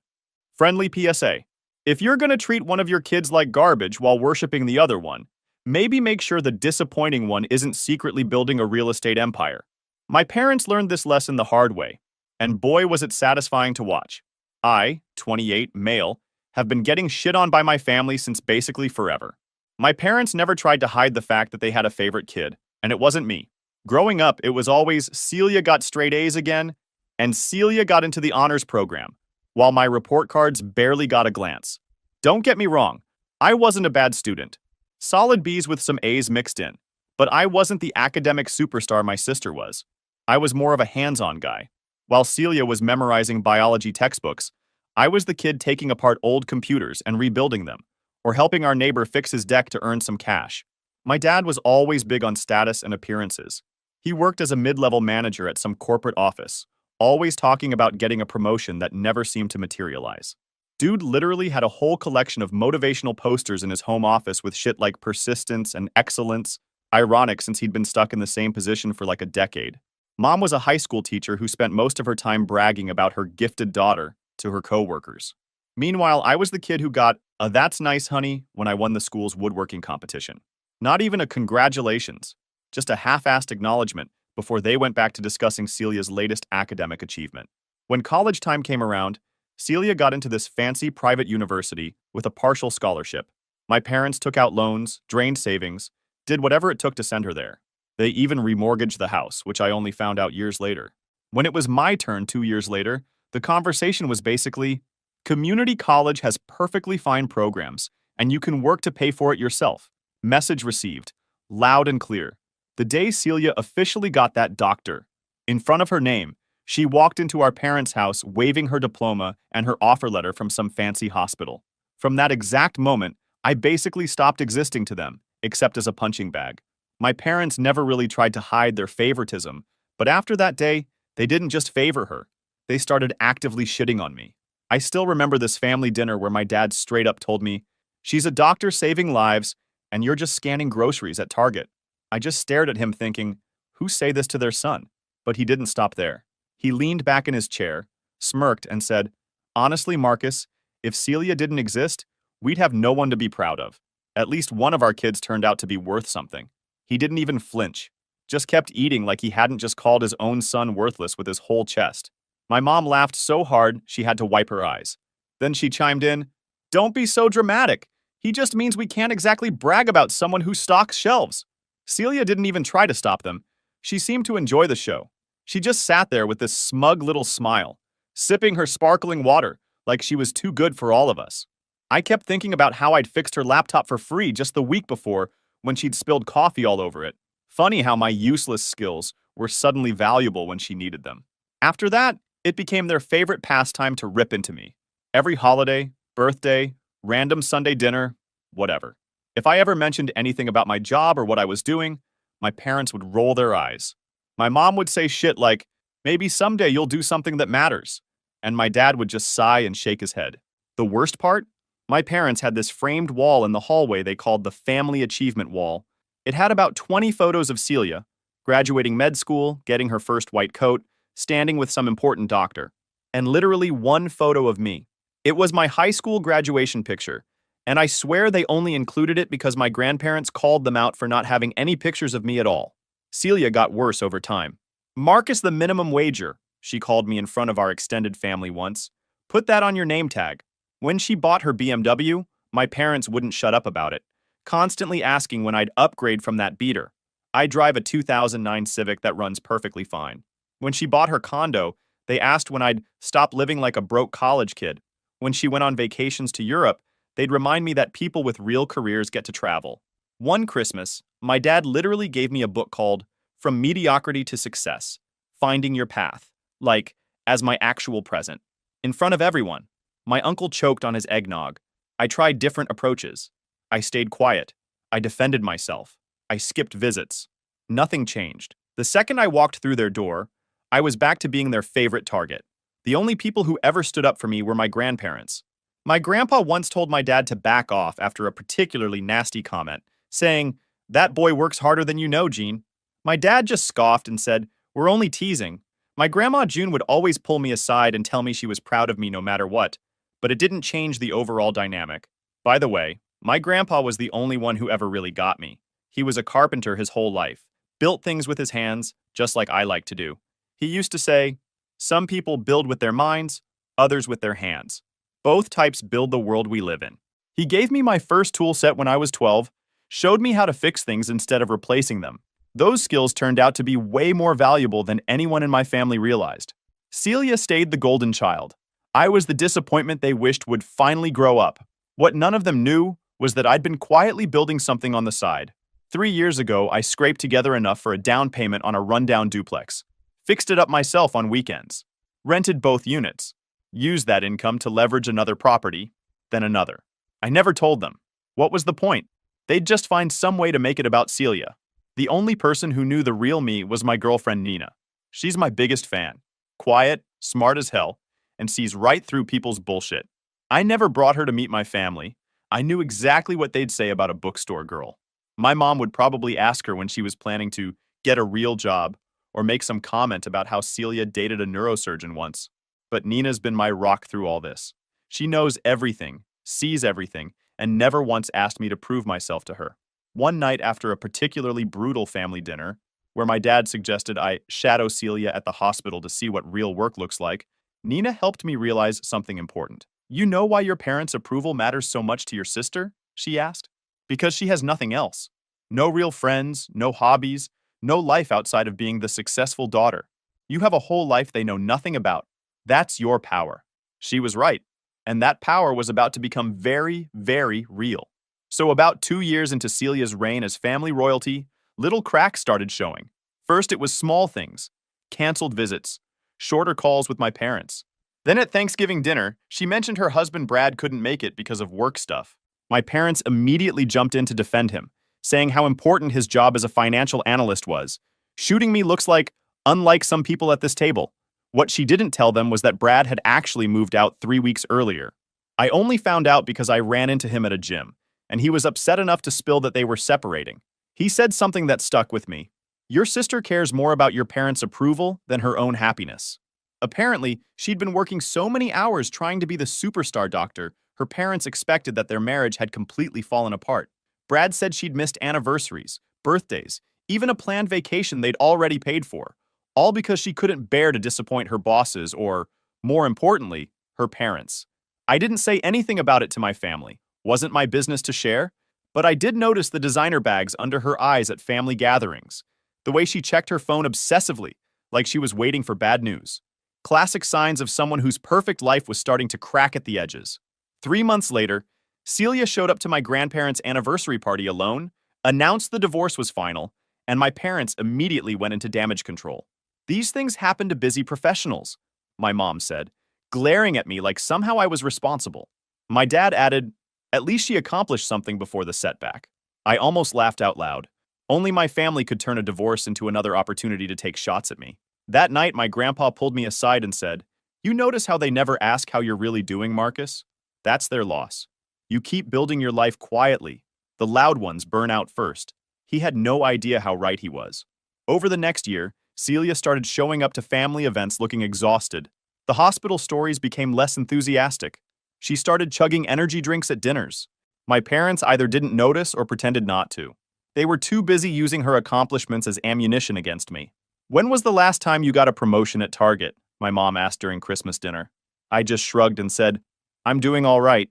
Friendly PSA. If you're gonna treat one of your kids like garbage while worshiping the other one, Maybe make sure the disappointing one isn't secretly building a real estate empire. My parents learned this lesson the hard way, and boy was it satisfying to watch. I, 28, male, have been getting shit on by my family since basically forever. My parents never tried to hide the fact that they had a favorite kid, and it wasn't me. Growing up, it was always Celia got straight A's again, and Celia got into the honors program, while my report cards barely got a glance. Don't get me wrong, I wasn't a bad student. Solid B's with some A's mixed in, but I wasn't the academic superstar my sister was. I was more of a hands-on guy. While Celia was memorizing biology textbooks, I was the kid taking apart old computers and rebuilding them, or helping our neighbor fix his deck to earn some cash. My dad was always big on status and appearances. He worked as a mid-level manager at some corporate office, always talking about getting a promotion that never seemed to materialize. Dude literally had a whole collection of motivational posters in his home office with shit like persistence and excellence, ironic since he'd been stuck in the same position for like a decade. Mom was a high school teacher who spent most of her time bragging about her gifted daughter to her coworkers. Meanwhile, I was the kid who got a "that's nice, honey" when I won the school's woodworking competition. Not even a congratulations, just a half-assed acknowledgement before they went back to discussing Celia's latest academic achievement. When college time came around, Celia got into this fancy private university with a partial scholarship. My parents took out loans, drained savings, did whatever it took to send her there. They even remortgaged the house, which I only found out years later. When it was my turn 2 years later, the conversation was basically, community college has perfectly fine programs, and you can work to pay for it yourself. Message received. Loud and clear. The day Celia officially got that doctor, in front of her name, she walked into our parents' house waving her diploma and her offer letter from some fancy hospital. From that exact moment, I basically stopped existing to them, except as a punching bag. My parents never really tried to hide their favoritism, but after that day, they didn't just favor her. They started actively shitting on me. I still remember this family dinner where my dad straight up told me, "She's a doctor saving lives, and you're just scanning groceries at Target." I just stared at him thinking, who say this to their son? But he didn't stop there. He leaned back in his chair, smirked, and said, "Honestly, Marcus, if Celia didn't exist, we'd have no one to be proud of. At least one of our kids turned out to be worth something." He didn't even flinch, just kept eating like he hadn't just called his own son worthless with his whole chest. My mom laughed so hard she had to wipe her eyes. Then she chimed in, "Don't be so dramatic. He just means we can't exactly brag about someone who stocks shelves." Celia didn't even try to stop them. She seemed to enjoy the show. She just sat there with this smug little smile, sipping her sparkling water like she was too good for all of us. I kept thinking about how I'd fixed her laptop for free just the week before when she'd spilled coffee all over it. Funny how my useless skills were suddenly valuable when she needed them. After that, it became their favorite pastime to rip into me. Every holiday, birthday, random Sunday dinner, whatever. If I ever mentioned anything about my job or what I was doing, my parents would roll their eyes. My mom would say shit like, "Maybe someday you'll do something that matters." And my dad would just sigh and shake his head. The worst part? My parents had this framed wall in the hallway they called the Family Achievement Wall. It had about 20 photos of Celia, graduating med school, getting her first white coat, standing with some important doctor, and literally one photo of me. It was my high school graduation picture, and I swear they only included it because my grandparents called them out for not having any pictures of me at all. Celia got worse over time. "Marcus the minimum wager," she called me in front of our extended family once. "Put that on your name tag." When she bought her BMW, my parents wouldn't shut up about it, constantly asking when I'd upgrade from that beater. I drive a 2009 Civic that runs perfectly fine. When she bought her condo, they asked when I'd stop living like a broke college kid. When she went on vacations to Europe, they'd remind me that people with real careers get to travel. One Christmas, my dad literally gave me a book called From Mediocrity to Success, Finding Your Path, like, as my actual present. In front of everyone. My uncle choked on his eggnog. I tried different approaches. I stayed quiet. I defended myself. I skipped visits. Nothing changed. The second I walked through their door, I was back to being their favorite target. The only people who ever stood up for me were my grandparents. My grandpa once told my dad to back off after a particularly nasty comment, saying, "That boy works harder than you know, Gene." My dad just scoffed and said, "We're only teasing." My grandma June would always pull me aside and tell me she was proud of me no matter what, but it didn't change the overall dynamic. By the way, My grandpa was the only one who ever really got me. He was a carpenter his whole life, built things with his hands, just like I like to do. He used to say, some people build with their minds, others with their hands. Both types build the world we live in. He gave me my first tool set when I was 12, showed me how to fix things instead of replacing them. Those skills turned out to be way more valuable than anyone in my family realized. Celia stayed the golden child. I was the disappointment they wished would finally grow up. What none of them knew was that I'd been quietly building something on the side. 3 years ago, I scraped together enough for a down payment on a rundown duplex, fixed it up myself on weekends, rented both units, used that income to leverage another property, then another. I never told them. What was the point? They'd just find some way to make it about Celia. The only person who knew the real me was my girlfriend Nina. She's my biggest fan. Quiet, smart as hell, and sees right through people's bullshit. I never brought her to meet my family. I knew exactly what they'd say about a bookstore girl. My mom would probably ask her when she was planning to get a real job or make some comment about how Celia dated a neurosurgeon once. But Nina's been my rock through all this. She knows everything, sees everything, and never once asked me to prove myself to her. One night after a particularly brutal family dinner, where my dad suggested I shadow Celia at the hospital to see what real work looks like, Nina helped me realize something important. You know why your parents' approval matters so much to your sister? She asked. Because she has nothing else. No real friends, no hobbies, no life outside of being the successful daughter. You have a whole life they know nothing about. That's your power. She was right. And that power was about to become very, very real. So about 2 years into Celia's reign as family royalty, little cracks started showing. First, it was small things. Canceled visits. Shorter calls with my parents. Then at Thanksgiving dinner, she mentioned her husband Brad couldn't make it because of work stuff. My parents immediately jumped in to defend him, saying how important his job as a financial analyst was. Shooting me looks like, unlike some people at this table. What she didn't tell them was that Brad had actually moved out 3 weeks earlier. I only found out because I ran into him at a gym, and he was upset enough to spill that they were separating. He said something that stuck with me. Your sister cares more about your parents' approval than her own happiness. Apparently, she'd been working so many hours trying to be the superstar doctor, her parents expected that their marriage had completely fallen apart. Brad said she'd missed anniversaries, birthdays, even a planned vacation they'd already paid for, all because she couldn't bear to disappoint her bosses or, more importantly, her parents. I didn't say anything about it to my family. Wasn't my business to share, but I did notice the designer bags under her eyes at family gatherings, the way she checked her phone obsessively, like she was waiting for bad news. Classic signs of someone whose perfect life was starting to crack at the edges. 3 months later, Celia showed up to my grandparents' anniversary party alone, announced the divorce was final, and my parents immediately went into damage control. These things happen to busy professionals, my mom said, glaring at me like somehow I was responsible. My dad added, at least she accomplished something before the setback. I almost laughed out loud. Only my family could turn a divorce into another opportunity to take shots at me. That night, my grandpa pulled me aside and said, you notice how they never ask how you're really doing, Marcus? That's their loss. You keep building your life quietly. The loud ones burn out first. He had no idea how right he was. Over the next year, Celia started showing up to family events looking exhausted. The hospital stories became less enthusiastic. She started chugging energy drinks at dinners. My parents either didn't notice or pretended not to. They were too busy using her accomplishments as ammunition against me. When was the last time you got a promotion at Target? My mom asked during Christmas dinner. I just shrugged and said, I'm doing all right.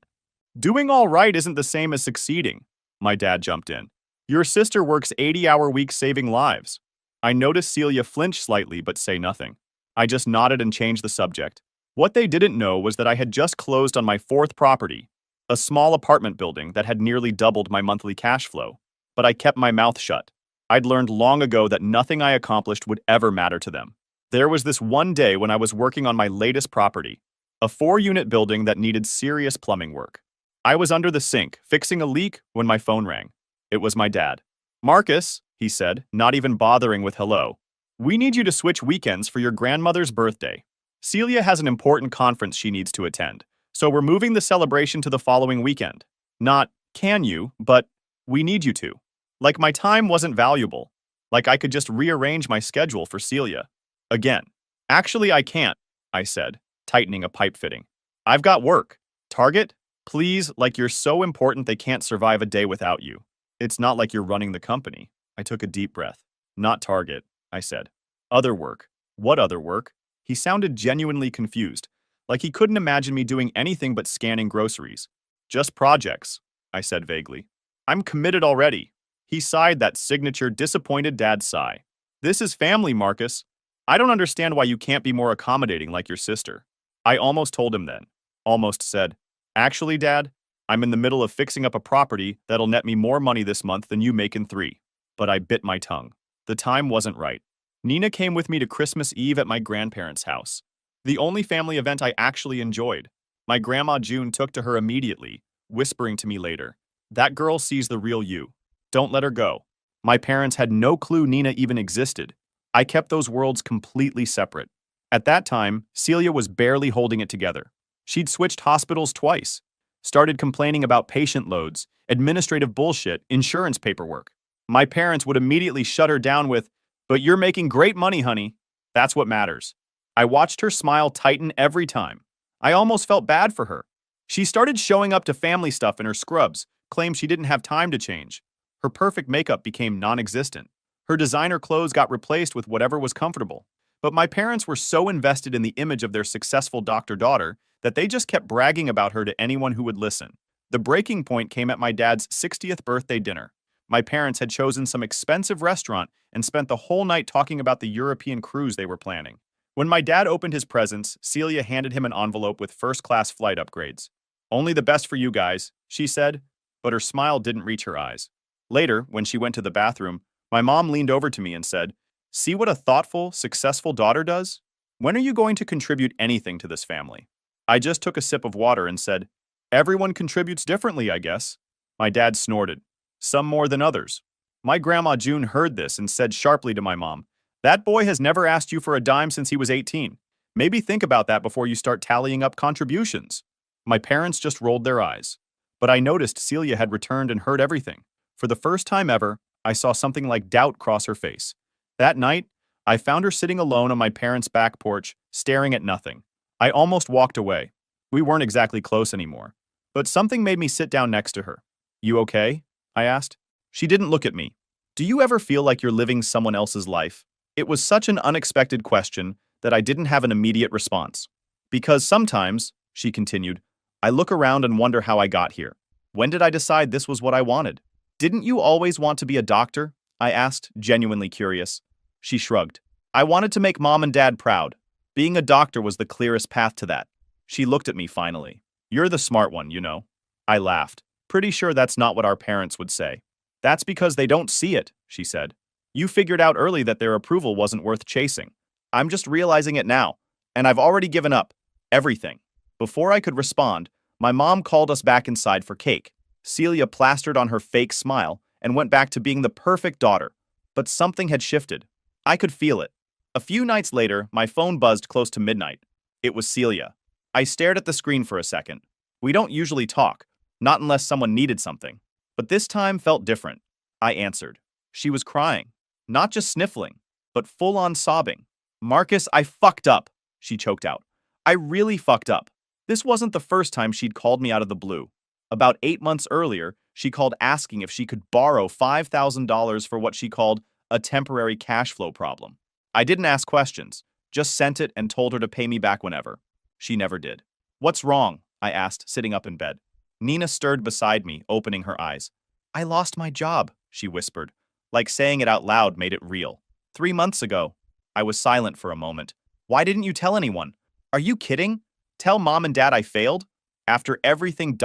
Doing all right isn't the same as succeeding. My dad jumped in. Your sister works 80-hour weeks saving lives. I noticed Celia flinch slightly but say nothing. I just nodded and changed the subject. What they didn't know was that I had just closed on my 4th property, a small apartment building that had nearly doubled my monthly cash flow. But I kept my mouth shut. I'd learned long ago that nothing I accomplished would ever matter to them. There was this one day when I was working on my latest property, a 4-unit building that needed serious plumbing work. I was under the sink, fixing a leak, when my phone rang. It was my dad. Marcus, he said, not even bothering with hello. We need you to switch weekends for your grandmother's birthday. Celia has an important conference she needs to attend, so we're moving the celebration to the following weekend. Not, can you, but we need you to. Like my time wasn't valuable. Like I could just rearrange my schedule for Celia. Again. Actually, I can't, I said, tightening a pipe fitting. I've got work. Target? Please, like you're so important they can't survive a day without you. It's not like you're running the company. I took a deep breath. Not Target, I said. Other work. What other work? He sounded genuinely confused, like he couldn't imagine me doing anything but scanning groceries. Just projects, I said vaguely. I'm committed already. He sighed that signature disappointed dad sigh. This is family, Marcus. I don't understand why you can't be more accommodating like your sister. I almost told him then. Almost said, actually, Dad, I'm in the middle of fixing up a property that'll net me more money this month than you make in 3. But I bit my tongue. The time wasn't right. Nina came with me to Christmas Eve at my grandparents' house. The only family event I actually enjoyed. My grandma June took to her immediately, whispering to me later, "That girl sees the real you. Don't let her go." My parents had no clue Nina even existed. I kept those worlds completely separate. At that time, Celia was barely holding it together. She'd switched hospitals twice, started complaining about patient loads, administrative bullshit, insurance paperwork. My parents would immediately shut her down with, "But you're making great money, honey. That's what matters." I watched her smile tighten every time. I almost felt bad for her. She started showing up to family stuff in her scrubs, claimed she didn't have time to change. Her perfect makeup became non-existent. Her designer clothes got replaced with whatever was comfortable. But my parents were so invested in the image of their successful doctor-daughter that they just kept bragging about her to anyone who would listen. The breaking point came at my dad's 60th birthday dinner. My parents had chosen some expensive restaurant and spent the whole night talking about the European cruise they were planning. When my dad opened his presents, Celia handed him an envelope with first-class flight upgrades. "Only the best for you guys," she said, but her smile didn't reach her eyes. Later, when she went to the bathroom, my mom leaned over to me and said, "See what a thoughtful, successful daughter does? When are you going to contribute anything to this family?" I just took a sip of water and said, "Everyone contributes differently, I guess." My dad snorted. "Some more than others." My grandma June heard this and said sharply to my mom, "That boy has never asked you for a dime since he was 18. Maybe think about that before you start tallying up contributions." My parents just rolled their eyes. But I noticed Celia had returned and heard everything. For the first time ever, I saw something like doubt cross her face. That night, I found her sitting alone on my parents' back porch, staring at nothing. I almost walked away. We weren't exactly close anymore. But something made me sit down next to her. "You okay?" I asked. She didn't look at me. "Do you ever feel like you're living someone else's life?" It was such an unexpected question that I didn't have an immediate response. "Because sometimes," she continued, "I look around and wonder how I got here. When did I decide this was what I wanted?" "Didn't you always want to be a doctor?" I asked, genuinely curious. She shrugged. "I wanted to make mom and dad proud. Being a doctor was the clearest path to that." She looked at me finally. "You're the smart one, you know." I laughed. "Pretty sure that's not what our parents would say." "That's because they don't see it," she said. "You figured out early that their approval wasn't worth chasing. I'm just realizing it now, and I've already given up. Everything." Before I could respond, my mom called us back inside for cake. Celia plastered on her fake smile and went back to being the perfect daughter. But something had shifted. I could feel it. A few nights later, my phone buzzed close to midnight. It was Celia. I stared at the screen for a second. We don't usually talk, not unless someone needed something. But this time felt different. I answered. She was crying. Not just sniffling, but full-on sobbing. "Marcus, I fucked up," she choked out. "I really fucked up." This wasn't the first time she'd called me out of the blue. About 8 months earlier, she called asking if she could borrow $5,000 for what she called a temporary cash flow problem. I didn't ask questions, just sent it and told her to pay me back whenever. She never did. "What's wrong?" I asked, sitting up in bed. Nina stirred beside me, opening her eyes. "I lost my job," she whispered. Like saying it out loud made it real. 3 months ago." I was silent for a moment. "Why didn't you tell anyone? Are you kidding? Tell mom and dad I failed? After everything ...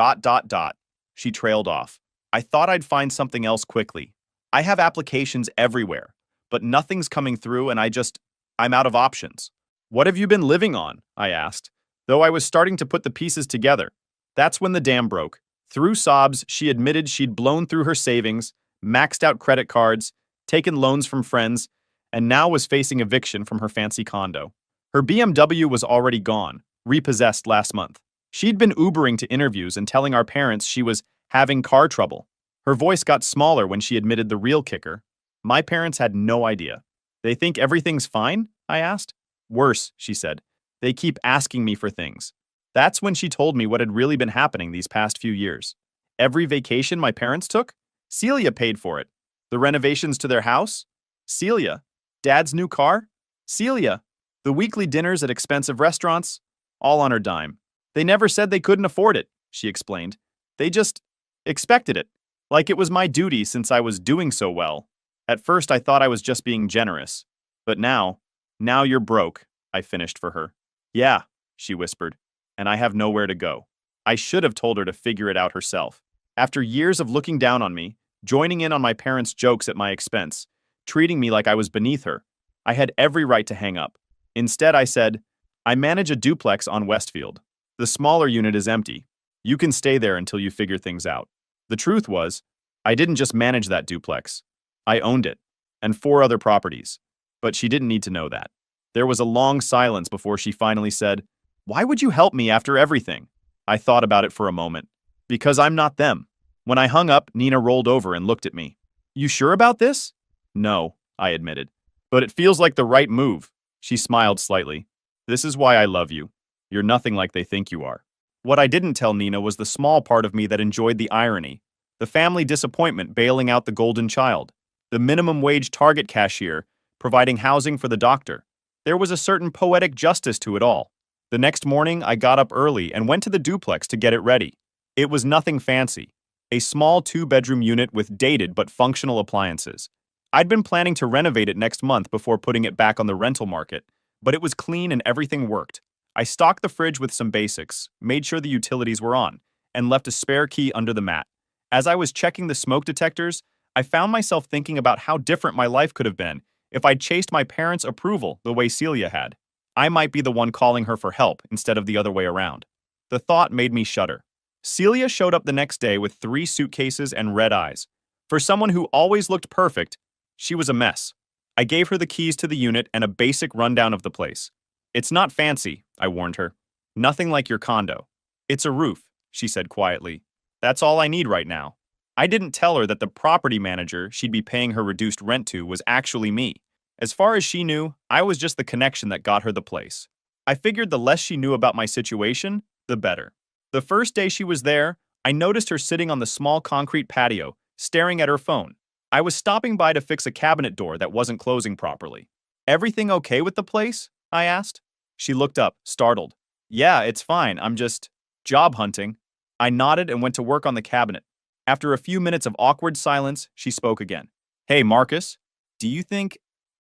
She trailed off. "I thought I'd find something else quickly. I have applications everywhere, but nothing's coming through and I'm out of options." "What have you been living on?" I asked, though I was starting to put the pieces together. That's when the dam broke. Through sobs, she admitted she'd blown through her savings, maxed out credit cards, taken loans from friends, and now was facing eviction from her fancy condo. Her BMW was already gone, repossessed last month. She'd been Ubering to interviews and telling our parents she was having car trouble. Her voice got smaller when she admitted the real kicker. My parents had no idea. "They think everything's fine?" I asked. "Worse," she said. "They keep asking me for things." That's when she told me what had really been happening these past few years. Every vacation my parents took, Celia paid for it. The renovations to their house, Celia. Dad's new car, Celia. The weekly dinners at expensive restaurants, all on her dime. They never said they couldn't afford it, she explained. They just expected it, like it was my duty since I was doing so well. At first I thought I was just being generous. But now you're broke, I finished for her. Yeah, she whispered, and I have nowhere to go. I should have told her to figure it out herself. After years of looking down on me, joining in on my parents' jokes at my expense, treating me like I was beneath her, I had every right to hang up. Instead, I said, I manage a duplex on Westfield. The smaller unit is empty. You can stay there until you figure things out. The truth was, I didn't just manage that duplex. I owned it, and 4 other properties. But she didn't need to know that. There was a long silence before she finally said, Why would you help me after everything? I thought about it for a moment. Because I'm not them. When I hung up, Nina rolled over and looked at me. You sure about this? No, I admitted. But it feels like the right move. She smiled slightly. This is why I love you. You're nothing like they think you are. What I didn't tell Nina was the small part of me that enjoyed the irony. The family disappointment bailing out the golden child. The minimum wage Target cashier providing housing for the doctor. There was a certain poetic justice to it all. The next morning, I got up early and went to the duplex to get it ready. It was nothing fancy. A small 2-bedroom unit with dated but functional appliances. I'd been planning to renovate it next month before putting it back on the rental market, but it was clean and everything worked. I stocked the fridge with some basics, made sure the utilities were on, and left a spare key under the mat. As I was checking the smoke detectors, I found myself thinking about how different my life could have been if I'd chased my parents' approval the way Celia had. I might be the one calling her for help instead of the other way around. The thought made me shudder. Celia showed up the next day with 3 suitcases and red eyes. For someone who always looked perfect, she was a mess. I gave her the keys to the unit and a basic rundown of the place. It's not fancy, I warned her. Nothing like your condo. It's a roof, she said quietly. That's all I need right now. I didn't tell her that the property manager she'd be paying her reduced rent to was actually me. As far as she knew, I was just the connection that got her the place. I figured the less she knew about my situation, the better. The first day she was there, I noticed her sitting on the small concrete patio, staring at her phone. I was stopping by to fix a cabinet door that wasn't closing properly. Everything okay with the place? I asked. She looked up, startled. Yeah, it's fine. I'm just job hunting. I nodded and went to work on the cabinet. After a few minutes of awkward silence, she spoke again. Hey, Marcus,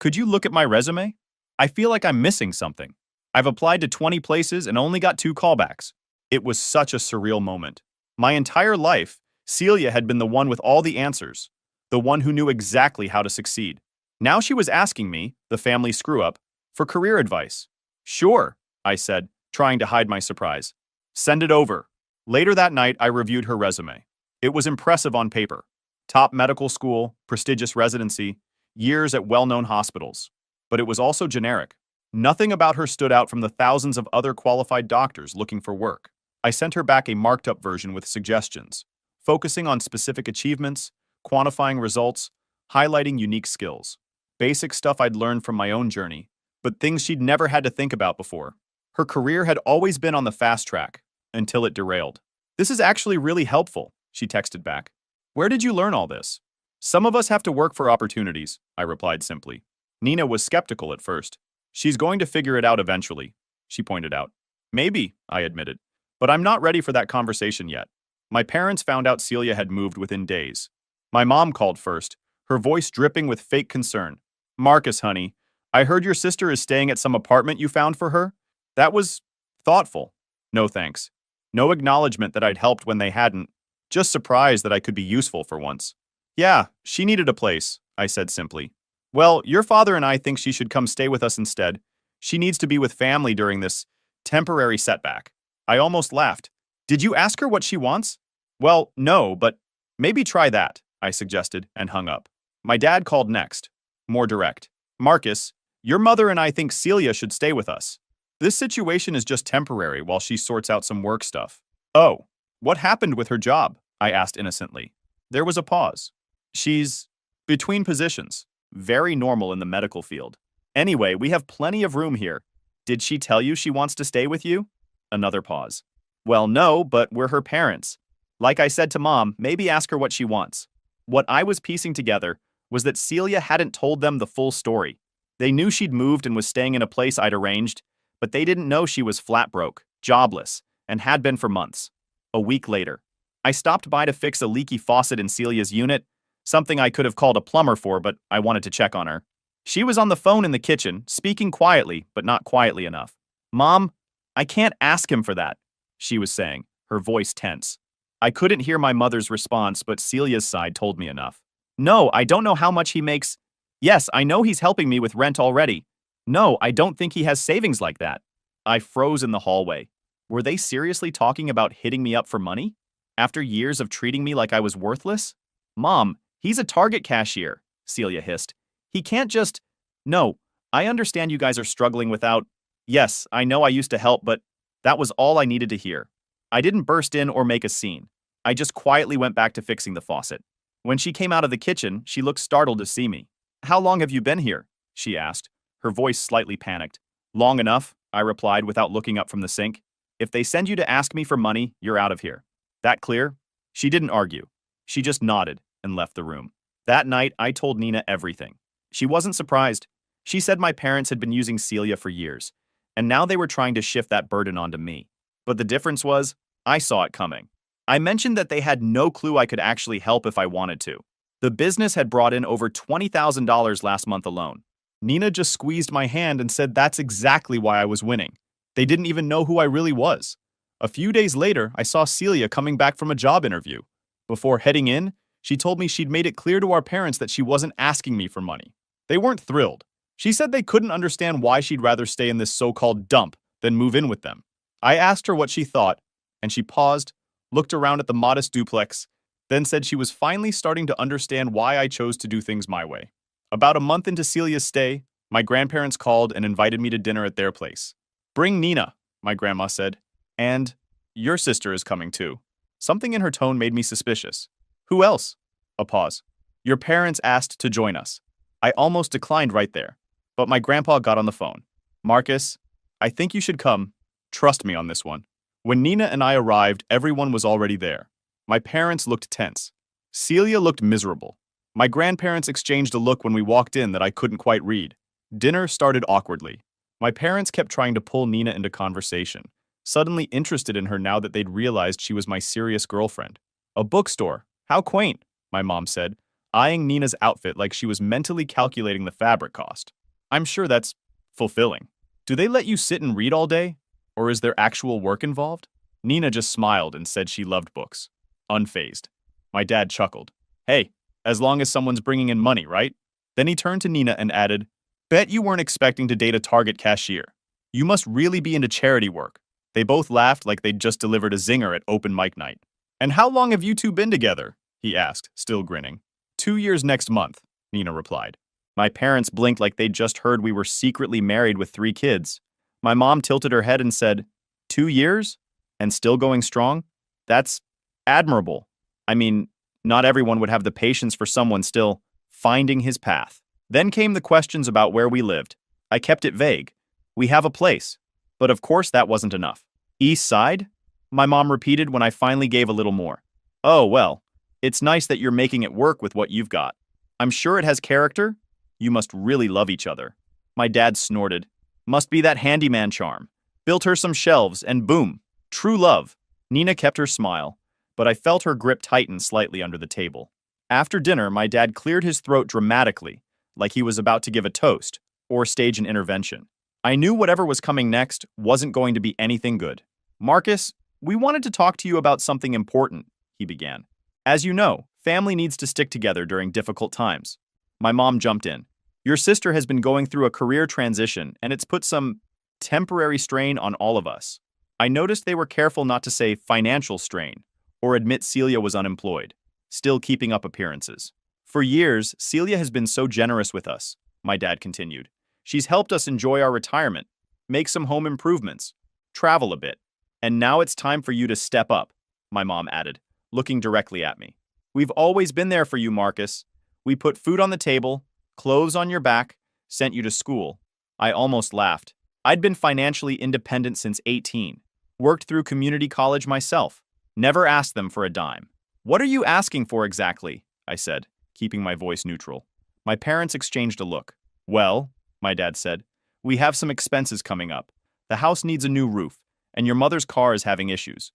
could you look at my resume? I feel like I'm missing something. I've applied to 20 places and only got 2 callbacks. It was such a surreal moment. My entire life, Celia had been the one with all the answers, the one who knew exactly how to succeed. Now she was asking me, the family screw-up, for career advice. Sure, I said, trying to hide my surprise. Send it over. Later that night, I reviewed her resume. It was impressive on paper. Top medical school, prestigious residency, years at well-known hospitals. But it was also generic. Nothing about her stood out from the thousands of other qualified doctors looking for work. I sent her back a marked-up version with suggestions, focusing on specific achievements, quantifying results, highlighting unique skills. Basic stuff I'd learned from my own journey, but things she'd never had to think about before. Her career had always been on the fast track, until it derailed. This is actually really helpful, she texted back. Where did you learn all this? Some of us have to work for opportunities, I replied simply. Nina was skeptical at first. She's going to figure it out eventually, she pointed out. Maybe, I admitted. But I'm not ready for that conversation yet. My parents found out Celia had moved within days. My mom called first, her voice dripping with fake concern. Marcus, honey, I heard your sister is staying at some apartment you found for her. That was thoughtful. No thanks. No acknowledgement that I'd helped when they hadn't. Just surprised that I could be useful for once. Yeah, she needed a place, I said simply. Well, your father and I think she should come stay with us instead. She needs to be with family during this temporary setback. I almost laughed. Did you ask her what she wants? Well, no, but maybe try that, I suggested and hung up. My dad called next. More direct. Marcus, your mother and I think Celia should stay with us. This situation is just temporary while she sorts out some work stuff. Oh, what happened with her job? I asked innocently. There was a pause. She's between positions. Very normal in the medical field. Anyway, we have plenty of room here. Did she tell you she wants to stay with you? Another pause. Well, no, but we're her parents. Like I said to Mom, maybe ask her what she wants. What I was piecing together was that Celia hadn't told them the full story. They knew she'd moved and was staying in a place I'd arranged, but they didn't know she was flat broke, jobless, and had been for months. A week later, I stopped by to fix a leaky faucet in Celia's unit, something I could have called a plumber for, but I wanted to check on her. She was on the phone in the kitchen, speaking quietly, but not quietly enough. Mom, I can't ask him for that, she was saying, her voice tense. I couldn't hear my mother's response, but Celia's side told me enough. No, I don't know how much he makes. Yes, I know he's helping me with rent already. No, I don't think he has savings like that. I froze in the hallway. Were they seriously talking about hitting me up for money? After years of treating me like I was worthless? Mom, he's a Target cashier, Celia hissed. He can't just… No, I understand you guys are struggling without… Yes, I know I used to help, but that was all I needed to hear. I didn't burst in or make a scene. I just quietly went back to fixing the faucet. When she came out of the kitchen, she looked startled to see me. How long have you been here? She asked, her voice slightly panicked. Long enough, I replied without looking up from the sink. If they send you to ask me for money, you're out of here. That clear? She didn't argue. She just nodded and left the room. That night, I told Nina everything. She wasn't surprised. She said my parents had been using Celia for years, and now they were trying to shift that burden onto me. But the difference was, I saw it coming. I mentioned that they had no clue I could actually help if I wanted to. The business had brought in over $20,000 last month alone. Nina just squeezed my hand and said that's exactly why I was winning. They didn't even know who I really was. A few days later, I saw Celia coming back from a job interview. Before heading in, she told me she'd made it clear to our parents that she wasn't asking me for money. They weren't thrilled. She said they couldn't understand why she'd rather stay in this so-called dump than move in with them. I asked her what she thought, and she paused, looked around at the modest duplex, then said she was finally starting to understand why I chose to do things my way. About a month into Celia's stay, my grandparents called and invited me to dinner at their place. Bring Nina, my grandma said, and your sister is coming too. Something in her tone made me suspicious. Who else? A pause. Your parents asked to join us. I almost declined right there, but my grandpa got on the phone. Marcus, I think you should come. Trust me on this one. When Nina and I arrived, everyone was already there. My parents looked tense. Celia looked miserable. My grandparents exchanged a look when we walked in that I couldn't quite read. Dinner started awkwardly. My parents kept trying to pull Nina into conversation, suddenly interested in her now that they'd realized she was my serious girlfriend. A bookstore. How quaint, my mom said, eyeing Nina's outfit like she was mentally calculating the fabric cost. I'm sure that's fulfilling. Do they let you sit and read all day? Or is there actual work involved? Nina just smiled and said she loved books. Unfazed. My dad chuckled. Hey, as long as someone's bringing in money, right? Then he turned to Nina and added, Bet you weren't expecting to date a Target cashier. You must really be into charity work. They both laughed like they'd just delivered a zinger at open mic night. And how long have you two been together? He asked, still grinning. 2 years next month, Nina replied. My parents blinked like they'd just heard we were secretly married with 3 kids. My mom tilted her head and said, 2 years? And still going strong? That's admirable. I mean, not everyone would have the patience for someone still finding his path. Then came the questions about where we lived. I kept it vague. We have a place. But of course that wasn't enough. East Side? My mom repeated when I finally gave a little more. Oh, well, it's nice that you're making it work with what you've got. I'm sure it has character. You must really love each other. My dad snorted. Must be that handyman charm. Built her some shelves and boom, true love. Nina kept her smile, but I felt her grip tighten slightly under the table. After dinner, my dad cleared his throat dramatically, like he was about to give a toast or stage an intervention. I knew whatever was coming next wasn't going to be anything good. Marcus, we wanted to talk to you about something important, he began. As you know, family needs to stick together during difficult times. My mom jumped in. Your sister has been going through a career transition, and it's put some temporary strain on all of us. I noticed they were careful not to say financial strain or admit Celia was unemployed, still keeping up appearances. For years, Celia has been so generous with us, my dad continued. She's helped us enjoy our retirement, make some home improvements, travel a bit. And now it's time for you to step up, my mom added, looking directly at me. We've always been there for you, Marcus. We put food on the table, clothes on your back, sent you to school. I almost laughed. I'd been financially independent since 18. Worked through community college myself. Never asked them for a dime. What are you asking for exactly? I said, keeping my voice neutral. My parents exchanged a look. Well, my dad said, we have some expenses coming up. The house needs a new roof, and your mother's car is having issues.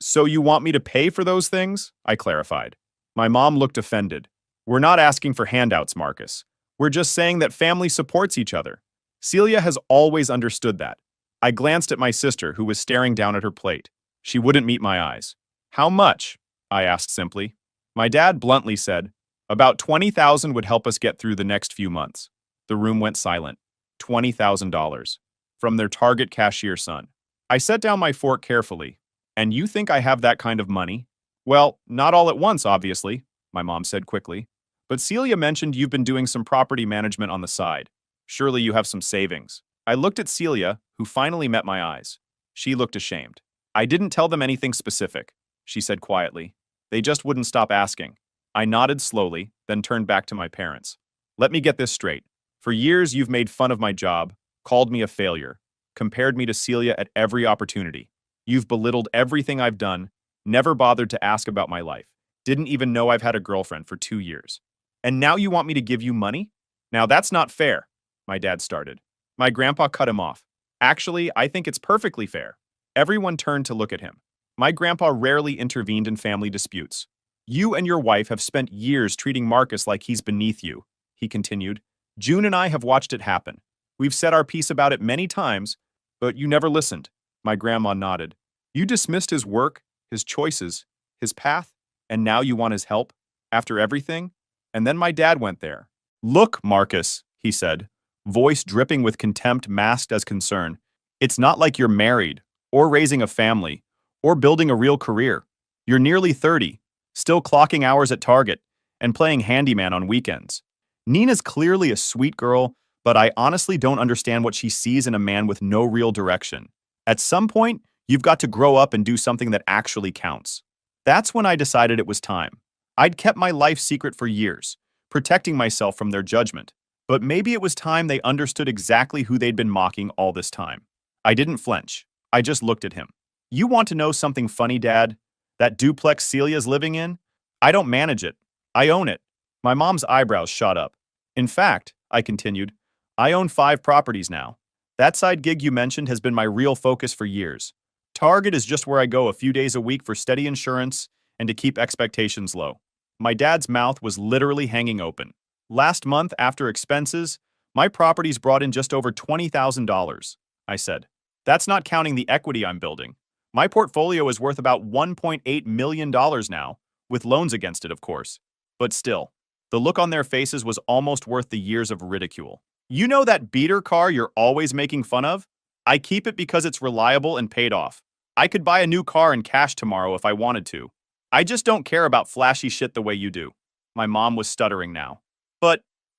So you want me to pay for those things? I clarified. My mom looked offended. We're not asking for handouts, Marcus. We're just saying that family supports each other. Celia has always understood that. I glanced at my sister, who was staring down at her plate. She wouldn't meet my eyes. How much? I asked simply. My dad bluntly said, about $20,000 would help us get through the next few months. The room went silent. $20,000. From their Target cashier son. I set down my fork carefully. And you think I have that kind of money? Well, not all at once, obviously, my mom said quickly. But Celia mentioned you've been doing some property management on the side. Surely you have some savings. I looked at Celia, who finally met my eyes. She looked ashamed. I didn't tell them anything specific, she said quietly. They just wouldn't stop asking. I nodded slowly, then turned back to my parents. Let me get this straight. For years, you've made fun of my job, called me a failure, compared me to Celia at every opportunity. You've belittled everything I've done, never bothered to ask about my life, didn't even know I've had a girlfriend for 2 years. And now you want me to give you money? Now that's not fair, my dad started. My grandpa cut him off. Actually, I think it's perfectly fair. Everyone turned to look at him. My grandpa rarely intervened in family disputes. You and your wife have spent years treating Marcus like he's beneath you, he continued. June and I have watched it happen. We've said our piece about it many times, but you never listened. My grandma nodded. You dismissed his work, his choices, his path, and now you want his help? After everything? And then my dad went there. Look, Marcus, he said, voice dripping with contempt masked as concern. It's not like you're married, or raising a family, or building a real career. You're nearly 30, still clocking hours at Target, and playing handyman on weekends. Nina's clearly a sweet girl, but I honestly don't understand what she sees in a man with no real direction. At some point, you've got to grow up and do something that actually counts. That's when I decided it was time. I'd kept my life secret for years, protecting myself from their judgment. But maybe it was time they understood exactly who they'd been mocking all this time. I didn't flinch. I just looked at him. You want to know something funny, Dad? That duplex Celia's living in? I don't manage it. I own it. My mom's eyebrows shot up. In fact, I continued, I own 5 properties now. That side gig you mentioned has been my real focus for years. Target is just where I go a few days a week for steady insurance and to keep expectations low. My dad's mouth was literally hanging open. Last month, after expenses, my properties brought in just over $20,000, I said. That's not counting the equity I'm building. My portfolio is worth about $1.8 million now, with loans against it, of course. But still, the look on their faces was almost worth the years of ridicule. You know that beater car you're always making fun of? I keep it because it's reliable and paid off. I could buy a new car in cash tomorrow if I wanted to. I just don't care about flashy shit the way you do. My mom was stuttering now.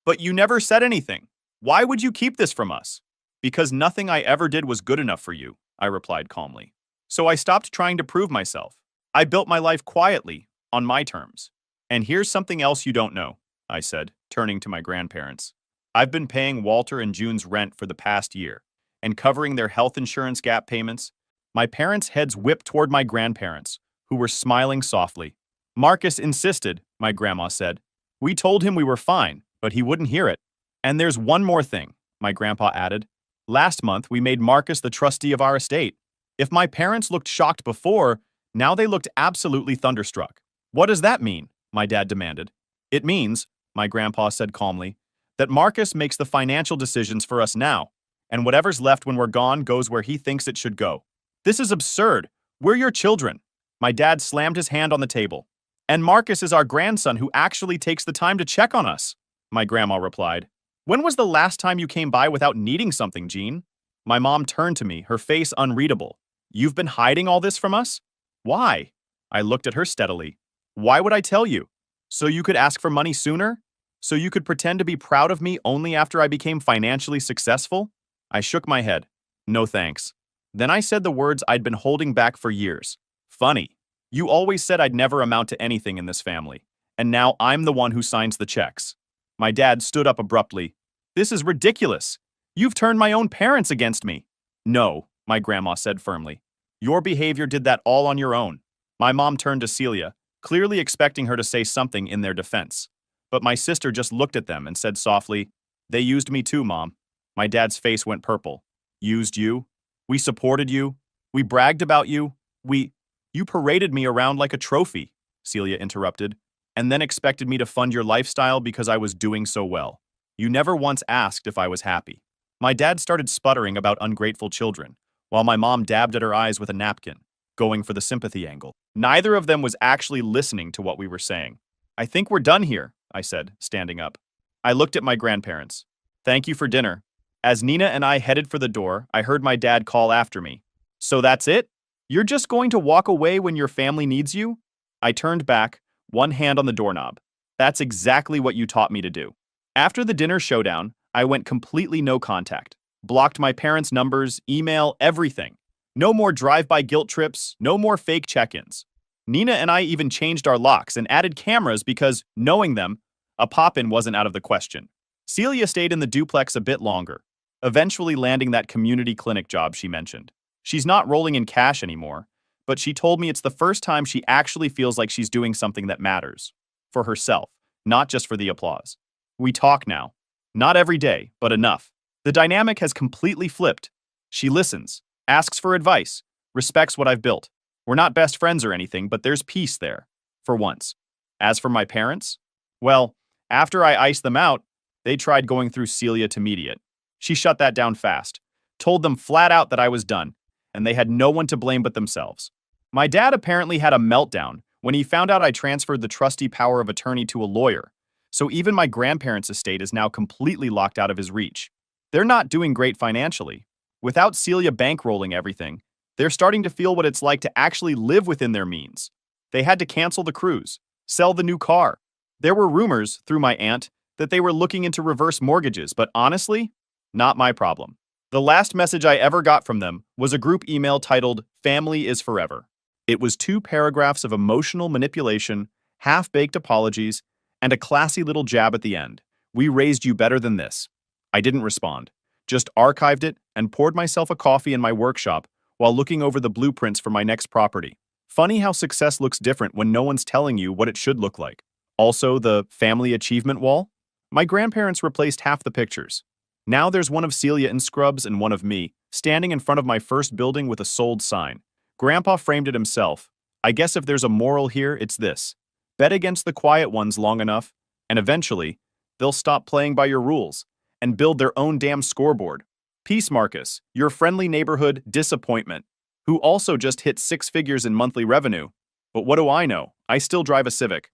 But you never said anything. Why would you keep this from us? Because nothing I ever did was good enough for you, I replied calmly. So I stopped trying to prove myself. I built my life quietly, on my terms. And here's something else you don't know, I said, turning to my grandparents. I've been paying Walter and June's rent for the past year, and covering their health insurance gap payments. My parents' heads whipped toward my grandparents, who were smiling softly. Marcus insisted, my grandma said. We told him we were fine, but he wouldn't hear it. And there's one more thing, my grandpa added. Last month, we made Marcus the trustee of our estate. If my parents looked shocked before, now they looked absolutely thunderstruck. What does that mean? My dad demanded. It means, my grandpa said calmly, that Marcus makes the financial decisions for us now, and whatever's left when we're gone goes where he thinks it should go. This is absurd. We're your children. My dad slammed his hand on the table. And Marcus is our grandson who actually takes the time to check on us, my grandma replied. When was the last time you came by without needing something, Jean? My mom turned to me, her face unreadable. You've been hiding all this from us? Why? I looked at her steadily. Why would I tell you? So you could ask for money sooner? So you could pretend to be proud of me only after I became financially successful? I shook my head. No thanks. Then I said the words I'd been holding back for years. Funny. You always said I'd never amount to anything in this family, and now I'm the one who signs the checks. My dad stood up abruptly. This is ridiculous. You've turned my own parents against me. No, my grandma said firmly. Your behavior did that all on your own. My mom turned to Celia, clearly expecting her to say something in their defense. But my sister just looked at them and said softly, "They used me too, Mom." My dad's face went purple. Used you? We supported you. We bragged about you. You paraded me around like a trophy, Celia interrupted, and then expected me to fund your lifestyle because I was doing so well. You never once asked if I was happy. My dad started sputtering about ungrateful children, while my mom dabbed at her eyes with a napkin, going for the sympathy angle. Neither of them was actually listening to what we were saying. "I think we're done here," I said, standing up. I looked at my grandparents. "Thank you for dinner." As Nina and I headed for the door, I heard my dad call after me. "So that's it? You're just going to walk away when your family needs you?" I turned back, one hand on the doorknob. "That's exactly what you taught me to do." After the dinner showdown, I went completely no contact. Blocked my parents' numbers, email, everything. No more drive-by guilt trips, no more fake check-ins. Nina and I even changed our locks and added cameras because, knowing them, a pop-in wasn't out of the question. Celia stayed in the duplex a bit longer, eventually landing that community clinic job she mentioned. She's not rolling in cash anymore, but she told me it's the first time she actually feels like she's doing something that matters. For herself, not just for the applause. We talk now. Not every day, but enough. The dynamic has completely flipped. She listens, asks for advice, respects what I've built. We're not best friends or anything, but there's peace there. For once. As for my parents? Well, after I iced them out, they tried going through Celia to mediate. She shut that down fast. Told them flat out that I was done, and they had no one to blame but themselves. My dad apparently had a meltdown when he found out I transferred the trustee power of attorney to a lawyer, so even my grandparents' estate is now completely locked out of his reach. They're not doing great financially. Without Celia bankrolling everything, they're starting to feel what it's like to actually live within their means. They had to cancel the cruise, sell the new car. There were rumors, through my aunt, that they were looking into reverse mortgages, but honestly, not my problem. The last message I ever got from them was a group email titled "Family is Forever." It was 2 paragraphs of emotional manipulation, half-baked apologies, and a classy little jab at the end. "We raised you better than this." I didn't respond, just archived it and poured myself a coffee in my workshop while looking over the blueprints for my next property. Funny how success looks different when no one's telling you what it should look like. Also, the family achievement wall? My grandparents replaced half the pictures. Now there's one of Celia in scrubs and one of me, standing in front of my first building with a sold sign. Grandpa framed it himself. I guess if there's a moral here, it's this. Bet against the quiet ones long enough, and eventually, they'll stop playing by your rules and build their own damn scoreboard. Peace, Marcus, your friendly neighborhood disappointment, who also just hit 6 figures in monthly revenue. But what do I know? I still drive a Civic.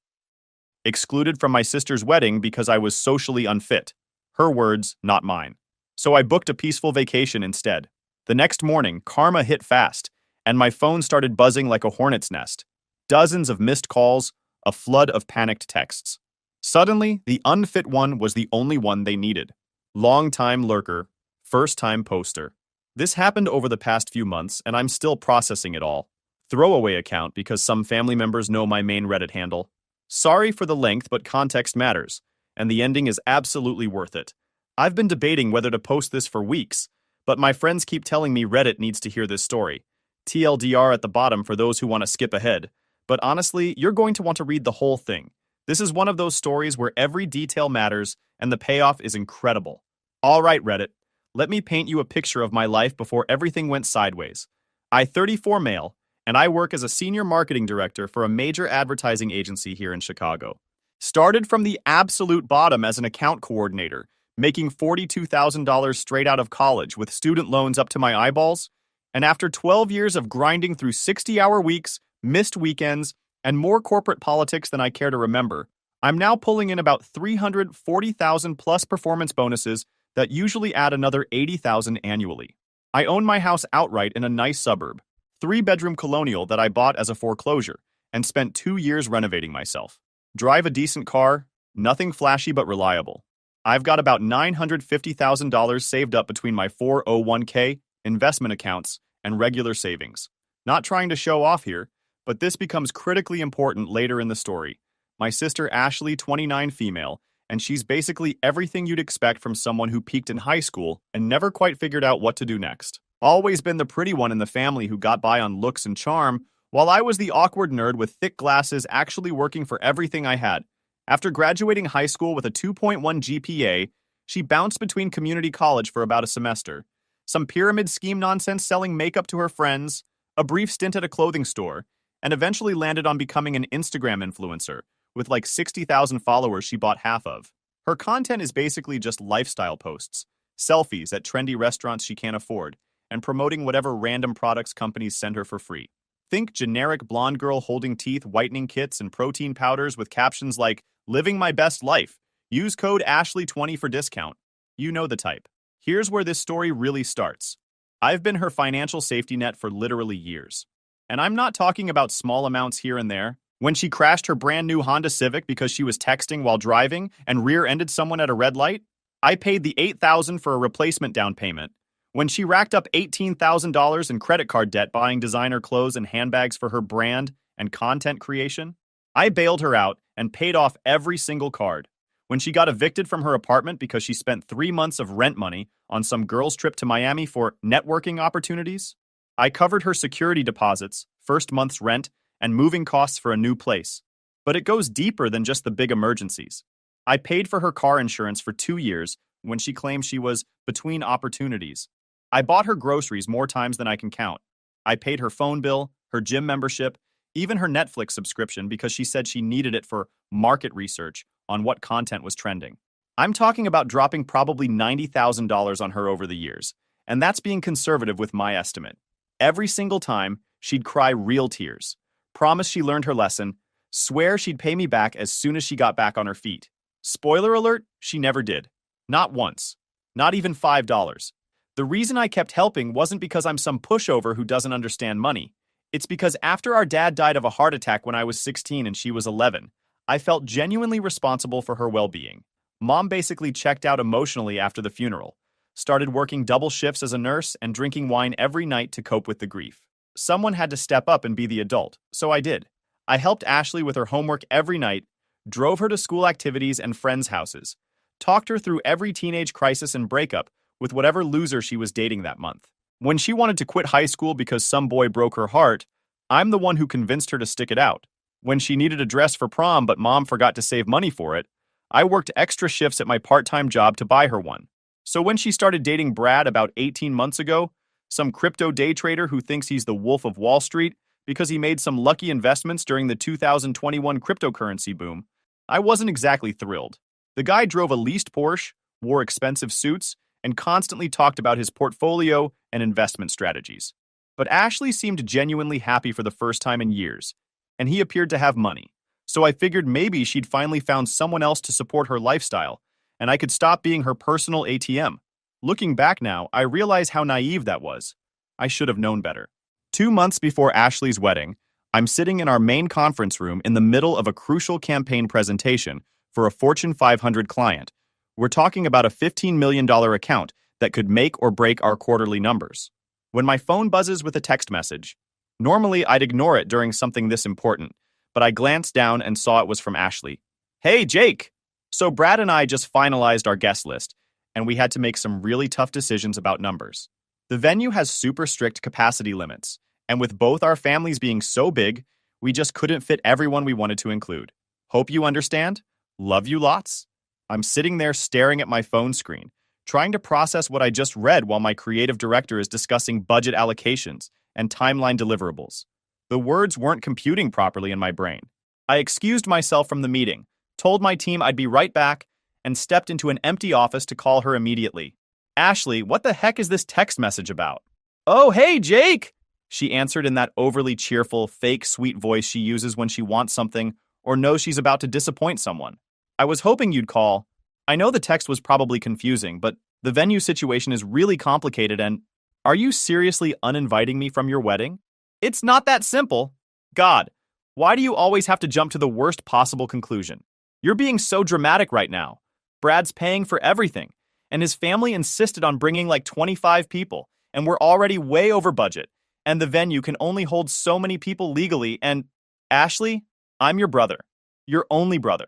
Excluded from my sister's wedding because I was socially unfit. Her words, not mine. So I booked a peaceful vacation instead. The next morning, karma hit fast, and my phone started buzzing like a hornet's nest. Dozens of missed calls, a flood of panicked texts. Suddenly, the unfit one was the only one they needed. Long-time lurker, first-time poster. This happened over the past few months, and I'm still processing it all. Throwaway account because some family members know my main Reddit handle. Sorry for the length, but context matters, and the ending is absolutely worth it. I've been debating whether to post this for weeks, but my friends keep telling me Reddit needs to hear this story. TLDR at the bottom for those who want to skip ahead. But honestly, you're going to want to read the whole thing. This is one of those stories where every detail matters, and the payoff is incredible. All right, Reddit. Let me paint you a picture of my life before everything went sideways. I'm 34 male, and I work as a senior marketing director for a major advertising agency here in Chicago. Started from the absolute bottom as an account coordinator, making $42,000 straight out of college with student loans up to my eyeballs, and after 12 years of grinding through 60-hour weeks, missed weekends, and more corporate politics than I care to remember, I'm now pulling in about $340,000 plus performance bonuses that usually add another $80,000 annually. I own my house outright in a nice suburb, 3-bedroom colonial that I bought as a foreclosure, and spent 2 years renovating myself. Drive a decent car, nothing flashy but reliable. I've got about $950,000 saved up between my 401k, investment accounts, and regular savings. Not trying to show off here, but this becomes critically important later in the story. My sister Ashley, 29 female, and she's basically everything you'd expect from someone who peaked in high school and never quite figured out what to do next. Always been the pretty one in the family who got by on looks and charm, while I was the awkward nerd with thick glasses actually working for everything I had. After graduating high school with a 2.1 GPA, she bounced between community college for about a semester, some pyramid scheme nonsense selling makeup to her friends, a brief stint at a clothing store, and eventually landed on becoming an Instagram influencer, with like 60,000 followers she bought half of. Her content is basically just lifestyle posts, selfies at trendy restaurants she can't afford, and promoting whatever random products companies send her for free. Think generic blonde girl holding teeth whitening kits and protein powders with captions like, "Living my best life. Use code Ashley20 for discount." You know the type. Here's where this story really starts. I've been her financial safety net for literally years. And I'm not talking about small amounts here and there. When she crashed her brand new Honda Civic because she was texting while driving and rear-ended someone at a red light, I paid the $8,000 for a replacement down payment. When she racked up $18,000 in credit card debt buying designer clothes and handbags for her brand and content creation, I bailed her out and paid off every single card. When she got evicted from her apartment because she spent 3 months of rent money on some girl's trip to Miami for networking opportunities, I covered her security deposits, first month's rent, and moving costs for a new place. But it goes deeper than just the big emergencies. I paid for her car insurance for 2 years when she claimed she was between opportunities. I bought her groceries more times than I can count. I paid her phone bill, her gym membership, even her Netflix subscription because she said she needed it for market research on what content was trending. I'm talking about dropping probably $90,000 on her over the years, and that's being conservative with my estimate. Every single time, she'd cry real tears, promise she learned her lesson, swear she'd pay me back as soon as she got back on her feet. Spoiler alert, she never did. Not once. Not even $5. The reason I kept helping wasn't because I'm some pushover who doesn't understand money. It's because after our dad died of a heart attack when I was 16 and she was 11, I felt genuinely responsible for her well-being. Mom basically checked out emotionally after the funeral, started working double shifts as a nurse and drinking wine every night to cope with the grief. Someone had to step up and be the adult, so I did. I helped Ashley with her homework every night, drove her to school activities and friends' houses, talked her through every teenage crisis and breakup with whatever loser she was dating that month. When she wanted to quit high school because some boy broke her heart, I'm the one who convinced her to stick it out. When she needed a dress for prom but mom forgot to save money for it, I worked extra shifts at my part-time job to buy her one. So when she started dating Brad about 18 months ago, some crypto day trader who thinks he's the Wolf of Wall Street because he made some lucky investments during the 2021 cryptocurrency boom, I wasn't exactly thrilled. The guy drove a leased Porsche, wore expensive suits, and constantly talked about his portfolio and investment strategies. But Ashley seemed genuinely happy for the first time in years, and he appeared to have money. So I figured maybe she'd finally found someone else to support her lifestyle, and I could stop being her personal ATM. Looking back now, I realize how naive that was. I should have known better. 2 months before Ashley's wedding, I'm sitting in our main conference room in the middle of a crucial campaign presentation for a Fortune 500 client. We're talking about a $15 million account that could make or break our quarterly numbers. When my phone buzzes with a text message, normally I'd ignore it during something this important, but I glanced down and saw it was from Ashley. "Hey, Jake!" So Brad and I just finalized our guest list, and we had to make some really tough decisions about numbers. The venue has super strict capacity limits, and with both our families being so big, we just couldn't fit everyone we wanted to include. Hope you understand. Love you lots. I'm sitting there staring at my phone screen, trying to process what I just read while my creative director is discussing budget allocations and timeline deliverables. The words weren't computing properly in my brain. I excused myself from the meeting, told my team I'd be right back, and stepped into an empty office to call her immediately. "Ashley, what the heck is this text message about?" "Oh, hey, Jake!" She answered in that overly cheerful, fake sweet voice she uses when she wants something or knows she's about to disappoint someone. "I was hoping you'd call. I know the text was probably confusing, but the venue situation is really complicated and are you seriously uninviting me from your wedding? It's not that simple. God, why do you always have to jump to the worst possible conclusion? You're being so dramatic right now. Brad's paying for everything, and his family insisted on bringing like 25 people, and we're already way over budget, and the venue can only hold so many people legally, and Ashley, I'm your brother. Your only brother.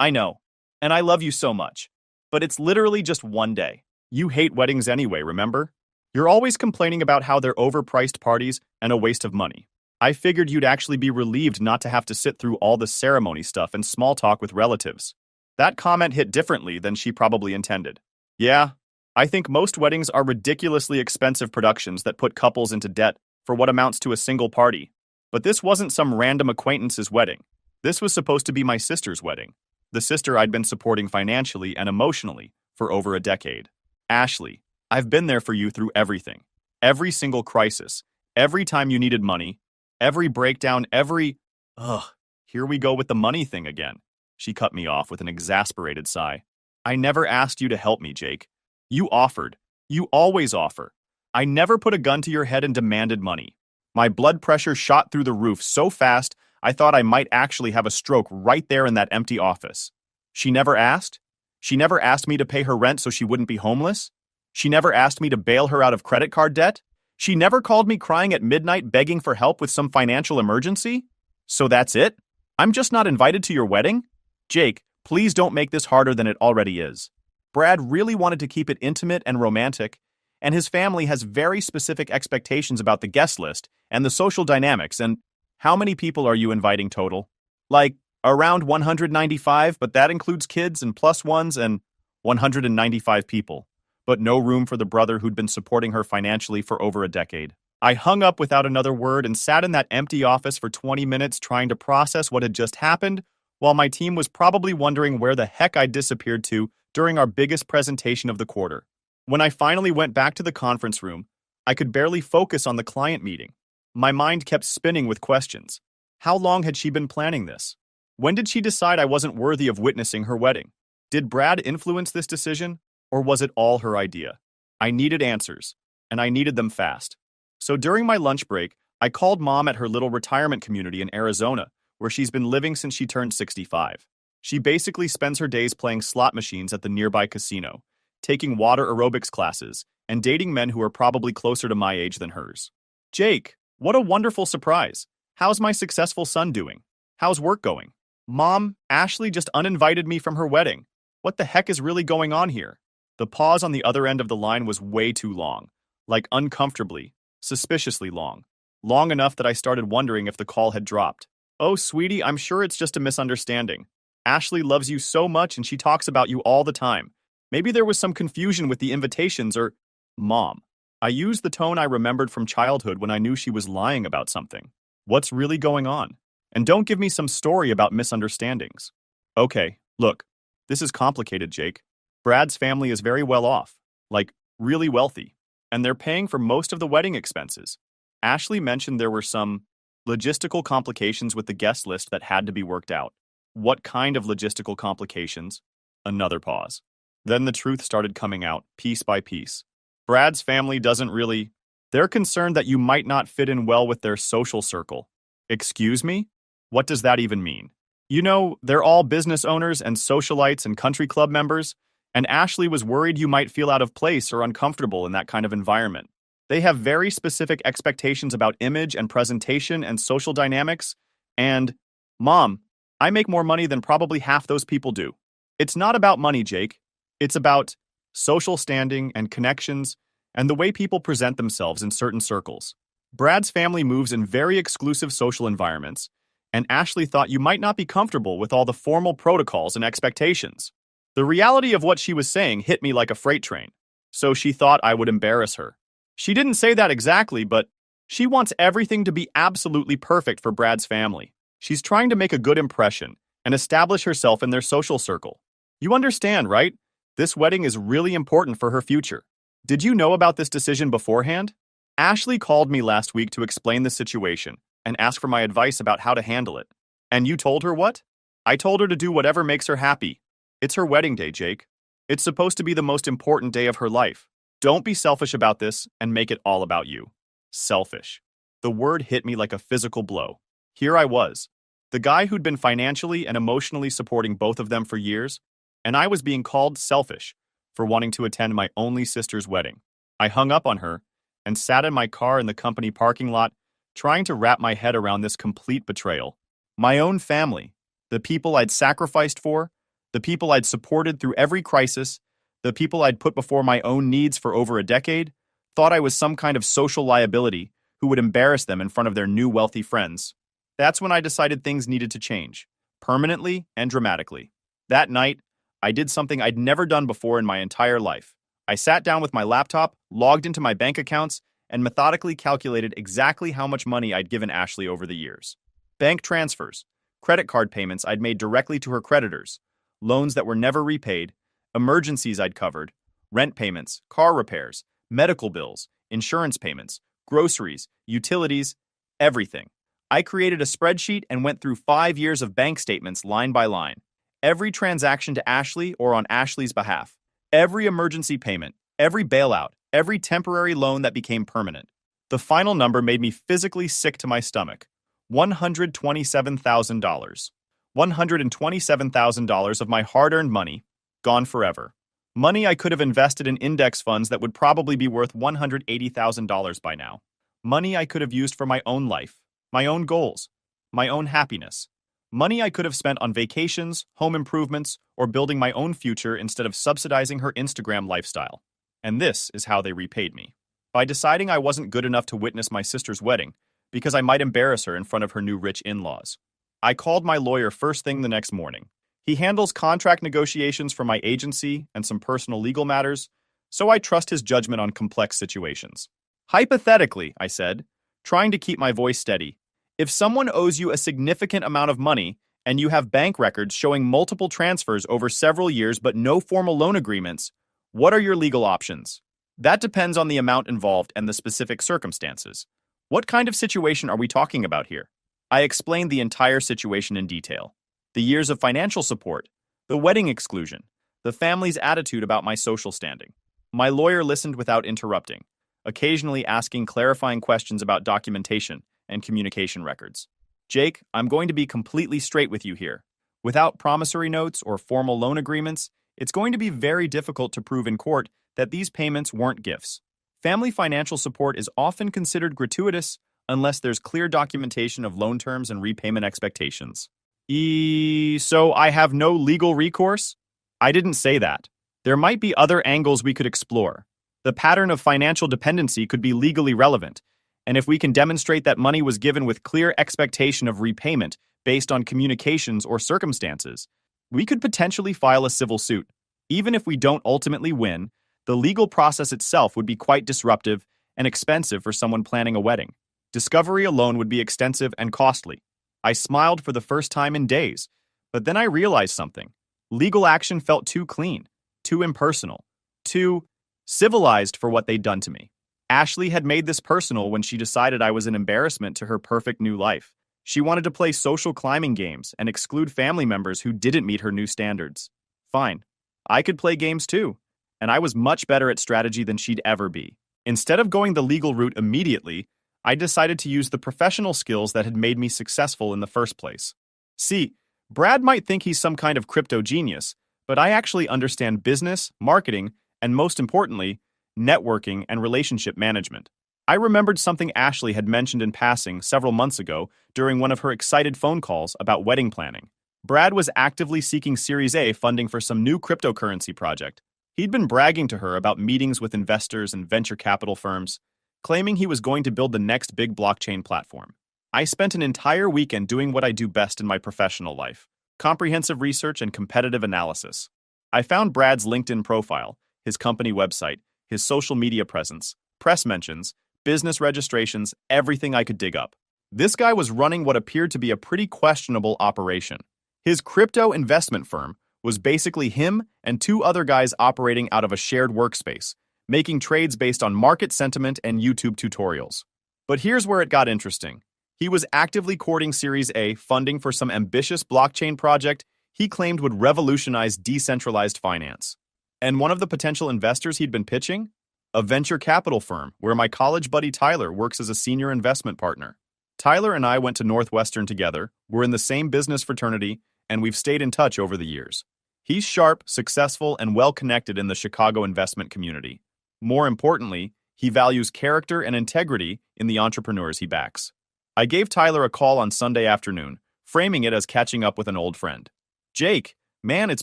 I know, and I love you so much. But it's literally just one day. You hate weddings anyway, remember? You're always complaining about how they're overpriced parties and a waste of money. I figured you'd actually be relieved not to have to sit through all the ceremony stuff and small talk with relatives. That comment hit differently than she probably intended. Yeah, I think most weddings are ridiculously expensive productions that put couples into debt for what amounts to a single party. But this wasn't some random acquaintance's wedding. This was supposed to be my sister's wedding, the sister I'd been supporting financially and emotionally for over a decade. Ashley, I've been there for you through everything. Every single crisis, every time you needed money, every breakdown, Ugh, here we go with the money thing again. She cut me off with an exasperated sigh. I never asked you to help me, Jake. You offered. You always offer. I never put a gun to your head and demanded money. My blood pressure shot through the roof so fast I thought I might actually have a stroke right there in that empty office. She never asked? She never asked me to pay her rent so she wouldn't be homeless? She never asked me to bail her out of credit card debt? She never called me crying at midnight begging for help with some financial emergency? So that's it? I'm just not invited to your wedding? Jake, please don't make this harder than it already is. Brad really wanted to keep it intimate and romantic, and his family has very specific expectations about the guest list and the social dynamics. And how many people are you inviting total? Like, around 195, but that includes kids and plus ones, and 195 people. But no room for the brother who'd been supporting her financially for over a decade. I hung up without another word and sat in that empty office for 20 minutes trying to process what had just happened, while my team was probably wondering where the heck I'd disappeared to during our biggest presentation of the quarter. When I finally went back to the conference room, I could barely focus on the client meeting. My mind kept spinning with questions. How long had she been planning this? When did she decide I wasn't worthy of witnessing her wedding? Did Brad influence this decision, or was it all her idea? I needed answers, and I needed them fast. So during my lunch break, I called Mom at her little retirement community in Arizona, where she's been living since she turned 65. She basically spends her days playing slot machines at the nearby casino, taking water aerobics classes, and dating men who are probably closer to my age than hers. Jake, what a wonderful surprise. How's my successful son doing? How's work going? Mom, Ashley just uninvited me from her wedding. What the heck is really going on here? The pause on the other end of the line was way too long, like uncomfortably, suspiciously long. Long enough that I started wondering if the call had dropped. Oh, sweetie, I'm sure it's just a misunderstanding. Ashley loves you so much and she talks about you all the time. Maybe there was some confusion with the invitations or… Mom. I used the tone I remembered from childhood when I knew she was lying about something. What's really going on? And don't give me some story about misunderstandings. Okay, look, this is complicated, Jake. Brad's family is very well off, like really wealthy, and they're paying for most of the wedding expenses. Ashley mentioned there were some logistical complications with the guest list that had to be worked out. What kind of logistical complications? Another pause. Then the truth started coming out, piece by piece. Brad's family doesn't really… They're concerned that you might not fit in well with their social circle. Excuse me? What does that even mean? You know, they're all business owners and socialites and country club members, and Ashley was worried you might feel out of place or uncomfortable in that kind of environment. They have very specific expectations about image and presentation and social dynamics, and… Mom, I make more money than probably half those people do. It's not about money, Jake. It's about social standing and connections and the way people present themselves in certain circles. Brad's family moves in very exclusive social environments, and Ashley thought you might not be comfortable with all the formal protocols and expectations. The reality of what she was saying hit me like a freight train, so she thought I would embarrass her. She didn't say that exactly, but she wants everything to be absolutely perfect for Brad's family. She's trying to make a good impression and establish herself in their social circle. You understand, right? This wedding is really important for her future. Did you know about this decision beforehand? Ashley called me last week to explain the situation and ask for my advice about how to handle it. And you told her what? I told her to do whatever makes her happy. It's her wedding day, Jake. It's supposed to be the most important day of her life. Don't be selfish about this and make it all about you. Selfish. The word hit me like a physical blow. Here I was, the guy who'd been financially and emotionally supporting both of them for years, and I was being called selfish for wanting to attend my only sister's wedding. I hung up on her and sat in my car in the company parking lot, trying to wrap my head around this complete betrayal. My own family, the people I'd sacrificed for, the people I'd supported through every crisis, the people I'd put before my own needs for over a decade, thought I was some kind of social liability who would embarrass them in front of their new wealthy friends. That's when I decided things needed to change, permanently and dramatically. That night, I did something I'd never done before in my entire life. I sat down with my laptop, logged into my bank accounts, and methodically calculated exactly how much money I'd given Ashley over the years. Bank transfers, credit card payments I'd made directly to her creditors, loans that were never repaid, emergencies I'd covered, rent payments, car repairs, medical bills, insurance payments, groceries, utilities, everything. I created a spreadsheet and went through 5 years of bank statements line by line. Every transaction to Ashley or on Ashley's behalf. Every emergency payment, every bailout, every temporary loan that became permanent. The final number made me physically sick to my stomach. $127,000. $127,000 of my hard-earned money, gone forever. Money I could have invested in index funds that would probably be worth $180,000 by now. Money I could have used for my own life, my own goals, my own happiness. Money I could have spent on vacations, home improvements, or building my own future instead of subsidizing her Instagram lifestyle. And this is how they repaid me. By deciding I wasn't good enough to witness my sister's wedding, because I might embarrass her in front of her new rich in-laws. I called my lawyer first thing the next morning. He handles contract negotiations for my agency and some personal legal matters, so I trust his judgment on complex situations. Hypothetically, I said, trying to keep my voice steady, if someone owes you a significant amount of money and you have bank records showing multiple transfers over several years but no formal loan agreements, what are your legal options? That depends on the amount involved and the specific circumstances. What kind of situation are we talking about here? I explained the entire situation in detail. The years of financial support, the wedding exclusion, the family's attitude about my social standing. My lawyer listened without interrupting, occasionally asking clarifying questions about documentation and communication records. Jake, I'm going to be completely straight with you here. Without promissory notes or formal loan agreements, it's going to be very difficult to prove in court that these payments weren't gifts. Family financial support is often considered gratuitous unless there's clear documentation of loan terms and repayment expectations. So I have no legal recourse? I didn't say that. There might be other angles we could explore. The pattern of financial dependency could be legally relevant, and if we can demonstrate that money was given with clear expectation of repayment based on communications or circumstances, we could potentially file a civil suit. Even if we don't ultimately win, the legal process itself would be quite disruptive and expensive for someone planning a wedding. Discovery alone would be extensive and costly. I smiled for the first time in days, but then I realized something. Legal action felt too clean, too impersonal, too civilized for what they'd done to me. Ashley had made this personal when she decided I was an embarrassment to her perfect new life. She wanted to play social climbing games and exclude family members who didn't meet her new standards. Fine. I could play games too, and I was much better at strategy than she'd ever be. Instead of going the legal route immediately, I decided to use the professional skills that had made me successful in the first place. See, Brad might think he's some kind of crypto genius, but I actually understand business, marketing, and most importantly, networking and relationship management. I remembered something Ashley had mentioned in passing several months ago during one of her excited phone calls about wedding planning. Brad was actively seeking Series A funding for some new cryptocurrency project. He'd been bragging to her about meetings with investors and venture capital firms, claiming he was going to build the next big blockchain platform. I spent an entire weekend doing what I do best in my professional life: comprehensive research and competitive analysis. I found Brad's LinkedIn profile, his company website, his social media presence, press mentions, business registrations, everything I could dig up. This guy was running what appeared to be a pretty questionable operation. His crypto investment firm was basically him and 2 other guys operating out of a shared workspace, making trades based on market sentiment and YouTube tutorials. But here's where it got interesting. He was actively courting Series A funding for some ambitious blockchain project he claimed would revolutionize decentralized finance. And one of the potential investors he'd been pitching? A venture capital firm where my college buddy Tyler works as a senior investment partner. Tyler and I went to Northwestern together, we're in the same business fraternity, and we've stayed in touch over the years. He's sharp, successful, and well-connected in the Chicago investment community. More importantly, he values character and integrity in the entrepreneurs he backs. I gave Tyler a call on Sunday afternoon, framing it as catching up with an old friend. Jake, man, it's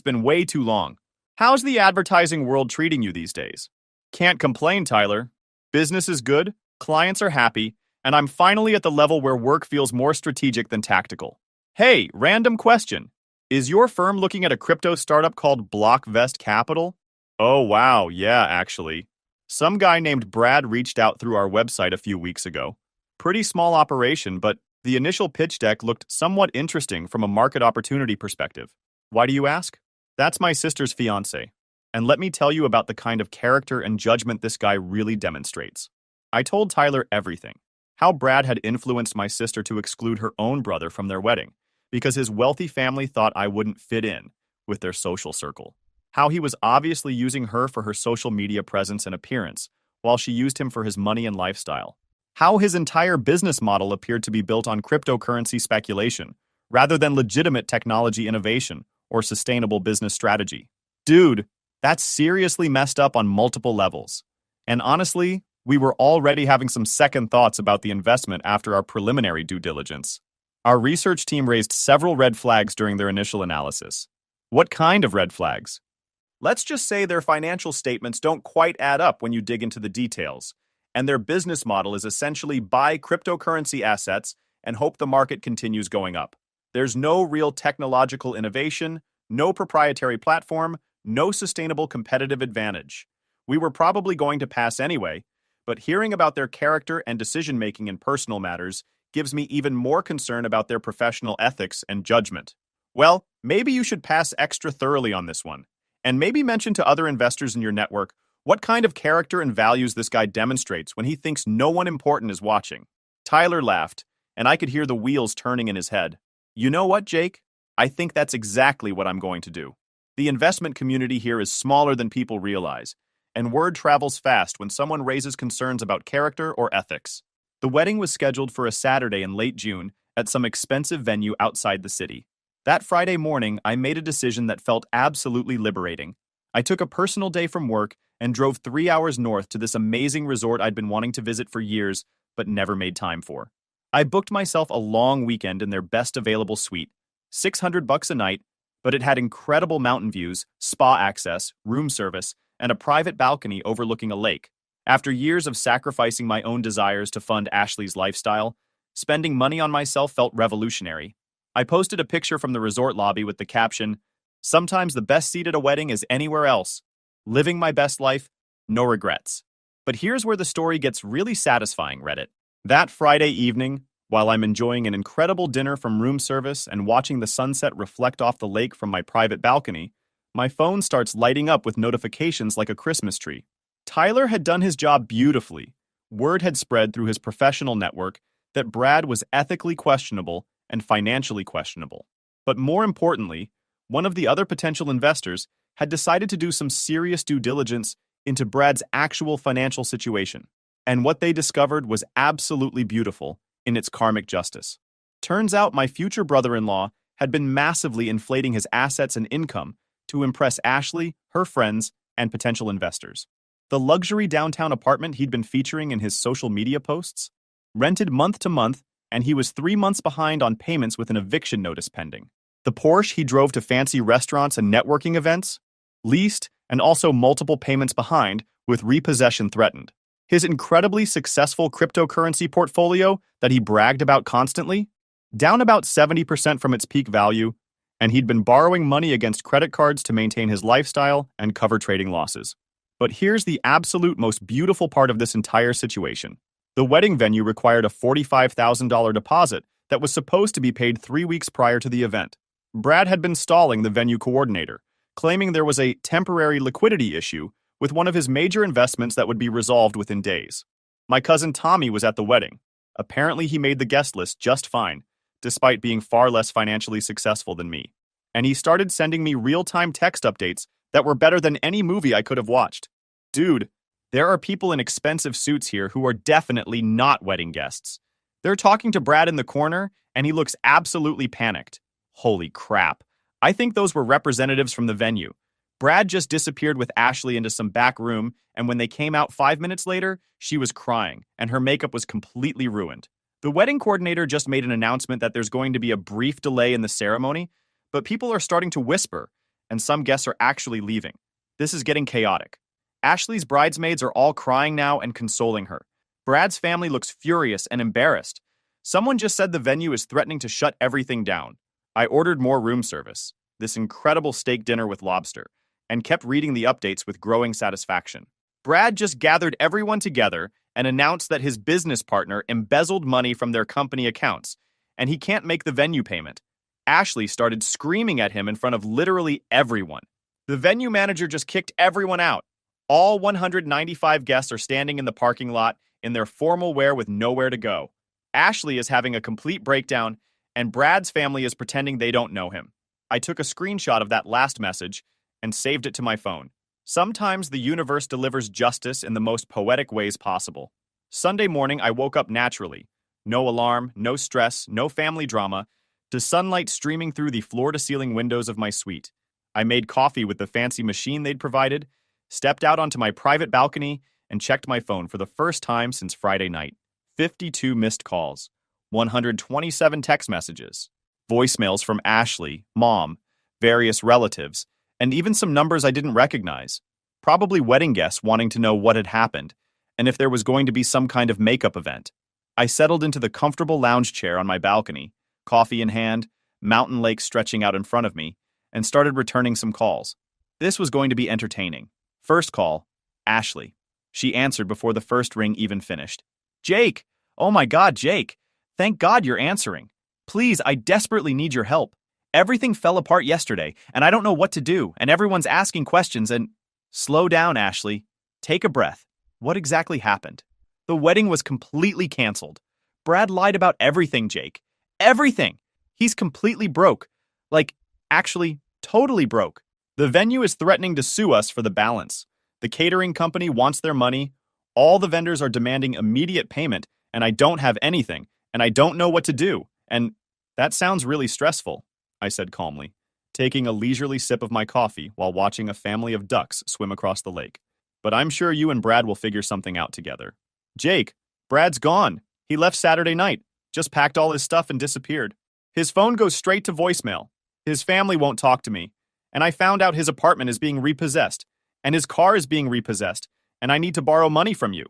been way too long. How's the advertising world treating you these days? Can't complain, Tyler. Business is good, clients are happy, and I'm finally at the level where work feels more strategic than tactical. Hey, random question. Is your firm looking at a crypto startup called Blockvest Capital? Oh, wow, yeah, actually. Some guy named Brad reached out through our website a few weeks ago. Pretty small operation, but the initial pitch deck looked somewhat interesting from a market opportunity perspective. Why do you ask? That's my sister's fiance. And let me tell you about the kind of character and judgment this guy really demonstrates. I told Tyler everything. How Brad had influenced my sister to exclude her own brother from their wedding, because his wealthy family thought I wouldn't fit in with their social circle. How he was obviously using her for her social media presence and appearance, while she used him for his money and lifestyle. How his entire business model appeared to be built on cryptocurrency speculation, rather than legitimate technology innovation or sustainable business strategy. Dude, that's seriously messed up on multiple levels. And honestly, we were already having some second thoughts about the investment after our preliminary due diligence. Our research team raised several red flags during their initial analysis. What kind of red flags? Let's just say their financial statements don't quite add up when you dig into the details, and their business model is essentially buy cryptocurrency assets and hope the market continues going up. There's no real technological innovation, no proprietary platform, no sustainable competitive advantage. We were probably going to pass anyway, but hearing about their character and decision-making in personal matters gives me even more concern about their professional ethics and judgment. Well, maybe you should pass extra thoroughly on this one, and maybe mention to other investors in your network what kind of character and values this guy demonstrates when he thinks no one important is watching. Tyler laughed, and I could hear the wheels turning in his head. You know what, Jake? I think that's exactly what I'm going to do. The investment community here is smaller than people realize, and word travels fast when someone raises concerns about character or ethics. The wedding was scheduled for a Saturday in late June at some expensive venue outside the city. That Friday morning, I made a decision that felt absolutely liberating. I took a personal day from work and drove 3 hours north to this amazing resort I'd been wanting to visit for years, but never made time for. I booked myself a long weekend in their best available suite, $600 a night, but it had incredible mountain views, spa access, room service, and a private balcony overlooking a lake. After years of sacrificing my own desires to fund Ashley's lifestyle, spending money on myself felt revolutionary. I posted a picture from the resort lobby with the caption, "Sometimes the best seat at a wedding is anywhere else. Living my best life, no regrets." But here's where the story gets really satisfying, Reddit. That Friday evening, while I'm enjoying an incredible dinner from room service and watching the sunset reflect off the lake from my private balcony, my phone starts lighting up with notifications like a Christmas tree. Tyler had done his job beautifully. Word had spread through his professional network that Brad was ethically questionable and financially questionable. But more importantly, one of the other potential investors had decided to do some serious due diligence into Brad's actual financial situation. And what they discovered was absolutely beautiful in its karmic justice. Turns out my future brother-in-law had been massively inflating his assets and income to impress Ashley, her friends, and potential investors. The luxury downtown apartment he'd been featuring in his social media posts, rented month to month, and he was 3 months behind on payments with an eviction notice pending. The Porsche he drove to fancy restaurants and networking events, leased, and also multiple payments behind with repossession threatened. His incredibly successful cryptocurrency portfolio that he bragged about constantly, down about 70% from its peak value, and he'd been borrowing money against credit cards to maintain his lifestyle and cover trading losses. But here's the absolute most beautiful part of this entire situation. The wedding venue required a $45,000 deposit that was supposed to be paid 3 weeks prior to the event. Brad had been stalling the venue coordinator, claiming there was a temporary liquidity issue with one of his major investments that would be resolved within days. My cousin Tommy was at the wedding. Apparently he made the guest list just fine, despite being far less financially successful than me. And he started sending me real-time text updates that were better than any movie I could have watched. Dude, there are people in expensive suits here who are definitely not wedding guests. They're talking to Brad in the corner, and he looks absolutely panicked. Holy crap. I think those were representatives from the venue. Brad just disappeared with Ashley into some back room, and when they came out 5 minutes later, she was crying, and her makeup was completely ruined. The wedding coordinator just made an announcement that there's going to be a brief delay in the ceremony, but people are starting to whisper, and some guests are actually leaving. This is getting chaotic. Ashley's bridesmaids are all crying now and consoling her. Brad's family looks furious and embarrassed. Someone just said the venue is threatening to shut everything down. I ordered more room service, this incredible steak dinner with lobster, and kept reading the updates with growing satisfaction. Brad just gathered everyone together and announced that his business partner embezzled money from their company accounts, and he can't make the venue payment. Ashley started screaming at him in front of literally everyone. The venue manager just kicked everyone out. All 195 guests are standing in the parking lot in their formal wear with nowhere to go. Ashley is having a complete breakdown, and Brad's family is pretending they don't know him. I took a screenshot of that last message and saved it to my phone. Sometimes the universe delivers justice in the most poetic ways possible. Sunday morning, I woke up naturally. No alarm, no stress, no family drama, to sunlight streaming through the floor-to-ceiling windows of my suite. I made coffee with the fancy machine they'd provided, stepped out onto my private balcony, and checked my phone for the first time since Friday night. 52 missed calls, 127 text messages, voicemails from Ashley, Mom, various relatives, and even some numbers I didn't recognize. Probably wedding guests wanting to know what had happened, and if there was going to be some kind of makeup event. I settled into the comfortable lounge chair on my balcony, coffee in hand, mountain lake stretching out in front of me, and started returning some calls. This was going to be entertaining. First call, Ashley. She answered before the first ring even finished. Jake! Oh my God, Jake! Thank God you're answering. Please, I desperately need your help. Everything fell apart yesterday, and I don't know what to do, and everyone's asking questions and... Slow down, Ashley. Take a breath. What exactly happened? The wedding was completely canceled. Brad lied about everything, Jake. Everything! He's completely broke. Like, actually, totally broke. The venue is threatening to sue us for the balance. The catering company wants their money. All the vendors are demanding immediate payment, and I don't have anything, and I don't know what to do. And that sounds really stressful, I said calmly, taking a leisurely sip of my coffee while watching a family of ducks swim across the lake. But I'm sure you and Brad will figure something out together. Jake, Brad's gone. He left Saturday night, just packed all his stuff and disappeared. His phone goes straight to voicemail. His family won't talk to me. And I found out his apartment is being repossessed, and his car is being repossessed, and I need to borrow money from you.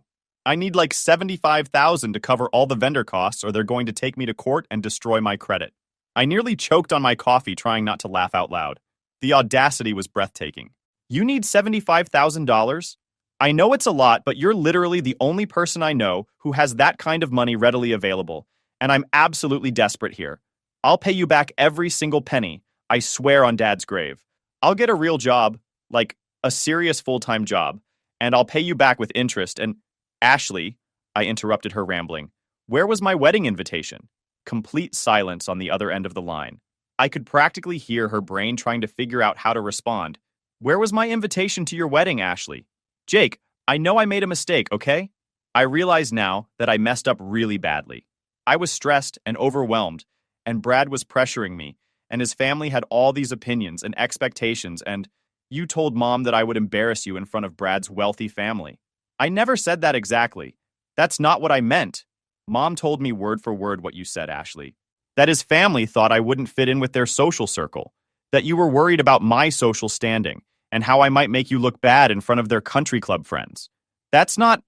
I need like $75,000 to cover all the vendor costs, or they're going to take me to court and destroy my credit. I nearly choked on my coffee trying not to laugh out loud. The audacity was breathtaking. You need $75,000? I know it's a lot, but you're literally the only person I know who has that kind of money readily available, and I'm absolutely desperate here. I'll pay you back every single penny, I swear on Dad's grave. I'll get a real job, like a serious full-time job, and I'll pay you back with interest. And Ashley, I interrupted her rambling, where was my wedding invitation? Complete silence on the other end of the line. I could practically hear her brain trying to figure out how to respond. Where was my invitation to your wedding, Ashley? Jake, I know I made a mistake, okay? I realize now that I messed up really badly. I was stressed and overwhelmed, and Brad was pressuring me, and his family had all these opinions and expectations, and you told Mom that I would embarrass you in front of Brad's wealthy family. I never said that exactly. That's not what I meant. Mom told me word for word what you said, Ashley. That his family thought I wouldn't fit in with their social circle, that you were worried about my social standing, and how I might make you look bad in front of their country club friends. That's not...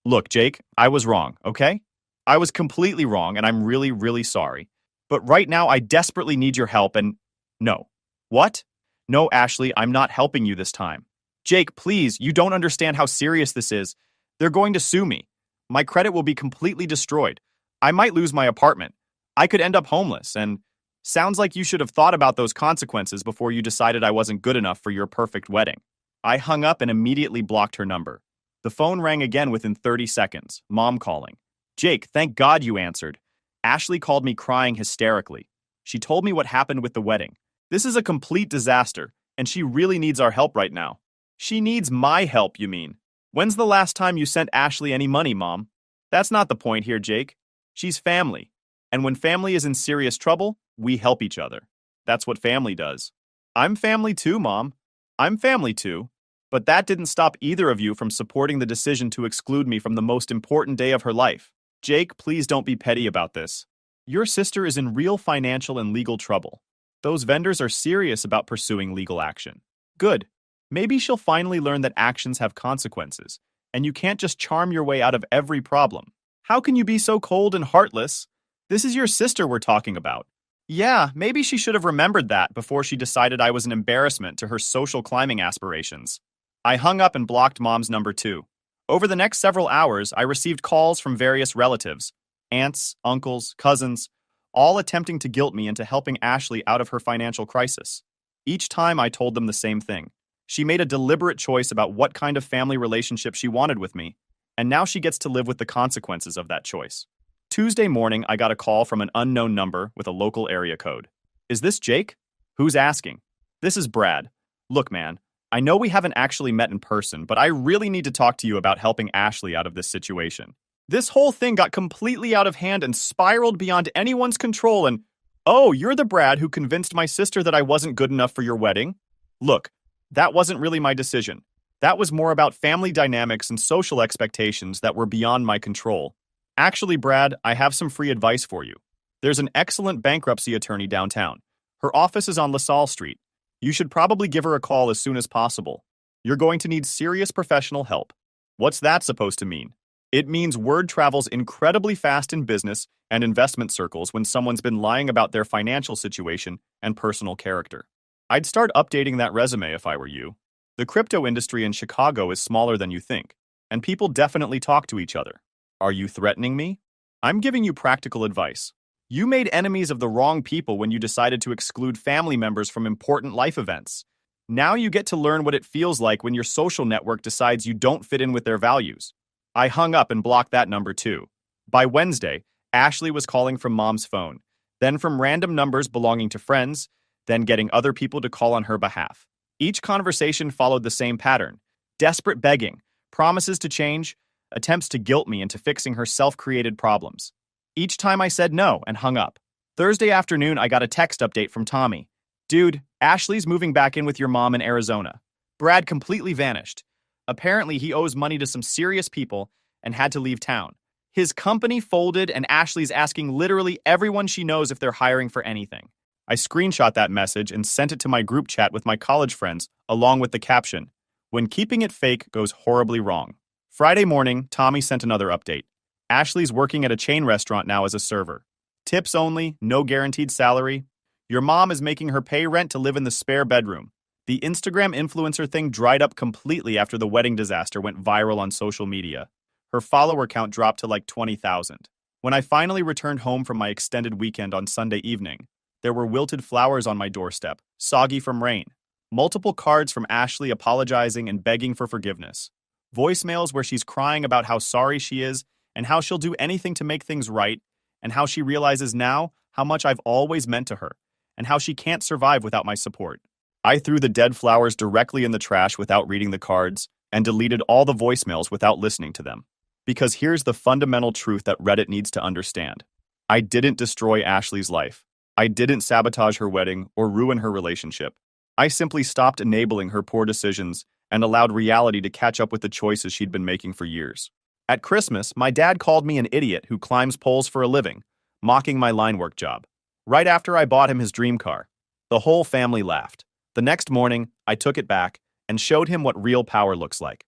Look, Jake, I was wrong, okay? I was completely wrong, and I'm really, really sorry. But right now, I desperately need your help, and... No. What? No, Ashley, I'm not helping you this time. Jake, please, you don't understand how serious this is. They're going to sue me. My credit will be completely destroyed. I might lose my apartment. I could end up homeless, and... Sounds like you should have thought about those consequences before you decided I wasn't good enough for your perfect wedding. I hung up and immediately blocked her number. The phone rang again within 30 seconds, Mom calling. Jake, thank God you answered. Ashley called me crying hysterically. She told me what happened with the wedding. This is a complete disaster, and she really needs our help right now. She needs my help, you mean? When's the last time you sent Ashley any money, Mom? That's not the point here, Jake. She's family. And when family is in serious trouble, we help each other. That's what family does. I'm family too, Mom. I'm family too. But that didn't stop either of you from supporting the decision to exclude me from the most important day of her life. Jake, please don't be petty about this. Your sister is in real financial and legal trouble. Those vendors are serious about pursuing legal action. Good. Maybe she'll finally learn that actions have consequences, and you can't just charm your way out of every problem. How can you be so cold and heartless? This is your sister we're talking about. Yeah, maybe she should have remembered that before she decided I was an embarrassment to her social climbing aspirations. I hung up and blocked mom's number too. Over the next several hours, I received calls from various relatives, aunts, uncles, cousins, all attempting to guilt me into helping Ashley out of her financial crisis. Each time I told them the same thing. She made a deliberate choice about what kind of family relationship she wanted with me, and now she gets to live with the consequences of that choice. Tuesday morning, I got a call from an unknown number with a local area code. Is this Jake? Who's asking? This is Brad. Look, man, I know we haven't actually met in person, but I really need to talk to you about helping Ashley out of this situation. This whole thing got completely out of hand and spiraled beyond anyone's control and, oh, you're the Brad who convinced my sister that I wasn't good enough for your wedding? Look, that wasn't really my decision. That was more about family dynamics and social expectations that were beyond my control. Actually, Brad, I have some free advice for you. There's an excellent bankruptcy attorney downtown. Her office is on LaSalle Street. You should probably give her a call as soon as possible. You're going to need serious professional help. What's that supposed to mean? It means word travels incredibly fast in business and investment circles when someone's been lying about their financial situation and personal character. I'd start updating that resume if I were you. The crypto industry in Chicago is smaller than you think, and people definitely talk to each other. Are you threatening me? I'm giving you practical advice. You made enemies of the wrong people when you decided to exclude family members from important life events. Now you get to learn what it feels like when your social network decides you don't fit in with their values. I hung up and blocked that number too. By Wednesday, Ashley was calling from mom's phone, then from random numbers belonging to friends, then getting other people to call on her behalf. Each conversation followed the same pattern: desperate begging, promises to change, attempts to guilt me into fixing her self-created problems. Each time I said no and hung up. Thursday afternoon, I got a text update from Tommy. Dude, Ashley's moving back in with your mom in Arizona. Brad completely vanished. Apparently, he owes money to some serious people and had to leave town. His company folded and Ashley's asking literally everyone she knows if they're hiring for anything. I screenshot that message and sent it to my group chat with my college friends, along with the caption, "When keeping it fake goes horribly wrong." Friday morning, Tommy sent another update. Ashley's working at a chain restaurant now as a server. Tips only, no guaranteed salary. Your mom is making her pay rent to live in the spare bedroom. The Instagram influencer thing dried up completely after the wedding disaster went viral on social media. Her follower count dropped to like 20,000. When I finally returned home from my extended weekend on Sunday evening, there were wilted flowers on my doorstep, soggy from rain. Multiple cards from Ashley apologizing and begging for forgiveness. Voicemails where she's crying about how sorry she is and how she'll do anything to make things right, and how she realizes now how much I've always meant to her, and how she can't survive without my support. I threw the dead flowers directly in the trash without reading the cards, and deleted all the voicemails without listening to them. Because here's the fundamental truth that Reddit needs to understand. I didn't destroy Ashley's life. I didn't sabotage her wedding or ruin her relationship. I simply stopped enabling her poor decisions and allowed reality to catch up with the choices she'd been making for years. At Christmas, my dad called me an idiot who climbs poles for a living, mocking my line work job. Right after I bought him his dream car. The whole family laughed. The next morning, I took it back and showed him what real power looks like.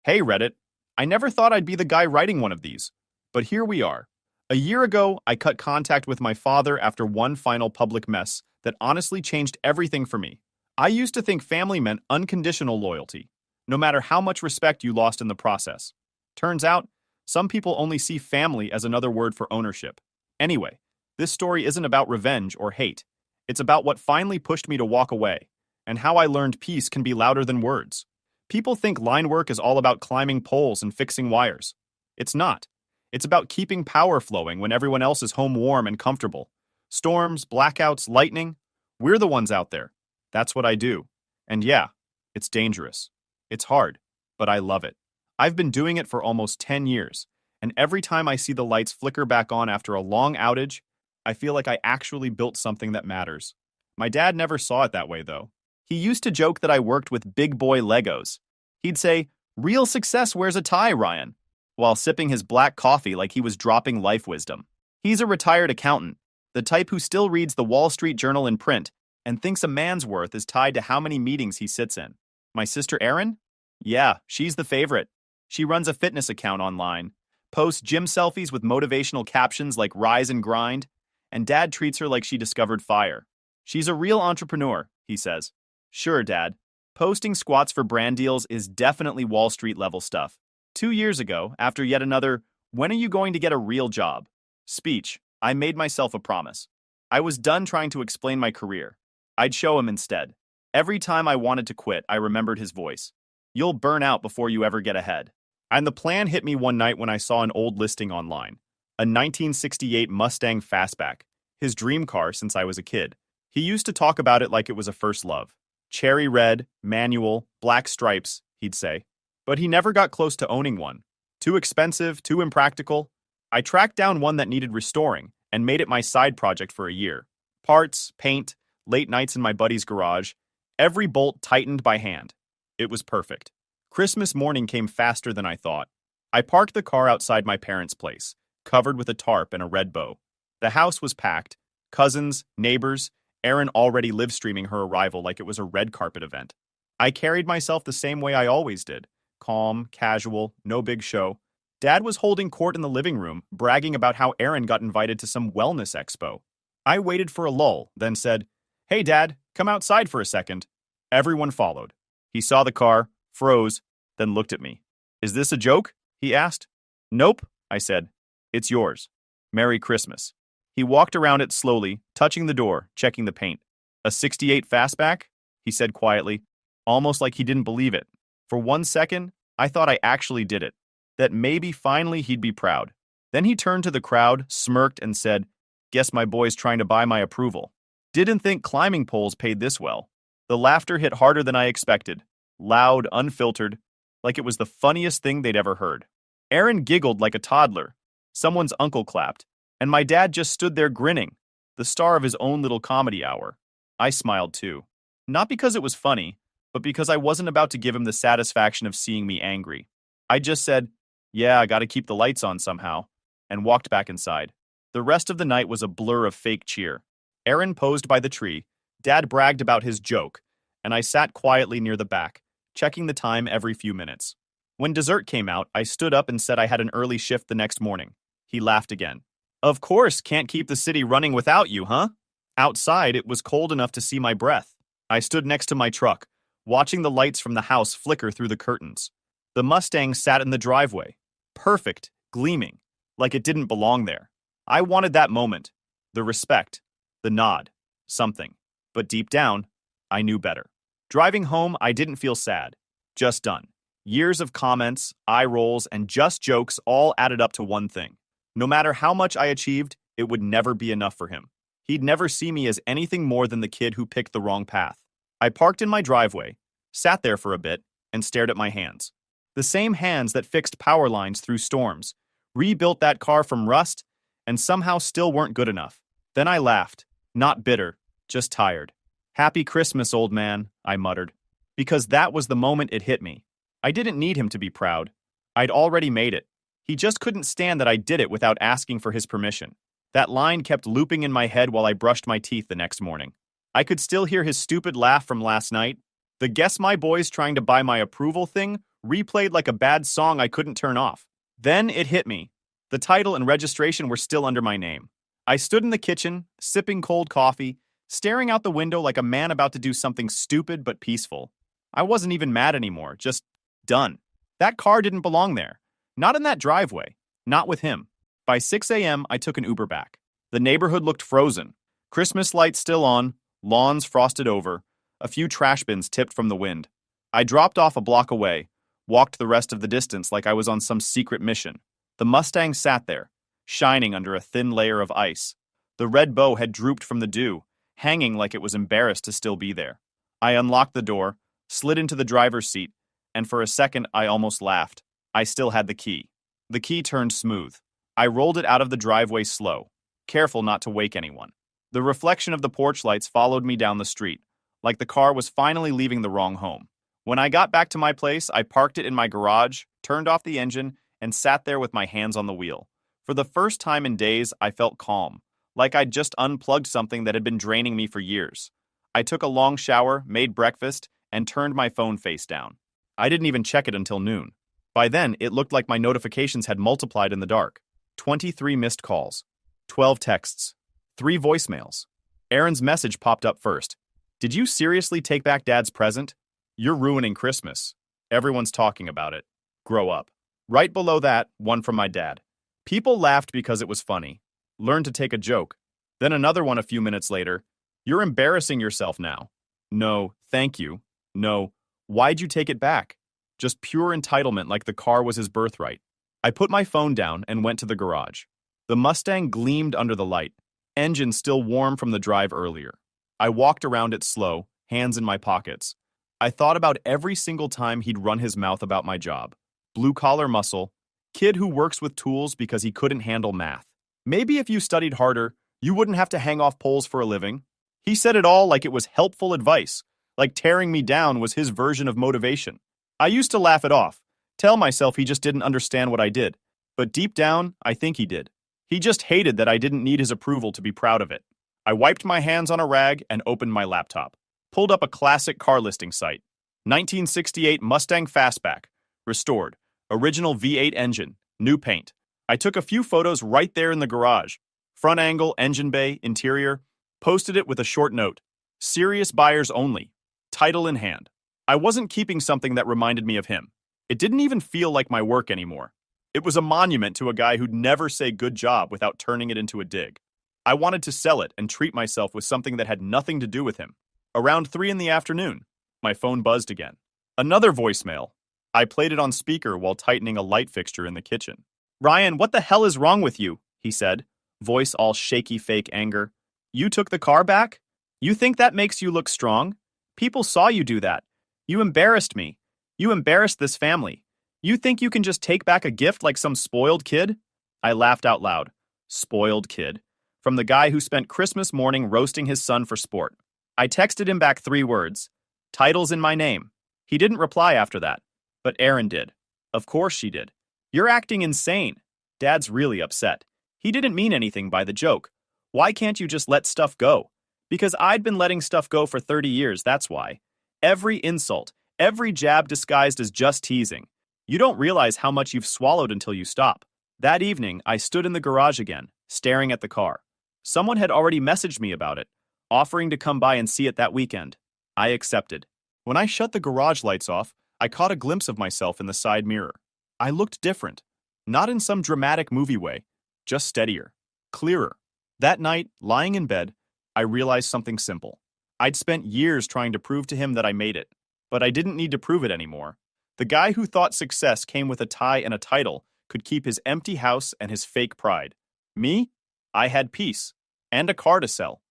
Hey, Reddit, I never thought I'd be the guy writing one of these, but here we are. A year ago, I cut contact with my father after one final public mess that honestly changed everything for me. I used to think family meant unconditional loyalty, no matter how much respect you lost in the process. Turns out, some people only see family as another word for ownership. Anyway, this story isn't about revenge or hate. It's about what finally pushed me to walk away, and how I learned peace can be louder than words. People think line work is all about climbing poles and fixing wires. It's not. It's about keeping power flowing when everyone else is home warm and comfortable. Storms, blackouts, lightning, we're the ones out there. That's what I do. And yeah, it's dangerous. It's hard, but I love it. I've been doing it for almost 10 years, and every time I see the lights flicker back on after a long outage, I feel like I actually built something that matters. My dad never saw it that way, though. He used to joke that I worked with big boy Legos. He'd say, "Real success wears a tie, Ryan," while sipping his black coffee like he was dropping life wisdom. He's a retired accountant, the type who still reads the Wall Street Journal in print and thinks a man's worth is tied to how many meetings he sits in. My sister Erin? Yeah, she's the favorite. She runs a fitness account online, posts gym selfies with motivational captions like rise and grind, and Dad treats her like she discovered fire. She's a real entrepreneur, he says. Sure, Dad. Posting squats for brand deals is definitely Wall Street level stuff. 2 years ago, after yet another, "When are you going to get a real job?" speech, I made myself a promise. I was done trying to explain my career. I'd show him instead. Every time I wanted to quit, I remembered his voice. You'll burn out before you ever get ahead. And the plan hit me one night when I saw an old listing online. A 1968 Mustang Fastback, his dream car since I was a kid. He used to talk about it like it was a first love. Cherry red, manual, black stripes, he'd say. But he never got close to owning one. Too expensive, too impractical. I tracked down one that needed restoring and made it my side project for a year. Parts, paint, late nights in my buddy's garage, every bolt tightened by hand. It was perfect. Christmas morning came faster than I thought. I parked the car outside my parents' place, covered with a tarp and a red bow. The house was packed. Cousins, neighbors, Erin already live streaming her arrival like it was a red carpet event. I carried myself the same way I always did. Calm, casual, no big show. Dad was holding court in the living room, bragging about how Erin got invited to some wellness expo. I waited for a lull, then said, "Hey, Dad, come outside for a second." Everyone followed. He saw the car, froze, then looked at me. "Is this a joke?" he asked. "Nope," I said. "It's yours. Merry Christmas." He walked around it slowly, touching the door, checking the paint. "A 68 Fastback?" he said quietly, almost like he didn't believe it. For 1 second, I thought I actually did it, that maybe finally he'd be proud. Then he turned to the crowd, smirked, and said, "Guess my boy's trying to buy my approval." Didn't think climbing poles paid this well. The laughter hit harder than I expected. Loud, unfiltered, like it was the funniest thing they'd ever heard. Erin giggled like a toddler. Someone's uncle clapped, and my dad just stood there grinning, the star of his own little comedy hour. I smiled too. Not because it was funny, but because I wasn't about to give him the satisfaction of seeing me angry. I just said, "Yeah, I gotta keep the lights on somehow," and walked back inside. The rest of the night was a blur of fake cheer. Erin posed by the tree, Dad bragged about his joke, and I sat quietly near the back, checking the time every few minutes. When dessert came out, I stood up and said I had an early shift the next morning. He laughed again. "Of course, can't keep the city running without you, huh?" Outside, it was cold enough to see my breath. I stood next to my truck, watching the lights from the house flicker through the curtains. The Mustang sat in the driveway, perfect, gleaming, like it didn't belong there. I wanted that moment, the respect, the nod, something. But deep down, I knew better. Driving home, I didn't feel sad, just done. Years of comments, eye rolls, and just jokes all added up to one thing. No matter how much I achieved, it would never be enough for him. He'd never see me as anything more than the kid who picked the wrong path. I parked in my driveway, sat there for a bit, and stared at my hands. The same hands that fixed power lines through storms, rebuilt that car from rust, and somehow still weren't good enough. Then I laughed, not bitter, just tired. "Happy Christmas, old man," I muttered, because that was the moment it hit me. I didn't need him to be proud. I'd already made it. He just couldn't stand that I did it without asking for his permission. That line kept looping in my head while I brushed my teeth the next morning. I could still hear his stupid laugh from last night. The "guess my boy's trying to buy my approval" thing replayed like a bad song I couldn't turn off. Then it hit me. The title and registration were still under my name. I stood in the kitchen, sipping cold coffee, staring out the window like a man about to do something stupid but peaceful. I wasn't even mad anymore, just done. That car didn't belong there. Not in that driveway. Not with him. By 6 a.m., I took an Uber back. The neighborhood looked frozen. Christmas lights still on, lawns frosted over, a few trash bins tipped from the wind. I dropped off a block away, walked the rest of the distance like I was on some secret mission. The Mustang sat there, shining under a thin layer of ice. The red bow had drooped from the dew, hanging like it was embarrassed to still be there. I unlocked the door, slid into the driver's seat, and for a second I almost laughed. I still had the key. The key turned smooth. I rolled it out of the driveway slow, careful not to wake anyone. The reflection of the porch lights followed me down the street, like the car was finally leaving the wrong home. When I got back to my place, I parked it in my garage, turned off the engine, and sat there with my hands on the wheel. For the first time in days, I felt calm, like I'd just unplugged something that had been draining me for years. I took a long shower, made breakfast, and turned my phone face down. I didn't even check it until noon. By then, it looked like my notifications had multiplied in the dark. 23 missed calls, 12 texts, 3 voicemails. Aaron's message popped up first. Did you seriously take back Dad's present? You're ruining Christmas. Everyone's talking about it. Grow up. Right below that, one from my dad. People laughed because it was funny. Learn to take a joke. Then another one a few minutes later. You're embarrassing yourself now. No, thank you. No, why'd you take it back? Just pure entitlement like the car was his birthright. I put my phone down and went to the garage. The Mustang gleamed under the light, engine still warm from the drive earlier. I walked around it slow, hands in my pockets. I thought about every single time he'd run his mouth about my job. Blue-collar muscle, kid who works with tools because he couldn't handle math. Maybe if you studied harder, you wouldn't have to hang off poles for a living. He said it all like it was helpful advice, like tearing me down was his version of motivation. I used to laugh it off, tell myself he just didn't understand what I did. But deep down, I think he did. He just hated that I didn't need his approval to be proud of it. I wiped my hands on a rag and opened my laptop. Pulled up a classic car listing site. 1968 Mustang Fastback. Restored. Original V8 engine. New paint. I took a few photos right there in the garage. Front angle, engine bay, interior. Posted it with a short note. Serious buyers only. Title in hand. I wasn't keeping something that reminded me of him. It didn't even feel like my work anymore. It was a monument to a guy who'd never say good job without turning it into a dig. I wanted to sell it and treat myself with something that had nothing to do with him. Around 3 in the afternoon, my phone buzzed again. Another voicemail. I played it on speaker while tightening a light fixture in the kitchen. Ryan, what the hell is wrong with you? He said, voice all shaky fake anger. You took the car back? You think that makes you look strong? People saw you do that. You embarrassed me. You embarrassed this family. You think you can just take back a gift like some spoiled kid? I laughed out loud. Spoiled kid. From the guy who spent Christmas morning roasting his son for sport. I texted him back 3 words. Title's in my name. He didn't reply after that. But Erin did. Of course she did. You're acting insane. Dad's really upset. He didn't mean anything by the joke. Why can't you just let stuff go? Because I'd been letting stuff go for 30 years, that's why. Every insult, every jab disguised as just teasing. You don't realize how much you've swallowed until you stop. That evening, I stood in the garage again, staring at the car. Someone had already messaged me about it, offering to come by and see it that weekend. I accepted. When I shut the garage lights off, I caught a glimpse of myself in the side mirror. I looked different. Not in some dramatic movie way, just steadier, clearer. That night, lying in bed, I realized something simple. I'd spent years trying to prove to him that I made it, but I didn't need to prove it anymore. The guy who thought success came with a tie and a title could keep his empty house and his fake pride. Me? I had peace, and a car to sell.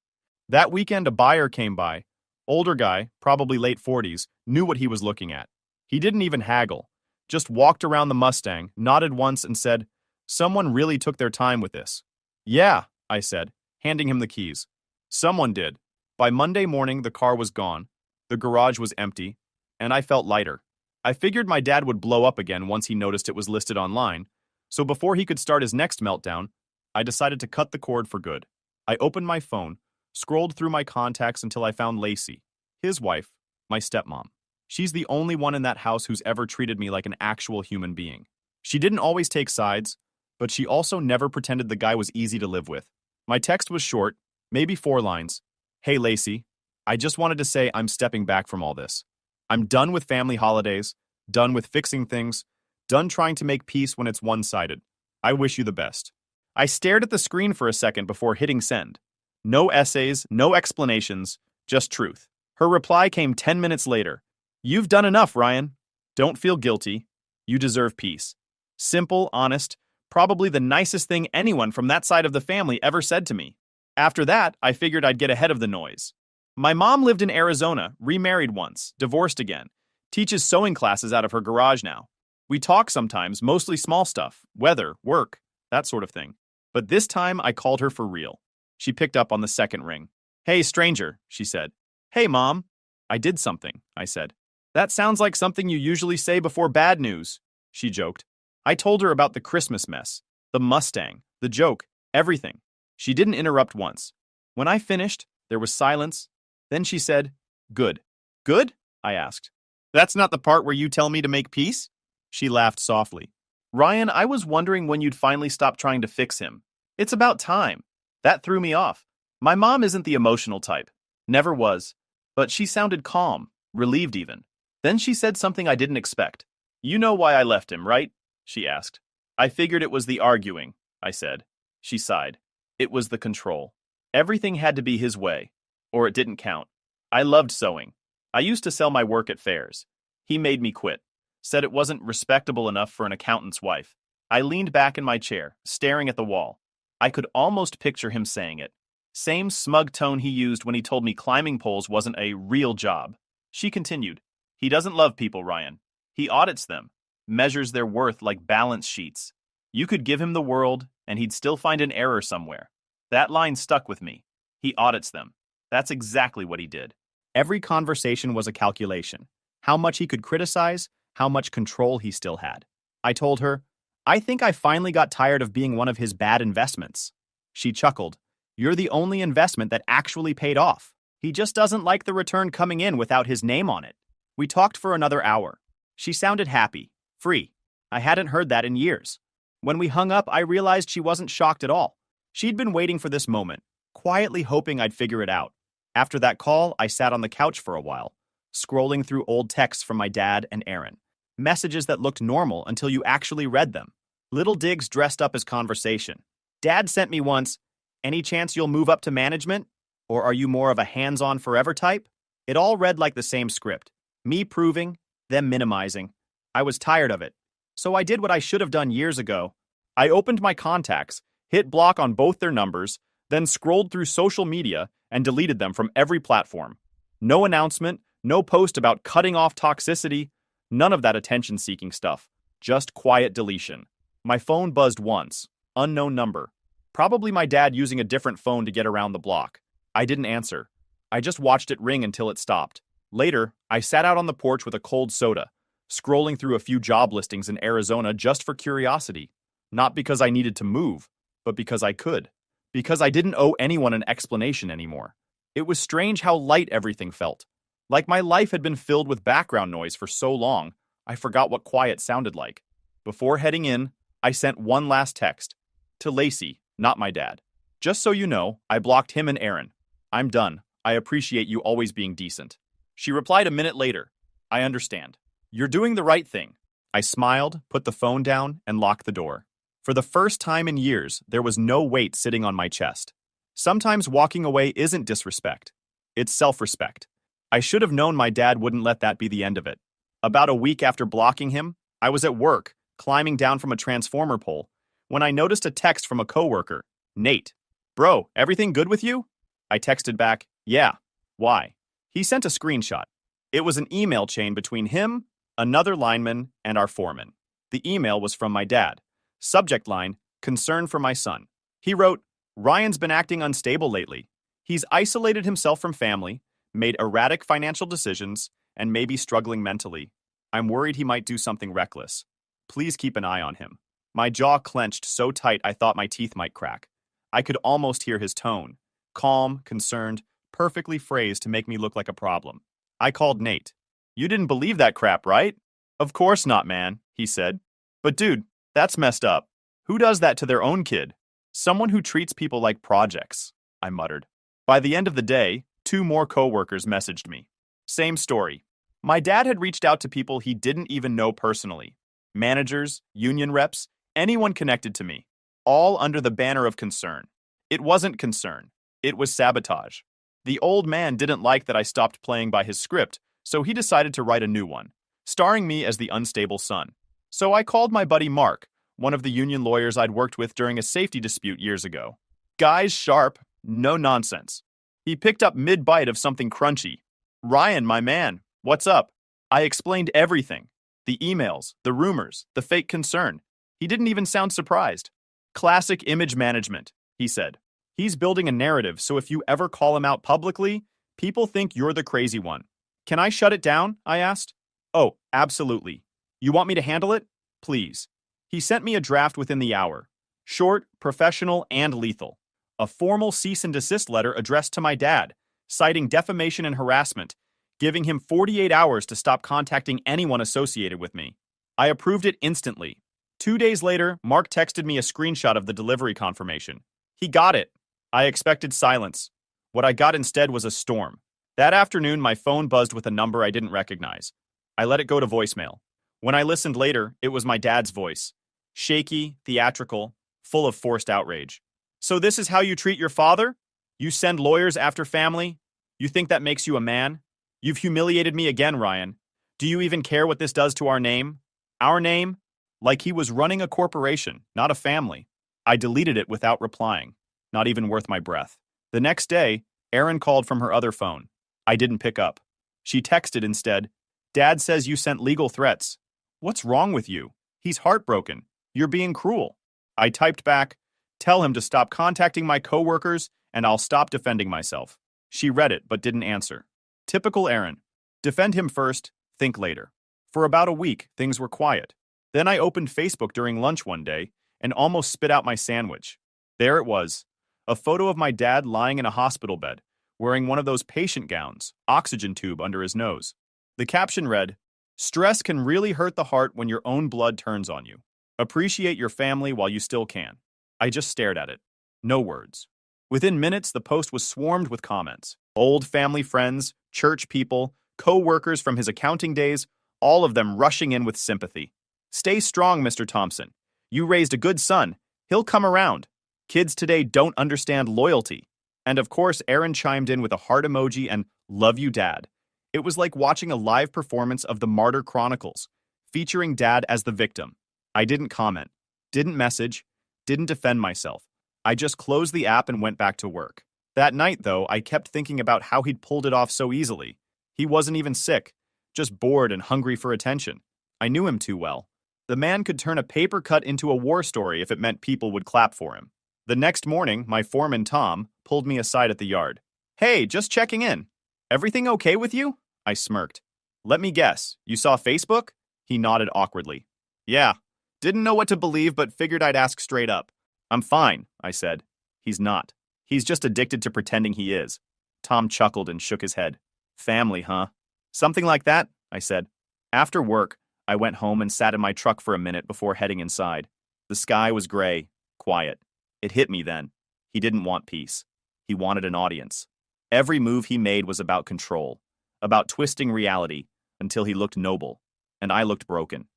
That weekend a buyer came by. Older guy, probably late 40s, knew what he was looking at. He didn't even haggle, just walked around the Mustang, nodded once and said, "Someone really took their time with this." "Yeah," I said, handing him the keys. Someone did. By Monday morning, the car was gone, the garage was empty, and I felt lighter. I figured my dad would blow up again once he noticed it was listed online, so before he could start his next meltdown, I decided to cut the cord for good. I opened my phone, scrolled through my contacts until I found Lacey, his wife, my stepmom. She's the only one in that house who's ever treated me like an actual human being. She didn't always take sides, but she also never pretended the guy was easy to live with. My text was short, maybe 4 lines. Hey Lacey, I just wanted to say I'm stepping back from all this. I'm done with family holidays, done with fixing things, done trying to make peace when it's one-sided. I wish you the best. I stared at the screen for a second before hitting send. No essays, no explanations, just truth. Her reply came 10 minutes later. You've done enough, Ryan. Don't feel guilty. You deserve peace. Simple, honest, probably the nicest thing anyone from that side of the family ever said to me. After that, I figured I'd get ahead of the noise. My mom lived in Arizona, remarried once, divorced again, teaches sewing classes out of her garage now. We talk sometimes, mostly small stuff, weather, work, that sort of thing. But this time I called her for real. She picked up on the second ring. Hey, stranger, she said. Hey, Mom. I did something, I said. That sounds like something you usually say before bad news, she joked. I told her about the Christmas mess, the Mustang, the joke, everything. She didn't interrupt once. When I finished, there was silence. Then she said, Good. Good? I asked. That's not the part where you tell me to make peace? She laughed softly. Ryan, I was wondering when you'd finally stop trying to fix him. It's about time. That threw me off. My mom isn't the emotional type. Never was. But she sounded calm, relieved even. Then she said something I didn't expect. You know why I left him, right? She asked. I figured it was the arguing, I said. She sighed. It was the control. Everything had to be his way, or it didn't count. I loved sewing. I used to sell my work at fairs. He made me quit. Said it wasn't respectable enough for an accountant's wife. I leaned back in my chair, staring at the wall. I could almost picture him saying it. Same smug tone he used when he told me climbing poles wasn't a real job. She continued. He doesn't love people, Ryan. He audits them, measures their worth like balance sheets. You could give him the world, and he'd still find an error somewhere. That line stuck with me. He audits them. That's exactly what he did. Every conversation was a calculation. How much he could criticize, how much control he still had. I told her, I think I finally got tired of being one of his bad investments. She chuckled. You're the only investment that actually paid off. He just doesn't like the return coming in without his name on it. We talked for another hour. She sounded happy, free. I hadn't heard that in years. When we hung up, I realized she wasn't shocked at all. She'd been waiting for this moment, quietly hoping I'd figure it out. After that call, I sat on the couch for a while, scrolling through old texts from my dad and Aaron. Messages that looked normal until you actually read them. Little digs dressed up as conversation. Dad sent me once, any chance you'll move up to management? Or are you more of a hands-on forever type? It all read like the same script. Me proving, them minimizing. I was tired of it. So I did what I should have done years ago. I opened my contacts, hit block on both their numbers, then scrolled through social media and deleted them from every platform. No announcement, no post about cutting off toxicity, none of that attention-seeking stuff. Just quiet deletion. My phone buzzed once. Unknown number. Probably my dad using a different phone to get around the block. I didn't answer. I just watched it ring until it stopped. Later, I sat out on the porch with a cold soda, scrolling through a few job listings in Arizona just for curiosity. Not because I needed to move, but because I could. Because I didn't owe anyone an explanation anymore. It was strange how light everything felt. Like my life had been filled with background noise for so long, I forgot what quiet sounded like. Before heading in, I sent one last text. To Lacey, not my dad. Just so you know, I blocked him and Aaron. I'm done. I appreciate you always being decent. She replied a minute later. I understand. You're doing the right thing. I smiled, put the phone down, and locked the door. For the first time in years, there was no weight sitting on my chest. Sometimes walking away isn't disrespect. It's self-respect. I should have known my dad wouldn't let that be the end of it. About a week after blocking him, I was at work, climbing down from a transformer pole, when I noticed a text from a coworker, Nate. Bro, everything good with you? I texted back, yeah. Why? He sent a screenshot. It was an email chain between him, another lineman, and our foreman. The email was from my dad. Subject line, concern for my son. He wrote, Ryan's been acting unstable lately. He's isolated himself from family, made erratic financial decisions, and may be struggling mentally. I'm worried he might do something reckless. Please keep an eye on him. My jaw clenched so tight I thought my teeth might crack. I could almost hear his tone. Calm, concerned, perfectly phrased to make me look like a problem. I called Nate. You didn't believe that crap, right? Of course not, man, he said. But dude, that's messed up. Who does that to their own kid? Someone who treats people like projects, I muttered. By the end of the day, 2 more coworkers messaged me. Same story. My dad had reached out to people he didn't even know personally. Managers, union reps, anyone connected to me. All under the banner of concern. It wasn't concern. It was sabotage. The old man didn't like that I stopped playing by his script, so he decided to write a new one, starring me as the unstable son. So I called my buddy Mark, one of the union lawyers I'd worked with during a safety dispute years ago. Guy's sharp, no nonsense. He picked up mid-bite of something crunchy. Ryan, my man, what's up? I explained everything. The emails, the rumors, the fake concern. He didn't even sound surprised. Classic image management, he said. He's building a narrative, so if you ever call him out publicly, people think you're the crazy one. Can I shut it down? I asked. Oh, absolutely. You want me to handle it? Please. He sent me a draft within the hour. Short, professional, and lethal. A formal cease and desist letter addressed to my dad, citing defamation and harassment, giving him 48 hours to stop contacting anyone associated with me. I approved it instantly. 2 days later, Mark texted me a screenshot of the delivery confirmation. He got it. I expected silence. What I got instead was a storm. That afternoon, my phone buzzed with a number I didn't recognize. I let it go to voicemail. When I listened later, it was my dad's voice. Shaky, theatrical, full of forced outrage. So this is how you treat your father? You send lawyers after family? You think that makes you a man? You've humiliated me again, Ryan. Do you even care what this does to our name? Our name? Like he was running a corporation, not a family. I deleted it without replying. Not even worth my breath. The next day, Erin called from her other phone. I didn't pick up. She texted instead, "Dad says you sent legal threats. What's wrong with you? He's heartbroken. You're being cruel." I typed back, "Tell him to stop contacting my coworkers and I'll stop defending myself." She read it but didn't answer. Typical Erin. Defend him first, think later. For about a week, things were quiet. Then I opened Facebook during lunch one day and almost spit out my sandwich. There it was, a photo of my dad lying in a hospital bed, wearing one of those patient gowns, oxygen tube under his nose. The caption read, "Stress can really hurt the heart when your own blood turns on you. Appreciate your family while you still can." I just stared at it. No words. Within minutes, the post was swarmed with comments. Old family friends, church people, co-workers from his accounting days, all of them rushing in with sympathy. "Stay strong, Mr. Thompson. You raised a good son. He'll come around. Kids today don't understand loyalty." And of course, Erin chimed in with a heart emoji and "Love you, Dad." It was like watching a live performance of the Martyr Chronicles, featuring Dad as the victim. I didn't comment, didn't message, didn't defend myself. I just closed the app and went back to work. That night, though, I kept thinking about how he'd pulled it off so easily. He wasn't even sick, just bored and hungry for attention. I knew him too well. The man could turn a paper cut into a war story if it meant people would clap for him. The next morning, my foreman, Tom, pulled me aside at the yard. "Hey, just checking in. Everything okay with you?" I smirked. "Let me guess, you saw Facebook?" He nodded awkwardly. "Yeah. Didn't know what to believe, but figured I'd ask straight up." "I'm fine," I said. "He's not. He's just addicted to pretending he is." Tom chuckled and shook his head. "Family, huh?" "Something like that," I said. After work, I went home and sat in my truck for a minute before heading inside. The sky was gray, quiet. It hit me then. He didn't want peace. He wanted an audience. Every move he made was about control, about twisting reality until he looked noble, and I looked broken.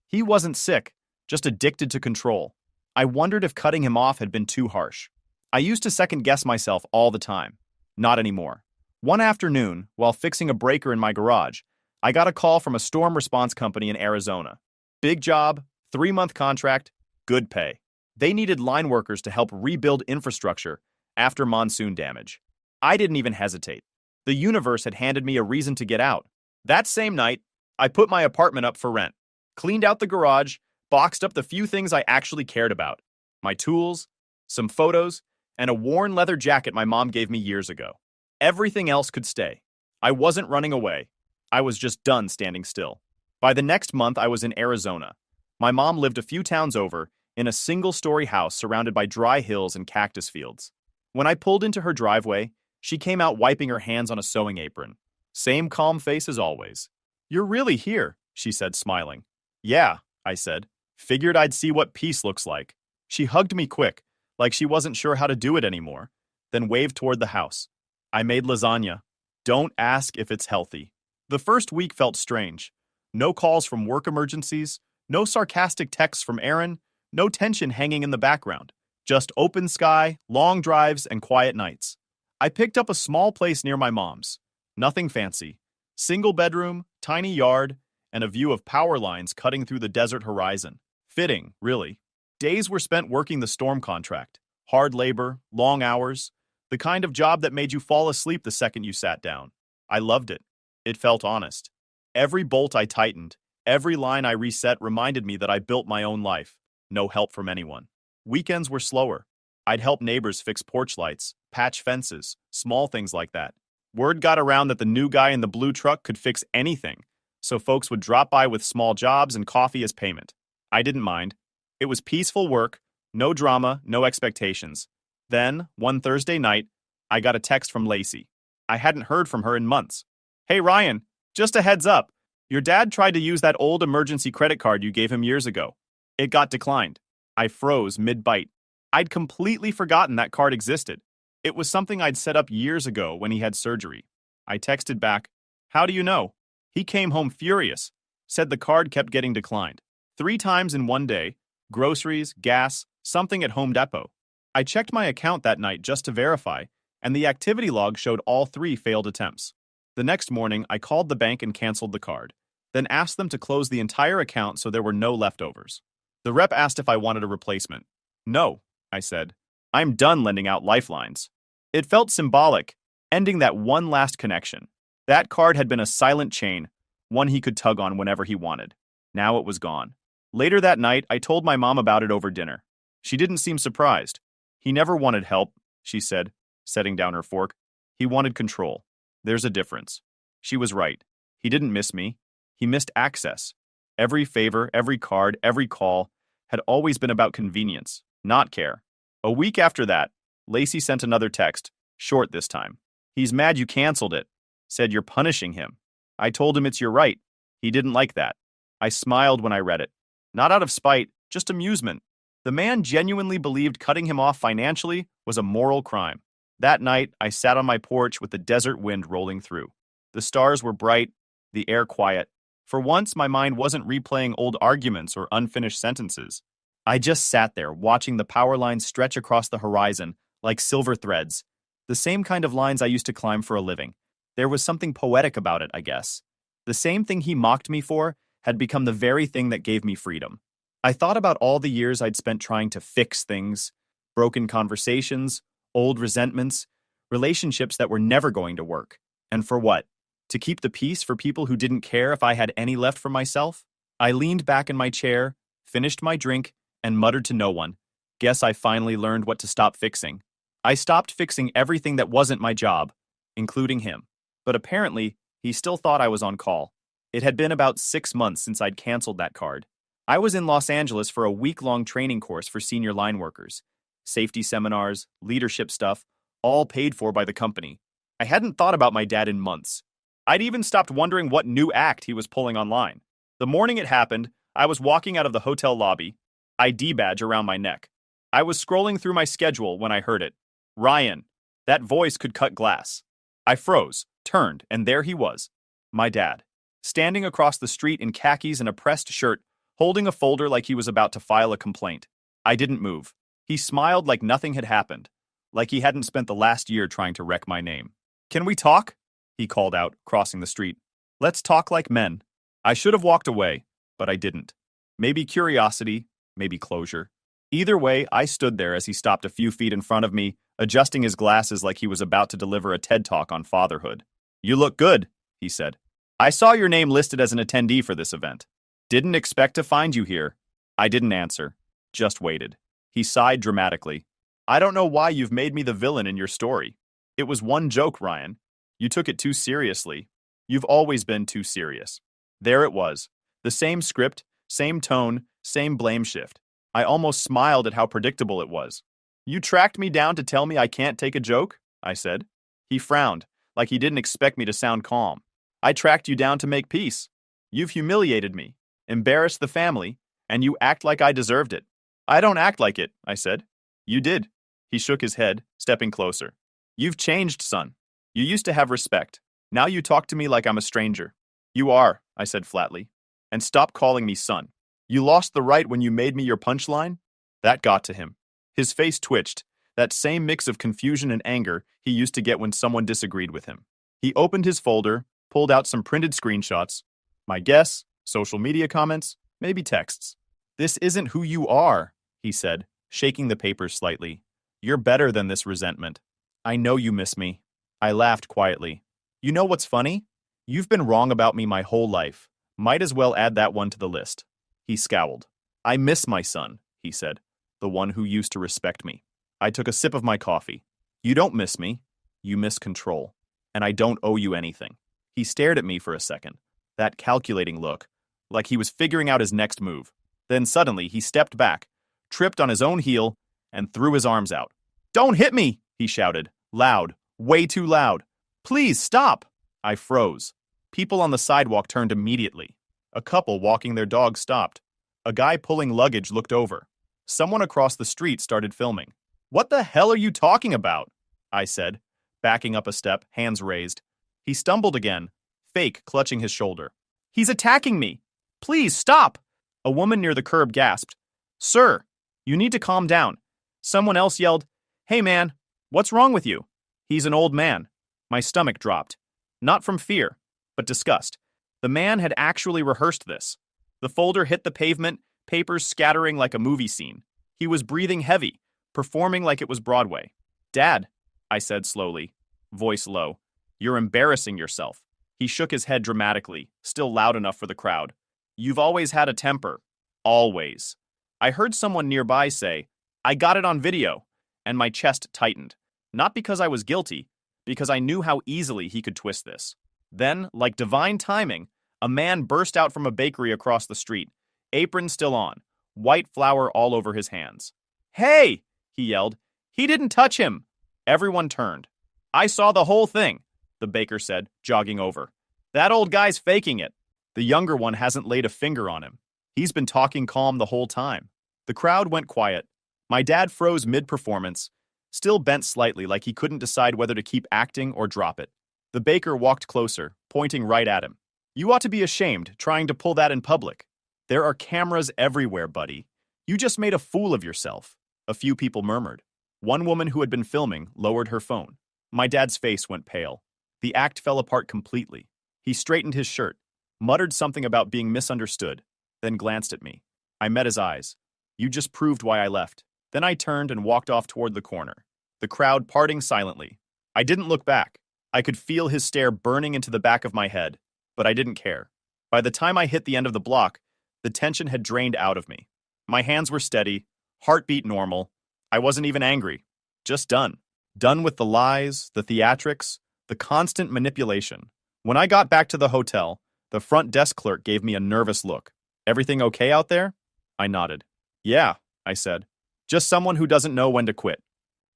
He wasn't sick, just addicted to control. I wondered if cutting him off had been too harsh. I used to second-guess myself all the time. Not anymore. One afternoon, while fixing a breaker in my garage, I got a call from a storm response company in Arizona. Big job, 3-month contract, good pay. They needed line workers to help rebuild infrastructure after monsoon damage. I didn't even hesitate. The universe had handed me a reason to get out. That same night, I put my apartment up for rent, cleaned out the garage, boxed up the few things I actually cared about. My tools, some photos, and a worn leather jacket my mom gave me years ago. Everything else could stay. I wasn't running away. I was just done standing still. By the next month, I was in Arizona. My mom lived a few towns over, in a single-story house surrounded by dry hills and cactus fields. When I pulled into her driveway, she came out wiping her hands on a sewing apron. Same calm face as always. "You're really here," she said, smiling. "Yeah," I said. "Figured I'd see what peace looks like." She hugged me quick, like she wasn't sure how to do it anymore, then waved toward the house. "I made lasagna. Don't ask if it's healthy." The first week felt strange. No calls from work emergencies, no sarcastic texts from Erin, no tension hanging in the background. Just open sky, long drives, and quiet nights. I picked up a small place near my mom's. Nothing fancy. Single bedroom, tiny yard, and a view of power lines cutting through the desert horizon. Fitting, really. Days were spent working the storm contract. Hard labor, long hours, the kind of job that made you fall asleep the second you sat down. I loved it. It felt honest. Every bolt I tightened, every line I reset reminded me that I built my own life. No help from anyone. Weekends were slower. I'd help neighbors fix porch lights, patch fences, small things like that. Word got around that the new guy in the blue truck could fix anything, so folks would drop by with small jobs and coffee as payment. I didn't mind. It was peaceful work, no drama, no expectations. Then, one Thursday night, I got a text from Lacey. I hadn't heard from her in months. Hey Ryan, just a heads up. Your dad tried to use that old emergency credit card you gave him years ago. It got declined. I froze mid-bite. I'd completely forgotten that card existed. It was something I'd set up years ago when he had surgery. I texted back, "How do you know?" He came home furious, said the card kept getting declined. 3 times in one day, groceries, gas, something at Home Depot. I checked my account that night just to verify, and the activity log showed all 3 failed attempts. The next morning, I called the bank and canceled the card, then asked them to close the entire account so there were no leftovers. The rep asked if I wanted a replacement. "No," I said. "I'm done lending out lifelines." It felt symbolic, ending that one last connection. That card had been a silent chain, one he could tug on whenever he wanted. Now it was gone. Later that night, I told my mom about it over dinner. She didn't seem surprised. "He never wanted help," she said, setting down her fork. "He wanted control. There's a difference." She was right. He didn't miss me. He missed access. Every favor, every card, every call had always been about convenience, not care. A week after that, Lacey sent another text, short this time. "He's mad you canceled it. Said you're punishing him." I told him it's your right. He didn't like that. I smiled when I read it. Not out of spite, just amusement. The man genuinely believed cutting him off financially was a moral crime. That night, I sat on my porch with the desert wind rolling through. The stars were bright, the air quiet. For once, my mind wasn't replaying old arguments or unfinished sentences. I just sat there, watching the power lines stretch across the horizon like silver threads, the same kind of lines I used to climb for a living. There was something poetic about it, I guess. The same thing he mocked me for had become the very thing that gave me freedom. I thought about all the years I'd spent trying to fix things, broken conversations, old resentments, relationships that were never going to work. And for what? To keep the peace for people who didn't care if I had any left for myself? I leaned back in my chair, finished my drink, and muttered to no one. Guess I finally learned what to stop fixing. I stopped fixing everything that wasn't my job, including him. But apparently, he still thought I was on call. It had been about 6 months since I'd canceled that card. I was in Los Angeles for a week-long training course for senior line workers. Safety seminars, leadership stuff, all paid for by the company. I hadn't thought about my dad in months. I'd even stopped wondering what new act he was pulling online. The morning it happened, I was walking out of the hotel lobby, ID badge around my neck. I was scrolling through my schedule when I heard it. Ryan. That voice could cut glass. I froze, turned, and there he was. My dad. Standing across the street in khakis and a pressed shirt, holding a folder like he was about to file a complaint. I didn't move. He smiled like nothing had happened, like he hadn't spent the last year trying to wreck my name. "Can we talk?" he called out, crossing the street. "Let's talk like men." I should have walked away, but I didn't. Maybe curiosity, maybe closure. Either way, I stood there as he stopped a few feet in front of me, adjusting his glasses like he was about to deliver a TED Talk on fatherhood. "You look good," he said. "I saw your name listed as an attendee for this event. Didn't expect to find you here." I didn't answer, just waited. He sighed dramatically. "I don't know why you've made me the villain in your story. It was one joke, Ryan. You took it too seriously. You've always been too serious." There it was. The same script, same tone, same blame shift. I almost smiled at how predictable it was. "You tracked me down to tell me I can't take a joke?" I said. He frowned, like he didn't expect me to sound calm. "I tracked you down to make peace. You've humiliated me, embarrassed the family, and you act like I deserved it." "I don't act like it," I said. "You did." He shook his head, stepping closer. "You've changed, son. You used to have respect. Now you talk to me like I'm a stranger." "You are," I said flatly. "And stop calling me son. You lost the right when you made me your punchline?" That got to him. His face twitched, that same mix of confusion and anger he used to get when someone disagreed with him. He opened his folder, pulled out some printed screenshots. My guess, social media comments, maybe texts. "This isn't who you are," he said, shaking the papers slightly. "You're better than this resentment. I know you miss me." I laughed quietly. "You know what's funny? You've been wrong about me my whole life. Might as well add that one to the list." He scowled. "I miss my son," he said, "the one who used to respect me." I took a sip of my coffee. "You don't miss me. You miss control. And I don't owe you anything." He stared at me for a second, that calculating look, like he was figuring out his next move. Then suddenly he stepped back, tripped on his own heel, and threw his arms out. "Don't hit me!" he shouted, loud, way too loud. "Please stop!" I froze. People on the sidewalk turned immediately. A couple walking their dog stopped. A guy pulling luggage looked over. Someone across the street started filming. "What the hell are you talking about?" I said, backing up a step, hands raised. He stumbled again, fake clutching his shoulder. "He's attacking me! Please stop!" A woman near the curb gasped. "Sir, you need to calm down." Someone else yelled, "Hey man, what's wrong with you?" "He's an old man." My stomach dropped. Not from fear, but disgust. The man had actually rehearsed this. The folder hit the pavement, papers scattering like a movie scene. He was breathing heavy, performing like it was Broadway. "Dad," I said slowly, voice low, "you're embarrassing yourself." He shook his head dramatically, still loud enough for the crowd. "You've always had a temper. Always." I heard someone nearby say, "I got it on video," and my chest tightened. Not because I was guilty, because I knew how easily he could twist this. Then, like divine timing, a man burst out from a bakery across the street, apron still on, white flour all over his hands. "Hey!" he yelled. "He didn't touch him!" Everyone turned. "I saw the whole thing," the baker said, jogging over. "That old guy's faking it. The younger one hasn't laid a finger on him. He's been talking calm the whole time." The crowd went quiet. My dad froze mid-performance, still bent slightly like he couldn't decide whether to keep acting or drop it. The baker walked closer, pointing right at him. "You ought to be ashamed trying to pull that in public. There are cameras everywhere, buddy. You just made a fool of yourself." A few people murmured. One woman who had been filming lowered her phone. My dad's face went pale. The act fell apart completely. He straightened his shirt, muttered something about being misunderstood, then glanced at me. I met his eyes. "You just proved why I left." Then I turned and walked off toward the corner, the crowd parting silently. I didn't look back. I could feel his stare burning into the back of my head, but I didn't care. By the time I hit the end of the block, the tension had drained out of me. My hands were steady, heartbeat normal. I wasn't even angry. Just done. Done with the lies, the theatrics, the constant manipulation. When I got back to the hotel, the front desk clerk gave me a nervous look. "Everything okay out there?" I nodded. "Yeah," I said. "Just someone who doesn't know when to quit."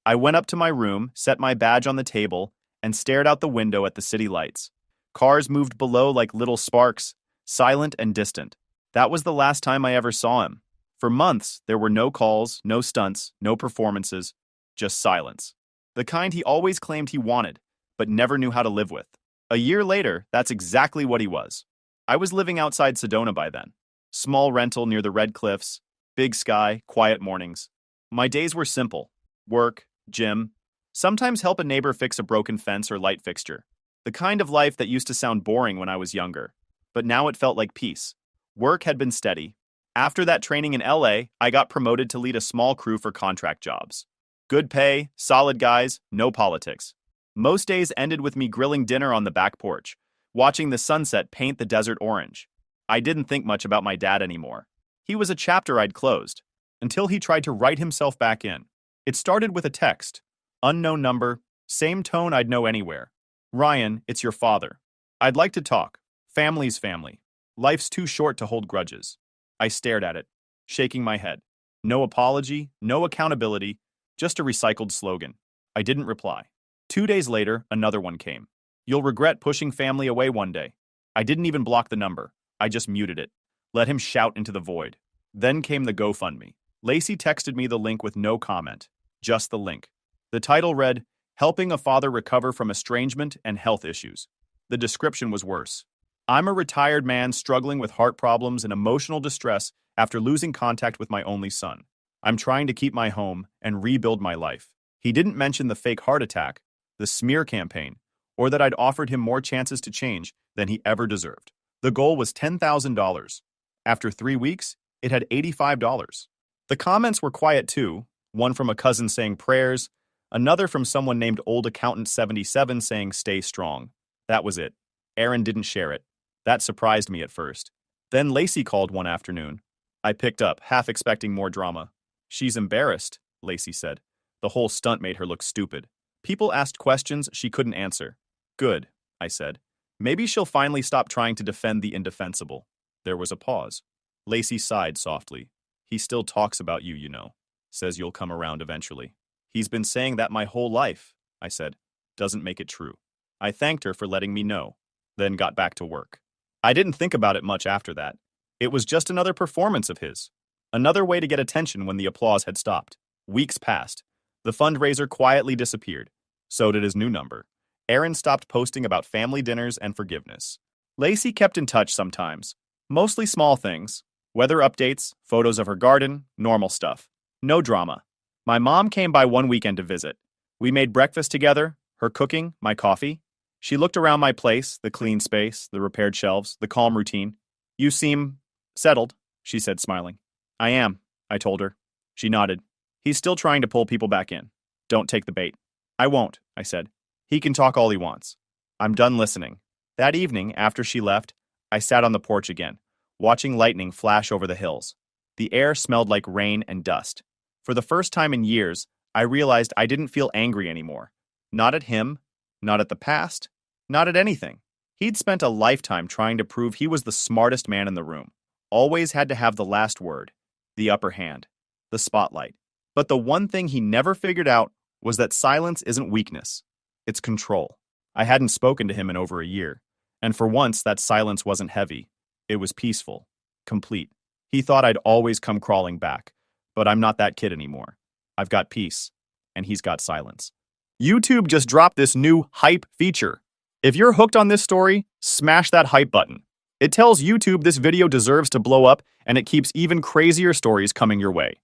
I went up to my room, set my badge on the table, and stared out the window at the city lights. Cars moved below like little sparks, silent and distant. That was the last time I ever saw him. For months, there were no calls, no stunts, no performances, just silence. The kind he always claimed he wanted, but never knew how to live with. A year later, that's exactly what he was. I was living outside Sedona by then. Small rental near the Red Cliffs, big sky, quiet mornings. My days were simple. Work, gym, sometimes help a neighbor fix a broken fence or light fixture. The kind of life that used to sound boring when I was younger. But now it felt like peace. Work had been steady. After that training in LA, I got promoted to lead a small crew for contract jobs. Good pay, solid guys, no politics. Most days ended with me grilling dinner on the back porch, watching the sunset paint the desert orange. I didn't think much about my dad anymore. He was a chapter I'd closed, until he tried to write himself back in. It started with a text. Unknown number, same tone I'd know anywhere. "Ryan, it's your father. I'd like to talk. Family's family. Life's too short to hold grudges." I stared at it, shaking my head. No apology, no accountability, just a recycled slogan. I didn't reply. 2 days later, another one came. "You'll regret pushing family away one day." I didn't even block the number. I just muted it. Let him shout into the void. Then came the GoFundMe. Lacey texted me the link with no comment. Just the link. The title read, "Helping a Father Recover from Estrangement and Health Issues." The description was worse. "I'm a retired man struggling with heart problems and emotional distress after losing contact with my only son. I'm trying to keep my home and rebuild my life." He didn't mention the fake heart attack, the smear campaign, or that I'd offered him more chances to change than he ever deserved. The goal was $10,000. After 3 weeks, it had $85. The comments were quiet too, one from a cousin saying prayers, another from someone named Old Accountant 77 saying stay strong. That was it. Aaron didn't share it. That surprised me at first. Then Lacey called one afternoon. I picked up, half expecting more drama. "She's embarrassed," Lacey said. The whole stunt made her look stupid. People asked questions she couldn't answer. "Good," I said. "Maybe she'll finally stop trying to defend the indefensible." There was a pause. Lacey sighed softly. "He still talks about you, you know. Says you'll come around eventually." "He's been saying that my whole life," I said. "Doesn't make it true." I thanked her for letting me know. then got back to work. I didn't think about it much after that. It was just another performance of his. Another way to get attention when the applause had stopped. Weeks passed. The fundraiser quietly disappeared. So did his new number. Aaron stopped posting about family dinners and forgiveness. Lacey kept in touch sometimes. Mostly small things. Weather updates, photos of her garden, normal stuff. No drama. My mom came by one weekend to visit. We made breakfast together, her cooking, my coffee. She looked around my place, the clean space, the repaired shelves, the calm routine. You seem settled, she said, smiling. I am, I told her. She nodded. He's still trying to pull people back in. Don't take the bait. I won't, I said. He can talk all he wants. I'm done listening. That evening, after she left, I sat on the porch again, watching lightning flash over the hills. The air smelled like rain and dust. For the first time in years, I realized I didn't feel angry anymore. Not at him, not at the past, not at anything. He'd spent a lifetime trying to prove he was the smartest man in the room. Always had to have the last word, the upper hand, the spotlight. But the one thing he never figured out was that silence isn't weakness. It's control. I hadn't spoken to him in over a year, and for once that silence wasn't heavy. It was peaceful, complete. He thought I'd always come crawling back, but I'm not that kid anymore. I've got peace, and he's got silence. YouTube just dropped this new hype feature. If you're hooked on this story, smash that hype button. It tells YouTube this video deserves to blow up, and it keeps even crazier stories coming your way.